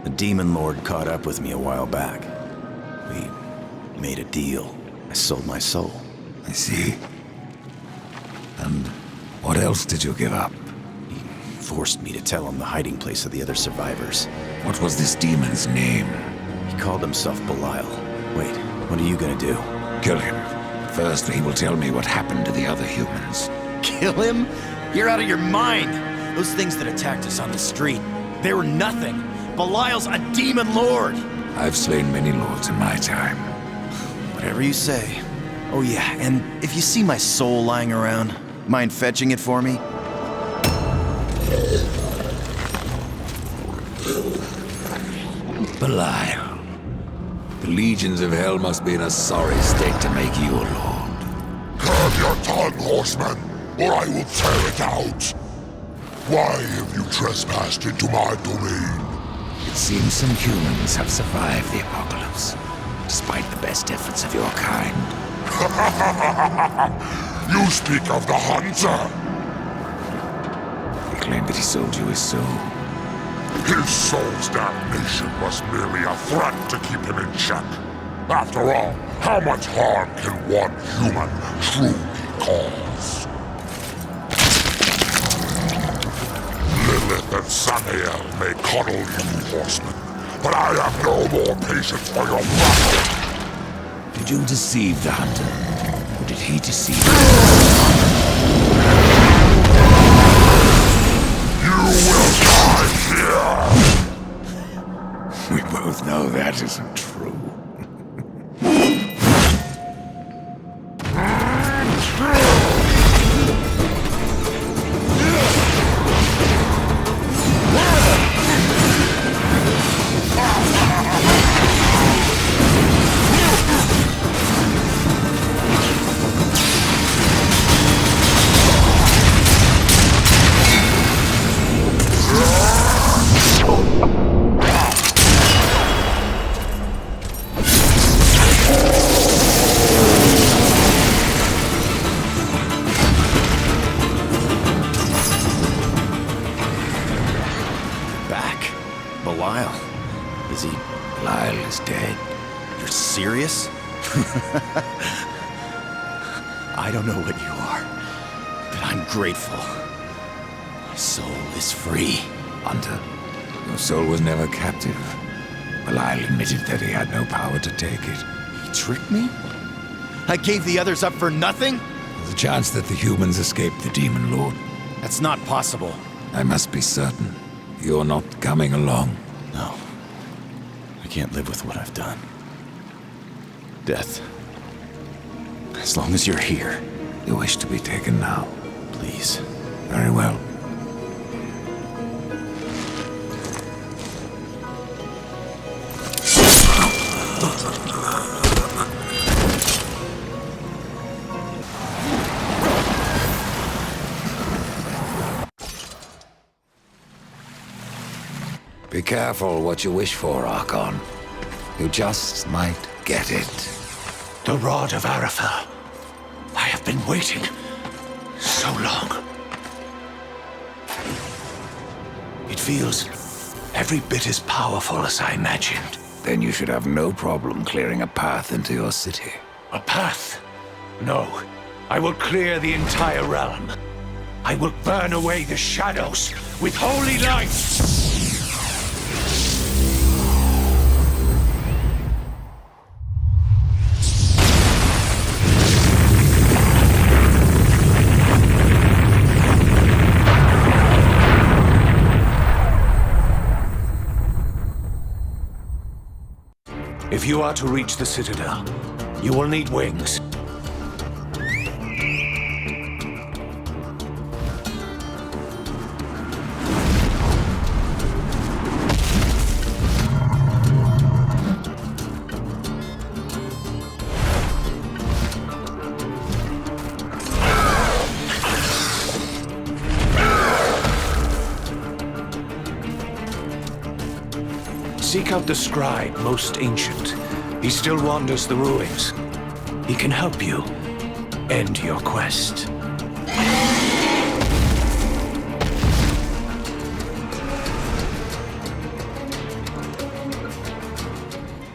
The Demon Lord caught up with me a while back. We made a deal. I sold my soul. I see. And what else did you give up? He forced me to tell him the hiding place of the other survivors. What was this demon's name? He called himself Belial. Wait, what are you gonna do? Kill him. First, he will tell me what happened to the other humans. Kill him? You're out of your mind! Those things that attacked us on the street, they were nothing. Belial's a demon lord! I've slain many lords in my time. Whatever you say. Oh yeah, and if you see my soul lying around, mind fetching it for me? Belial. The legions of hell must be in a sorry state to make you a lord. Curb your tongue, horseman, or I will tear it out. Why have you trespassed into my domain? It seems some humans have survived the apocalypse, despite the best efforts of your kind. You speak of the hunter. He claimed that he sold you his soul. His soul's damnation was merely a threat to keep him in check. After all, how much harm can one human truly cause? Lilith and Samael may cuddle you, horseman, but I have no more patience for your bluff. Did you deceive the hunter? Or did he deceive you? You will die here! We both know that isn't true. I don't know what you are, but I'm grateful. My soul is free. Hunter, your soul was never captive. Belial admitted that he had no power to take it. He tricked me? I gave the others up for nothing? There's a chance that the humans escaped the Demon Lord. That's not possible. I must be certain. You're not coming along. No. I can't live with what I've done. Death. As long as you're here. You wish to be taken now? Please. Very well. Be careful what you wish for, Archon. You just might get it. The Rod of Arafel. I have been waiting so long. It feels every bit as powerful as I imagined. Then you should have no problem clearing a path into your city. A path? No. I will clear the entire realm. I will burn away the shadows with holy light. If you are to reach the Citadel, you will need wings. Seek out the scribe, most ancient. He still wanders the ruins. He can help you end your quest.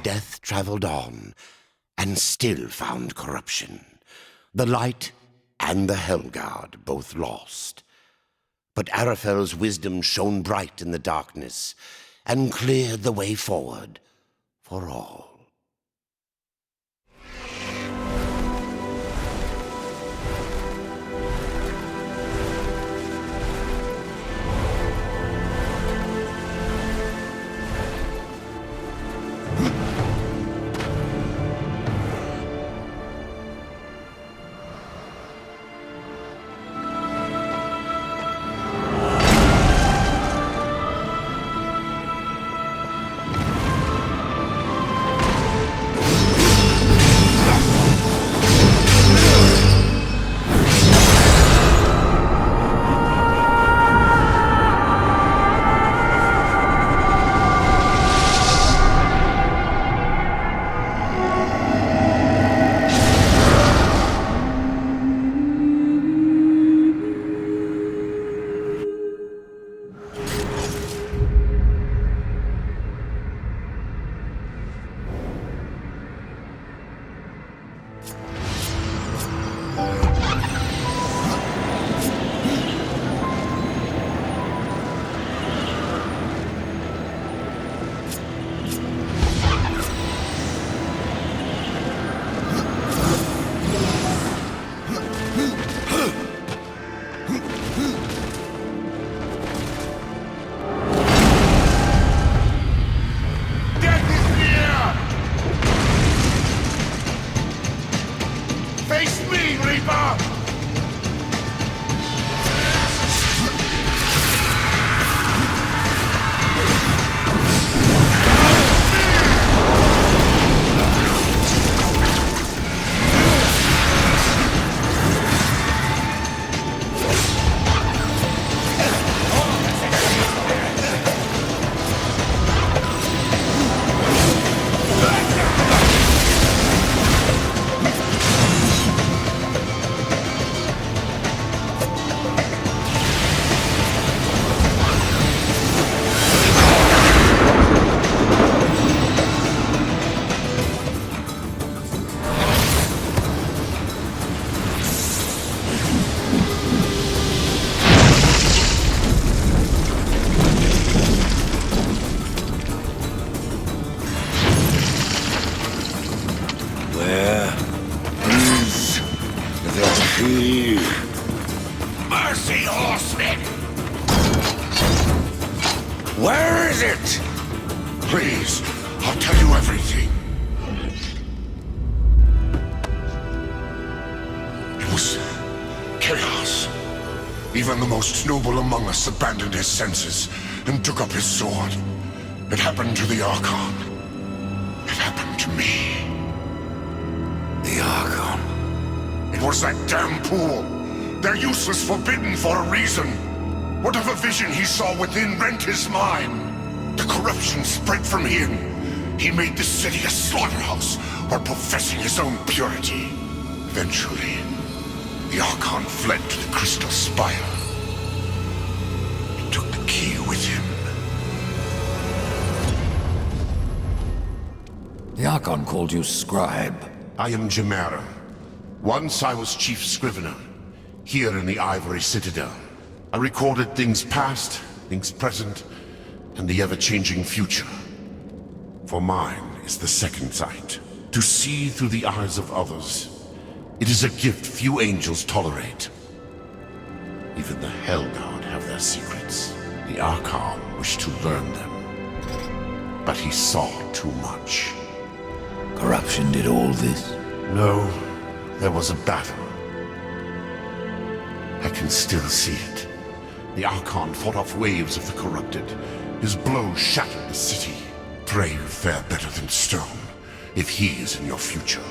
Death traveled on, and still found corruption. The light and the Hellguard both lost. But Arafel's wisdom shone bright in the darkness and cleared the way forward for all. Mercy, horseman! Where is it? Please, I'll tell you everything. It was chaos. Even the most noble among us abandoned his senses and took up his sword. It happened to the Archon. It happened to me. The Archon. It was that damn pool. Their use was forbidden for a reason. Whatever vision he saw within rent his mind. The corruption spread from him. He made the city a slaughterhouse while professing his own purity. Eventually, the Archon fled to the Crystal Spire. He took the key with him. The Archon called you Scribe. I am Jamera. Once I was Chief Scrivener, here in the Ivory Citadel. I recorded things past, things present, and the ever-changing future. For mine is the second sight, to see through the eyes of others. It is a gift few angels tolerate. Even the Hellbound have their secrets. The Archon wished to learn them, but he saw too much. Corruption did all this? No, there was a battle. I can still see it. The Archon fought off waves of the corrupted. His blows shattered the city. Pray you fare better than stone, if he is in your future.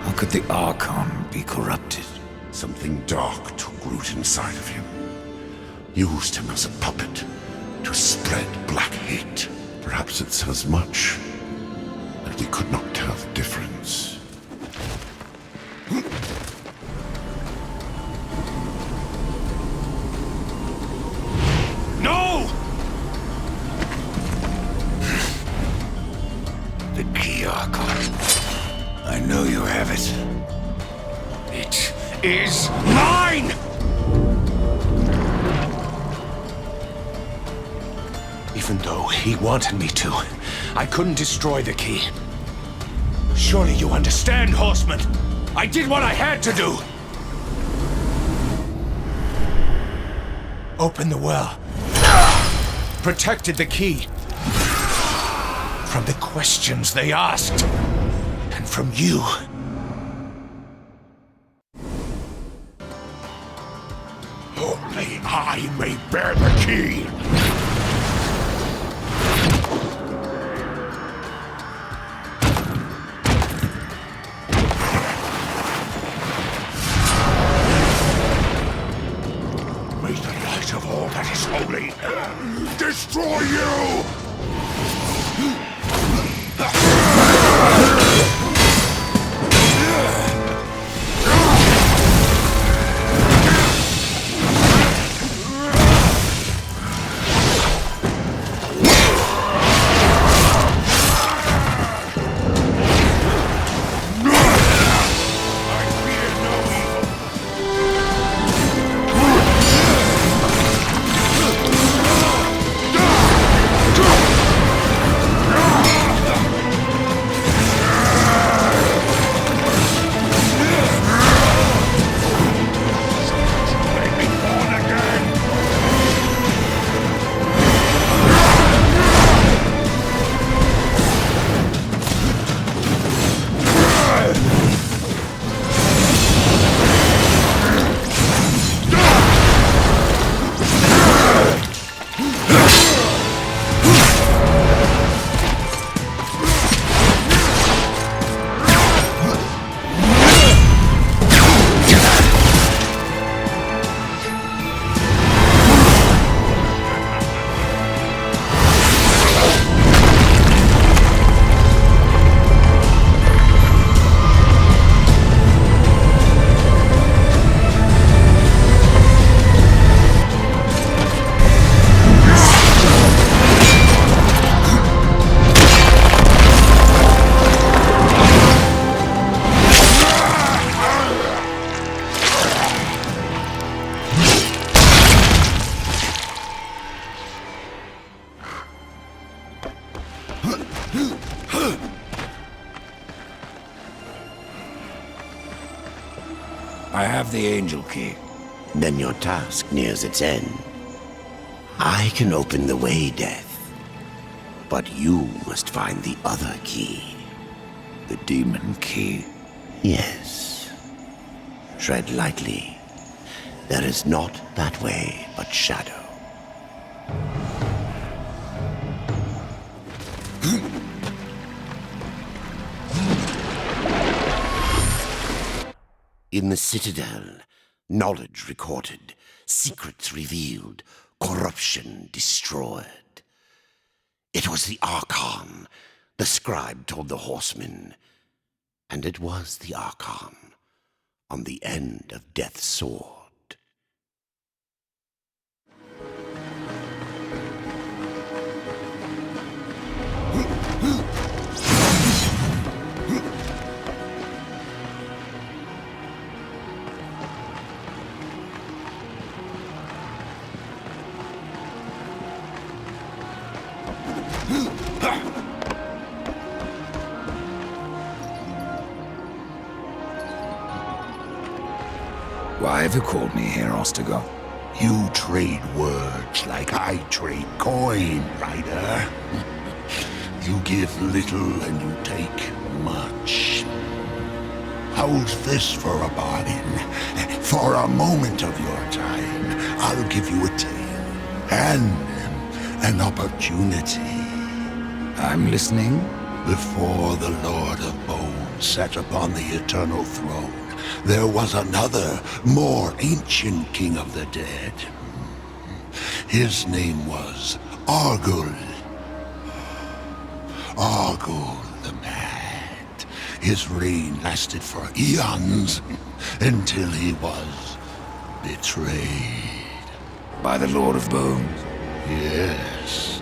How could the Archon be corrupted? Something dark took root inside of him. Used him as a puppet to spread black hate. Perhaps it says much that we could not tell the difference. No! The key, Archon. I know you have it. It is mine! Even though he wanted me to, I couldn't destroy the key. Surely you understand, Horseman. I did what I had to do. Opened the well. Protected the key. From the questions they asked. And from you. Only I may bear the key. May the light of all that is holy destroy you! I have the angel key. Then your task nears its end. I can open the way, Death. But you must find the other key. The demon key? Yes. Tread lightly. There is not that way but shadow. In the Citadel, knowledge recorded, secrets revealed, corruption destroyed. It was the Archon, the scribe told the horsemen. And it was the Archon, on the end of Death's sword. Why have you called me here, Ostago? You trade words like I trade coin, Ryder. You give little and you take much. How's this for a bargain? For a moment of your time, I'll give you a tale and an opportunity. I'm listening. Before the Lord of Bones sat upon the eternal throne, there was another, more ancient king of the dead. His name was Argul. Argul the Mad. His reign lasted for eons, until he was betrayed. By the Lord of Bones? Yes.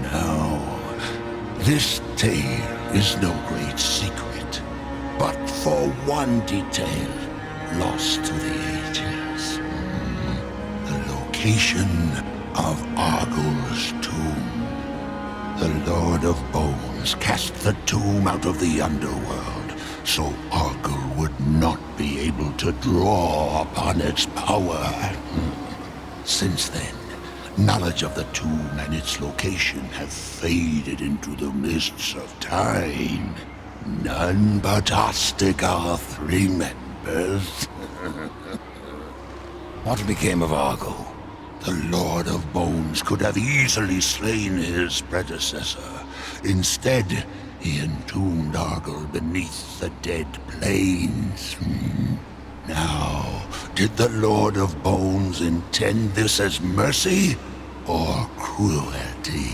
Now, this tale is no great secret, but for one detail lost to the ages. The location of Argul's tomb. The Lord of Bones cast the tomb out of the underworld, so Argul would not be able to draw upon its power. Since then, knowledge of the tomb and its location have faded into the mists of time. None but Ostagoth remembers. What became of Argul? The Lord of Bones could have easily slain his predecessor. Instead, he entombed Argul beneath the dead plains. Now, did the Lord of Bones intend this as mercy or cruelty?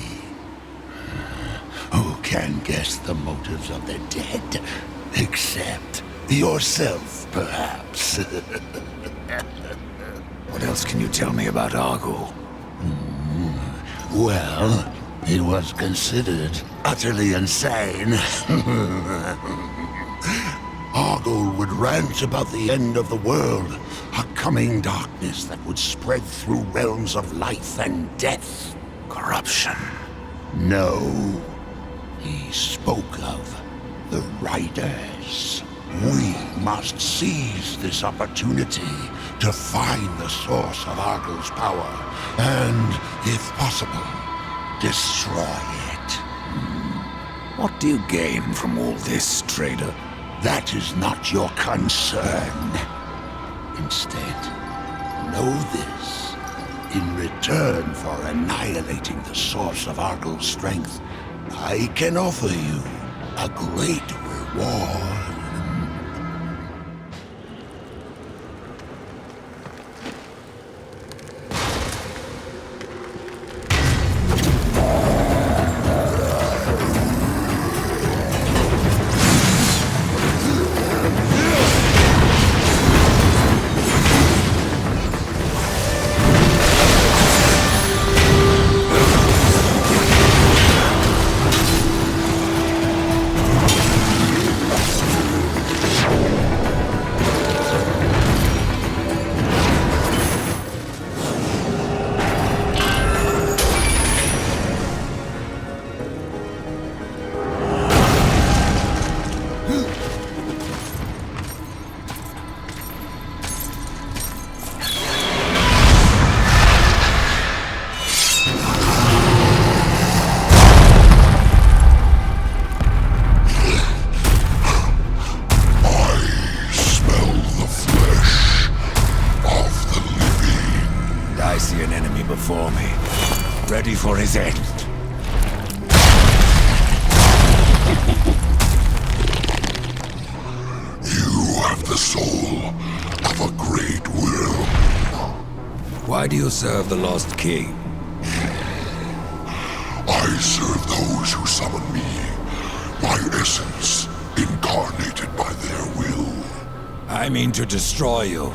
Who can guess the motives of the dead? Except yourself, perhaps. What else can you tell me about Argul? Well, he was considered utterly insane. Argul would rant about the end of the world, a coming darkness that would spread through realms of life and death. Corruption. No. He spoke of the Riders. We must seize this opportunity to find the source of Argul's power, and, if possible, destroy it. What do you gain from all this, trader? That is not your concern. Instead, know this. In return for annihilating the source of Argul's strength, I can offer you a great reward. Before me, ready for his end. You have the soul of a great will. Why do you serve the Lost King? I serve those who summon me, my essence incarnated by their will. I mean to destroy you.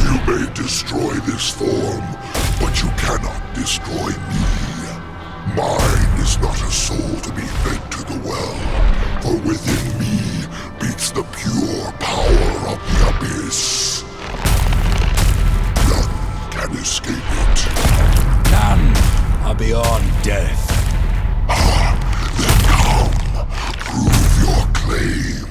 You may destroy this form, but you cannot destroy me. Mine is not a soul to be fed to the well, for within me beats the pure power of the abyss. None can escape it. None are beyond death. Then come, prove your claim.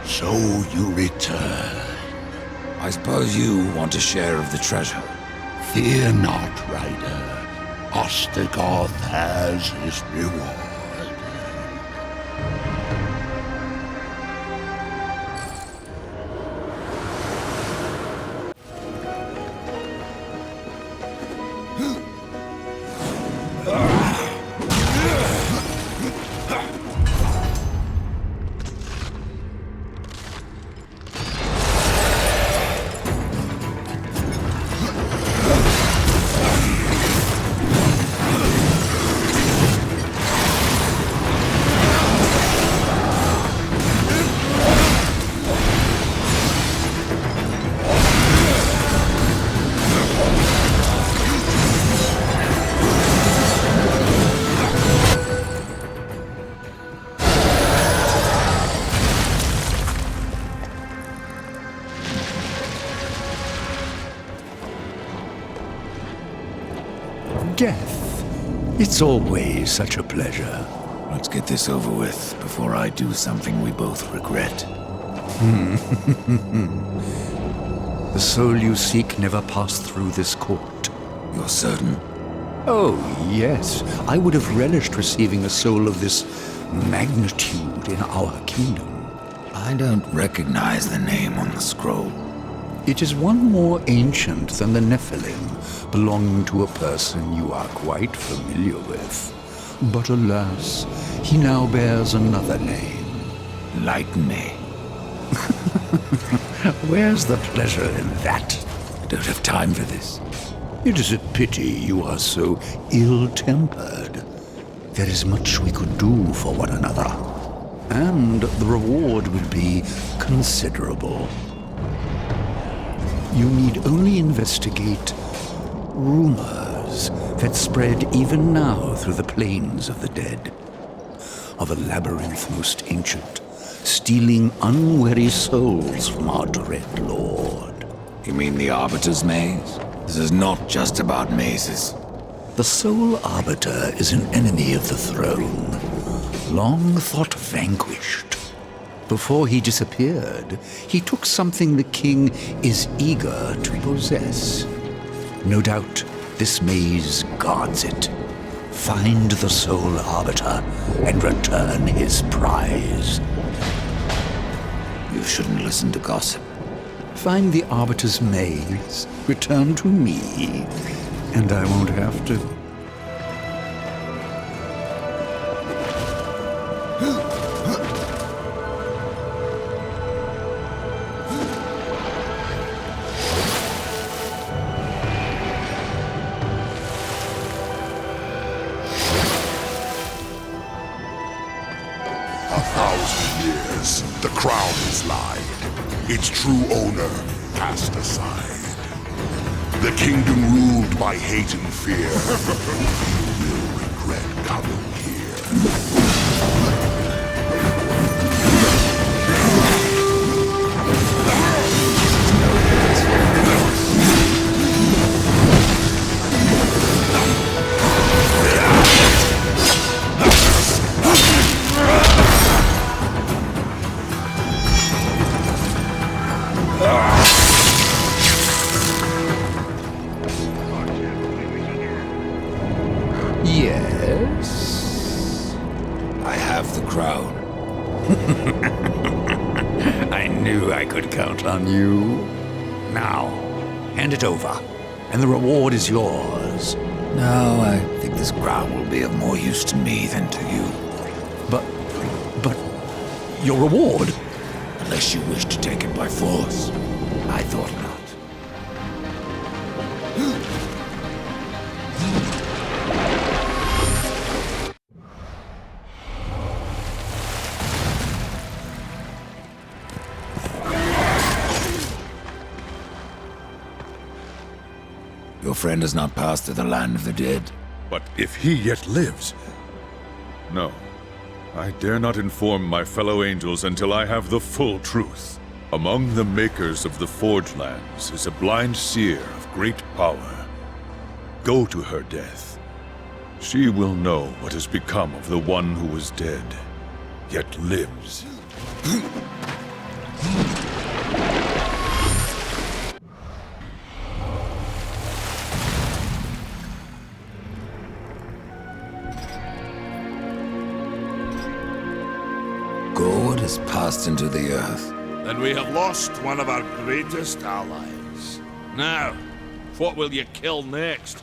So you return. I suppose you want a share of the treasure. Fear not, Rider. Ostagoth has his reward. Death. It's always such a pleasure. Let's get this over with before I do something we both regret. The soul you seek never passed through this court. You're certain? Oh, yes. I would have relished receiving a soul of this magnitude in our kingdom. I don't recognize the name on the scroll. It is one more ancient than the Nephilim, belonging to a person you are quite familiar with. But alas, he now bears another name. Enlighten me. Where's the pleasure in that? I don't have time for this. It is a pity you are so ill-tempered. There is much we could do for one another, and the reward would be considerable. You need only investigate rumors that spread even now through the plains of the dead, of a labyrinth most ancient, stealing unwary souls from our dread lord. You mean the Arbiter's Maze? This is not just about mazes. The sole Arbiter is an enemy of the throne, long thought vanquished. Before he disappeared, he took something the king is eager to possess. No doubt, this maze guards it. Find the sole Arbiter and return his prize. You shouldn't listen to gossip. Find the Arbiter's maze, return to me, and I won't have to. The crown is lied. Its true owner cast aside. The kingdom ruled by hate and fear. You will regret coming here. Yes? I have the crown. I knew I could count on you. Now, hand it over, and the reward is yours. No, I think this crown will be of more use to me than to you. But, your reward? Unless you wish to take it by force. I thought not. Your friend has not passed to the land of the dead. But if he yet lives... No. I dare not inform my fellow angels until I have the full truth. Among the makers of the Forge Lands is a blind seer of great power. Go to her death. She will know what has become of the one who was dead, yet lives. God has passed into the earth. Then we have lost one of our greatest allies. Now, what will you kill next?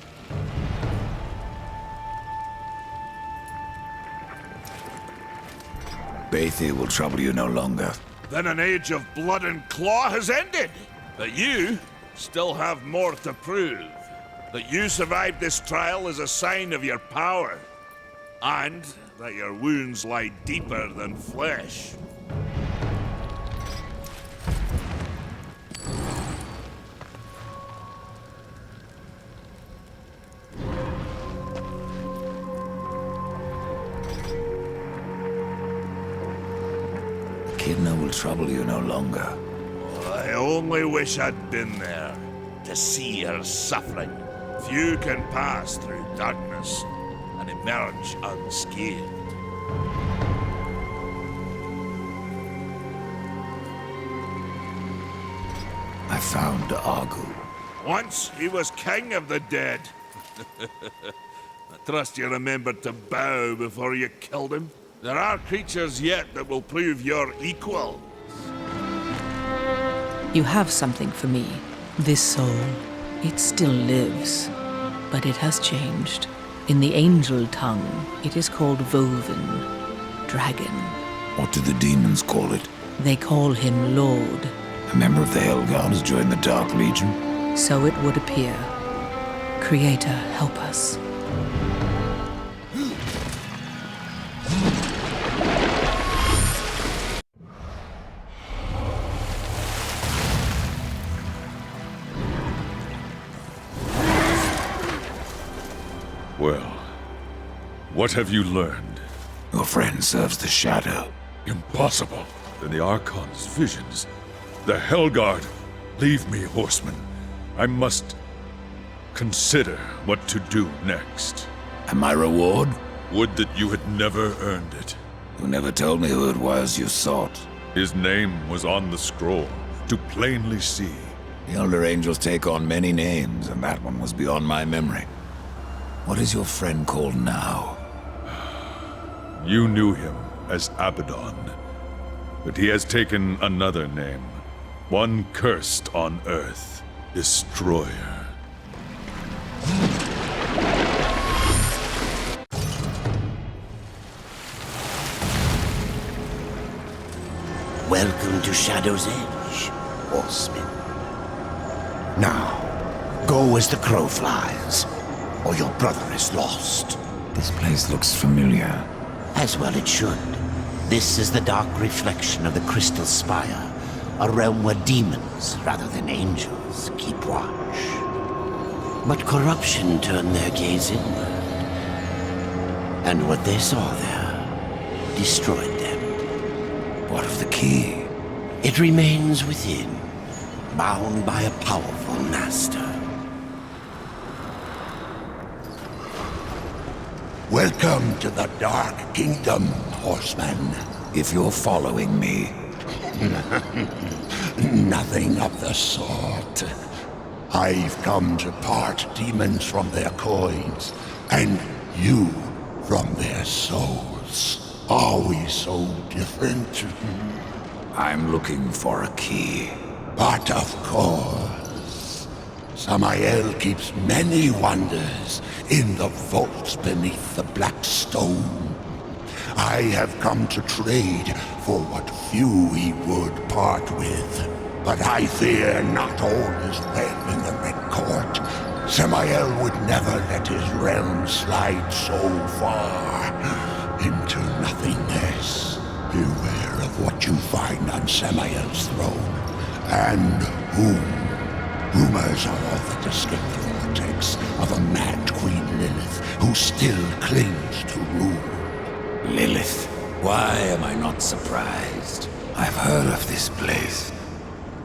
Bathy will trouble you no longer. Then an age of blood and claw has ended. But you still have more to prove. That you survived this trial is a sign of your power. And that your wounds lie deeper than flesh. Echidna will trouble you no longer. I only wish I'd been there to see her suffering. Few can pass through darkness and emerge unscathed. I found Argu. Once he was king of the dead. I trust you remembered to bow before you killed him. There are creatures yet that will prove your equal. You have something for me. This soul, it still lives, but it has changed. In the angel tongue, it is called Woven, dragon. What do the demons call it? They call him Lord. A member of the Hellguard has joined the Dark Legion? So it would appear. Creator, help us. Well, what have you learned? Your friend serves the Shadow. Impossible. Then the Archon's visions. The Hellguard. Leave me, horseman. I must consider what to do next. And my reward? Would that you had never earned it. You never told me who it was you sought. His name was on the scroll, to plainly see. The Elder Angels take on many names, and that one was beyond my memory. What is your friend called now? You knew him as Abaddon, but he has taken another name. One cursed on Earth, Destroyer. Welcome to Shadow's Edge, horseman. Now, go as the crow flies, or your brother is lost. This place looks familiar. As well it should. This is the dark reflection of the Crystal Spire, a realm where demons, rather than angels, keep watch. But corruption turned their gaze inward, and what they saw there destroyed them. What of the key? It remains within, bound by a powerful master. Welcome to the Dark Kingdom, horseman. If you're following me. Nothing of the sort. I've come to part demons from their coins, and you from their souls. Are we so different? I'm looking for a key. But of course. Samael keeps many wonders in the vaults beneath the black stone. I have come to trade for what few he would part with. But I fear not all is well in the Red Court. Samael would never let his realm slide so far into nothingness. Beware of what you find on Samael's throne, and whom. Rumors are that escape the vortex of a mad Queen Lilith who still clings to rule. Lilith? Why am I not surprised? I've heard of this place.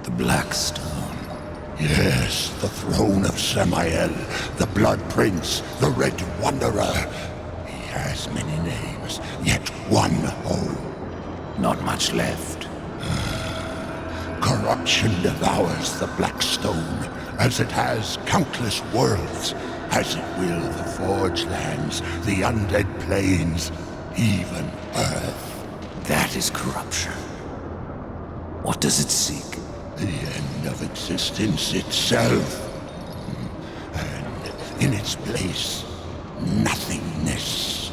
The Black Stone. Yes, the throne of Samael, the Blood Prince, the Red Wanderer. He has many names, yet one home. Not much left. Corruption devours the Black Stone, as it has countless worlds, as it will the Forge Lands, the Undead Plains, even Earth. That is corruption. What does it seek? The end of existence itself. And in its place, nothingness.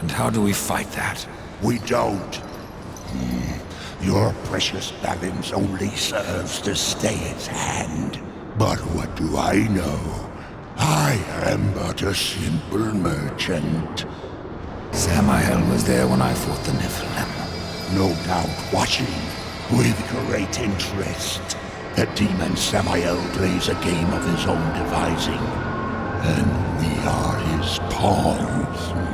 And how do we fight that? We don't. Your precious balance only serves to stay its hand. But what do I know? I am but a simple merchant. Samael was there when I fought the Nephilim. No doubt watching, with great interest. The demon Samael plays a game of his own devising, and we are his pawns.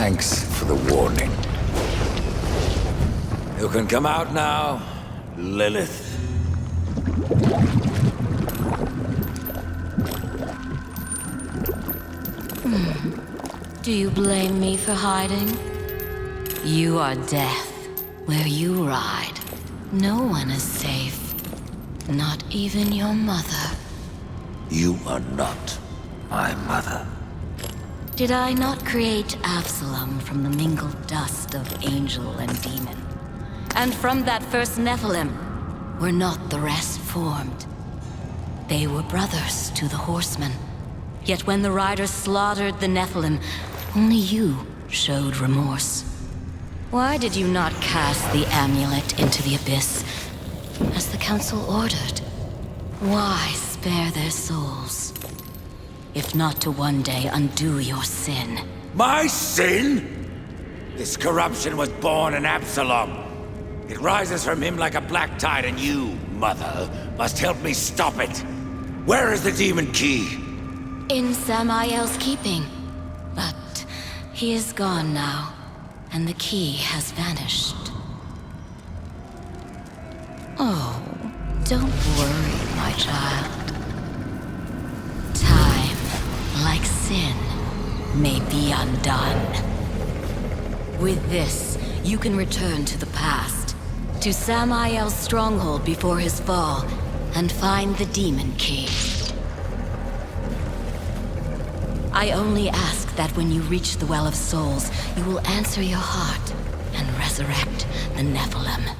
Thanks for the warning. You can come out now, Lilith. Do you blame me for hiding? You are death. Where you ride, no one is safe. Not even your mother. You are not my mother. Did I not create Absalom from the mingled dust of angel and demon? And from that first Nephilim, were not the rest formed? They were brothers to the horsemen. Yet when the riders slaughtered the Nephilim, only you showed remorse. Why did you not cast the amulet into the abyss, as the council ordered? Why spare their souls, if not to one day undo your sin? My sin? This corruption was born in Absalom. It rises from him like a black tide, and you, Mother, must help me stop it. Where is the demon key? In Samael's keeping. But he is gone now, and the key has vanished. Oh, don't worry, my child. Time, like sin, may be undone. With this, you can return to the past, to Samael's stronghold before his fall, and find the demon key. I only ask that when you reach the Well of Souls, you will answer your heart and resurrect the Nephilim.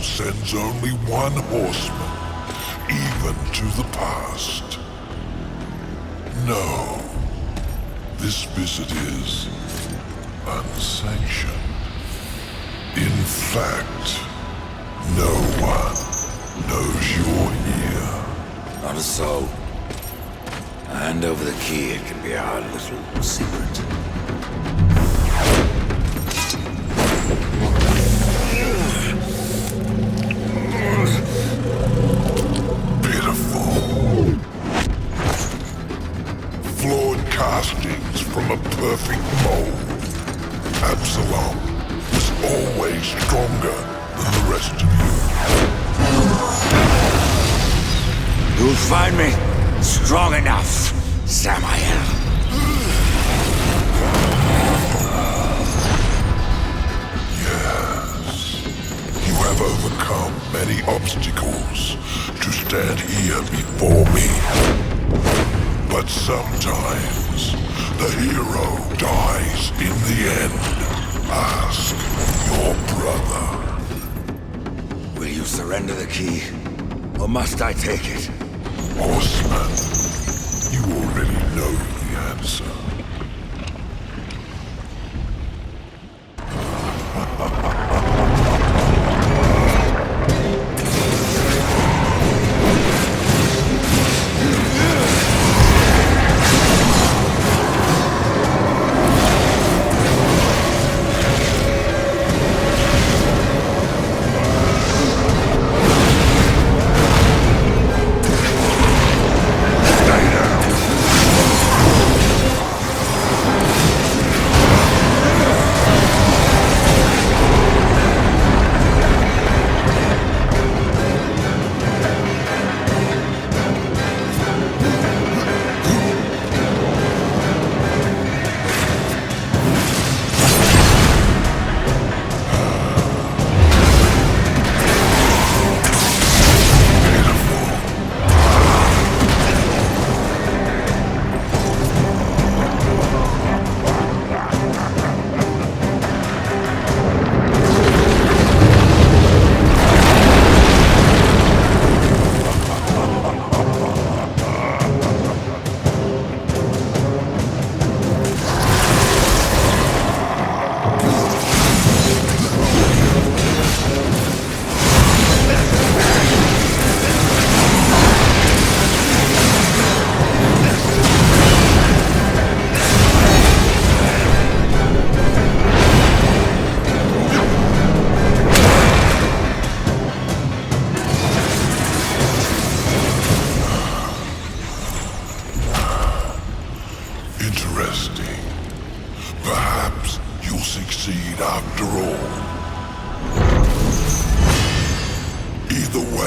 Sends only one horseman, even to the past. No, this visit is unsanctioned. In fact, no one knows you're here. Not so. Hand over the key, it can be our little secret. Flawed castings from a perfect mold. Absalom was always stronger than the rest of you. You'll find me strong enough, Samael. Yes. You have overcome many obstacles to stand here before me. But sometimes, the hero dies in the end. Ask your brother. Will you surrender the key? Or must I take it? Horseman, you already know the answer.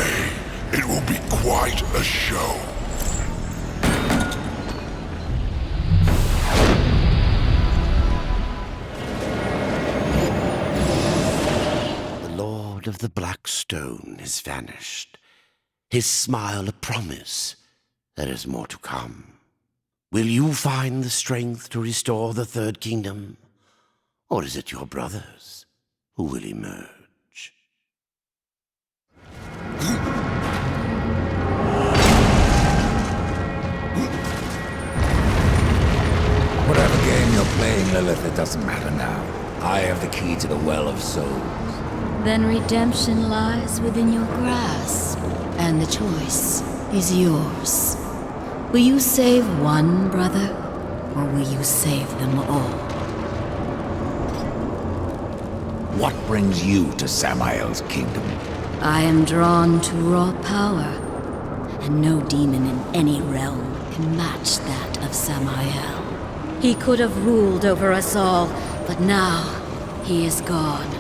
way, it will be quite a show. The Lord of the Black Stone has vanished. His smile a promise there is more to come. Will you find the strength to restore the Third Kingdom? Or is it your brothers who will emerge? Whatever game you're playing, Lilith, it doesn't matter now. I have the key to the Well of Souls. Then redemption lies within your grasp, and the choice is yours. Will you save one brother, or will you save them all? What brings you to Samael's kingdom? I am drawn to raw power, and no demon in any realm can match that of Samael. He could have ruled over us all, but now he is gone.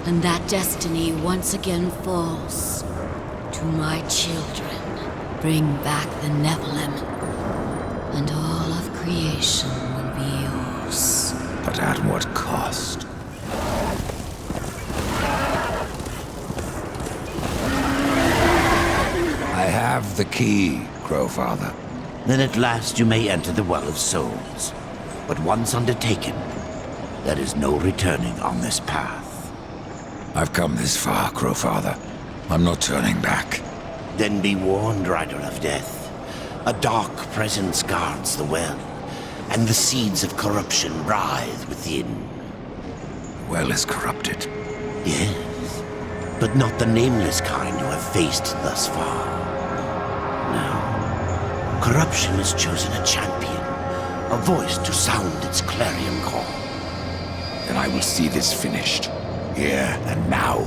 And that destiny once again falls to my children. Bring back the Nephilim, and all of creation will be yours. But at what cost? I have the key, Crowfather. Then at last you may enter the Well of Souls. But once undertaken, there is no returning on this path. I've come this far, Crowfather. I'm not turning back. Then be warned, Rider of Death. A dark presence guards the well, and the seeds of corruption writhe within. The well is corrupted. Yes, but not the nameless kind you have faced thus far. No. Corruption has chosen a champion, a voice to sound its clarion call. Then I will see this finished, here and now.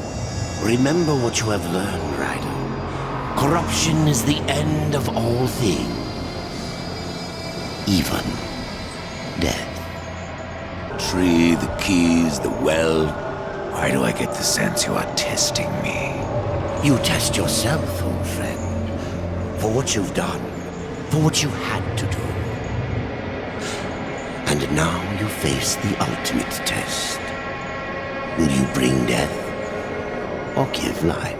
Remember what you have learned, Rider. Corruption is the end of all things, even death. Tree, the keys, the well. Why do I get the sense you are testing me? You test yourself, old friend, for what you've done, for what you had to do. And now you face the ultimate test. Will you bring death or give life?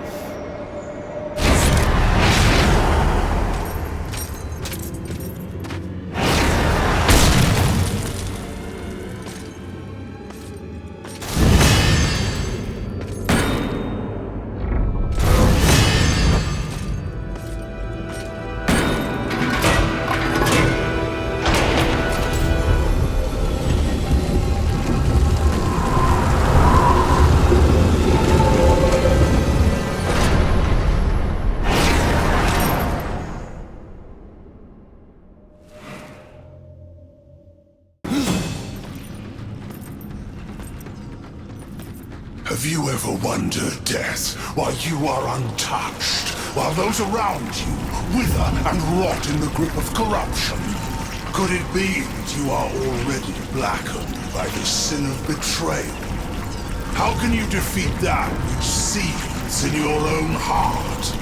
Have you ever wondered, Death, why you are untouched, while those around you wither and rot in the grip of corruption? Could it be that you are already blackened by the sin of betrayal? How can you defeat that which seethes in your own heart?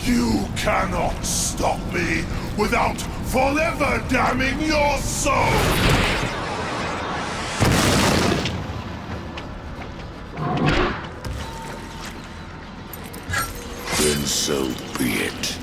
You cannot stop me without forever damning your soul! Then so be it.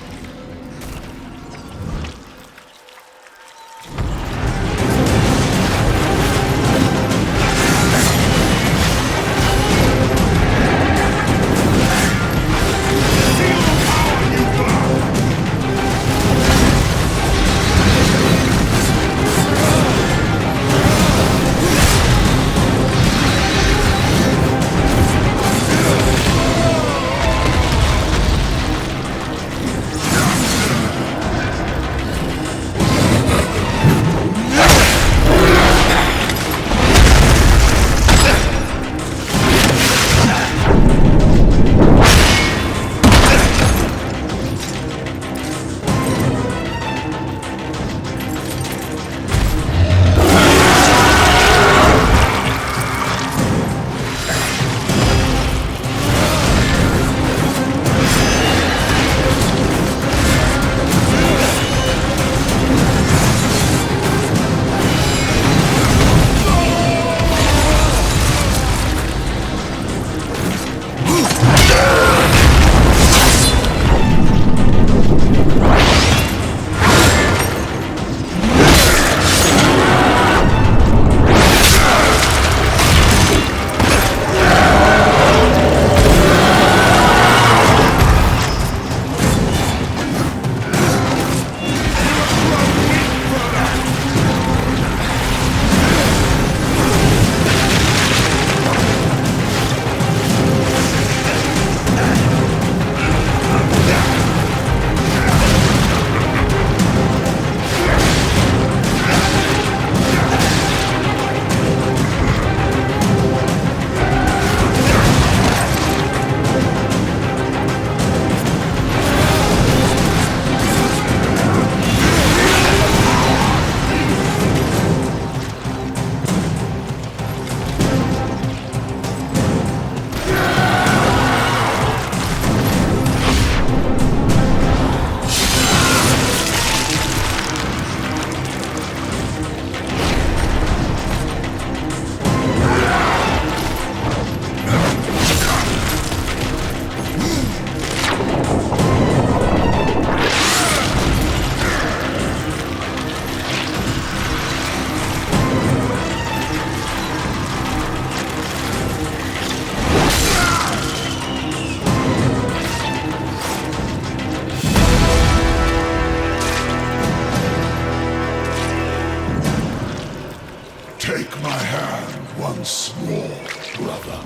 brother.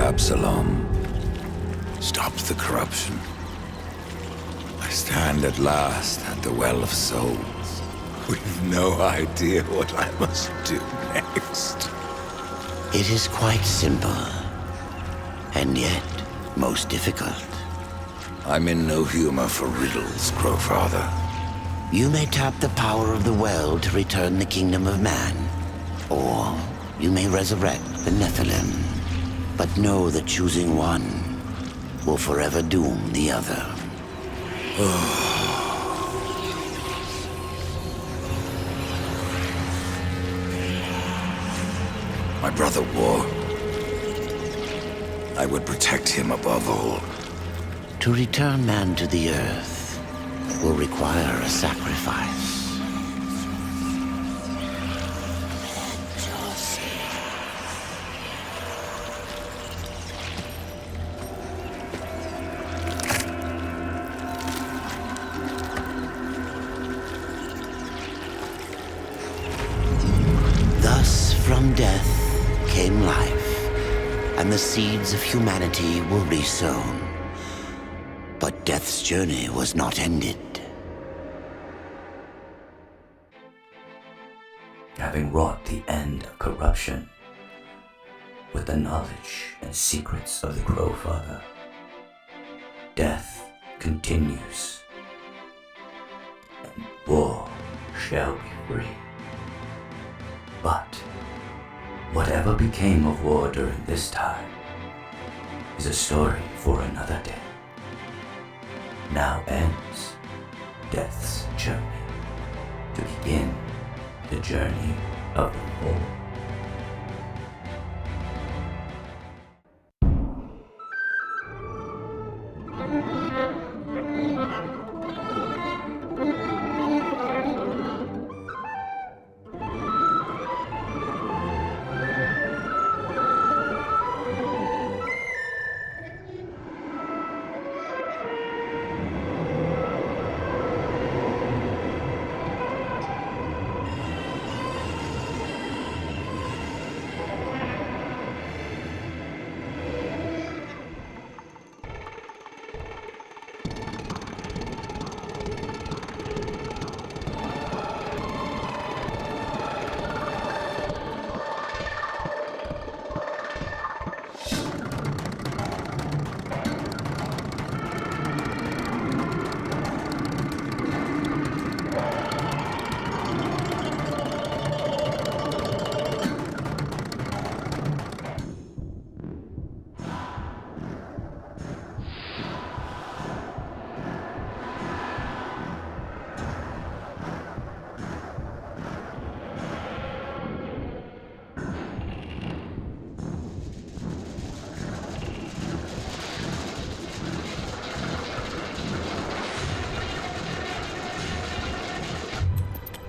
Absalom. Stopped the corruption. I stand at last at the Well of Souls, with no idea what I must do next. It is quite simple, and yet most difficult. I'm in no humor for riddles, Crowfather. You may tap the power of the well to return the kingdom of man, or you may resurrect the Nephilim. But know that choosing one will forever doom the other. My brother War. I would protect him above all. To return man to the earth will require a sacrifice. From death came life, and the seeds of humanity were resown. But death's journey was not ended. Having wrought the end of corruption, with the knowledge and secrets of the Crowfather, death continues, and war shall be free. But whatever became of war during this time is a story for another day. Now ends death's journey to begin the journey of the whole.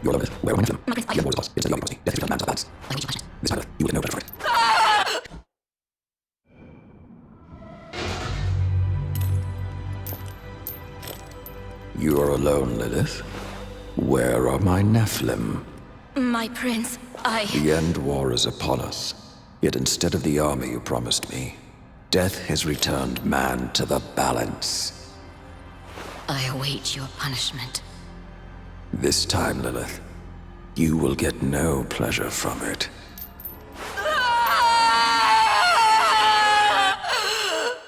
Your limit. Where am I from? You have more lost. It's a young policy. Death is man to balance. This matter, you will get no better for it. You are alone, Lilith. Where are my Nephilim? My prince, The end war is upon us. Yet instead of the army you promised me, death has returned man to the balance. I await your punishment. This time, Lilith, you will get no pleasure from it.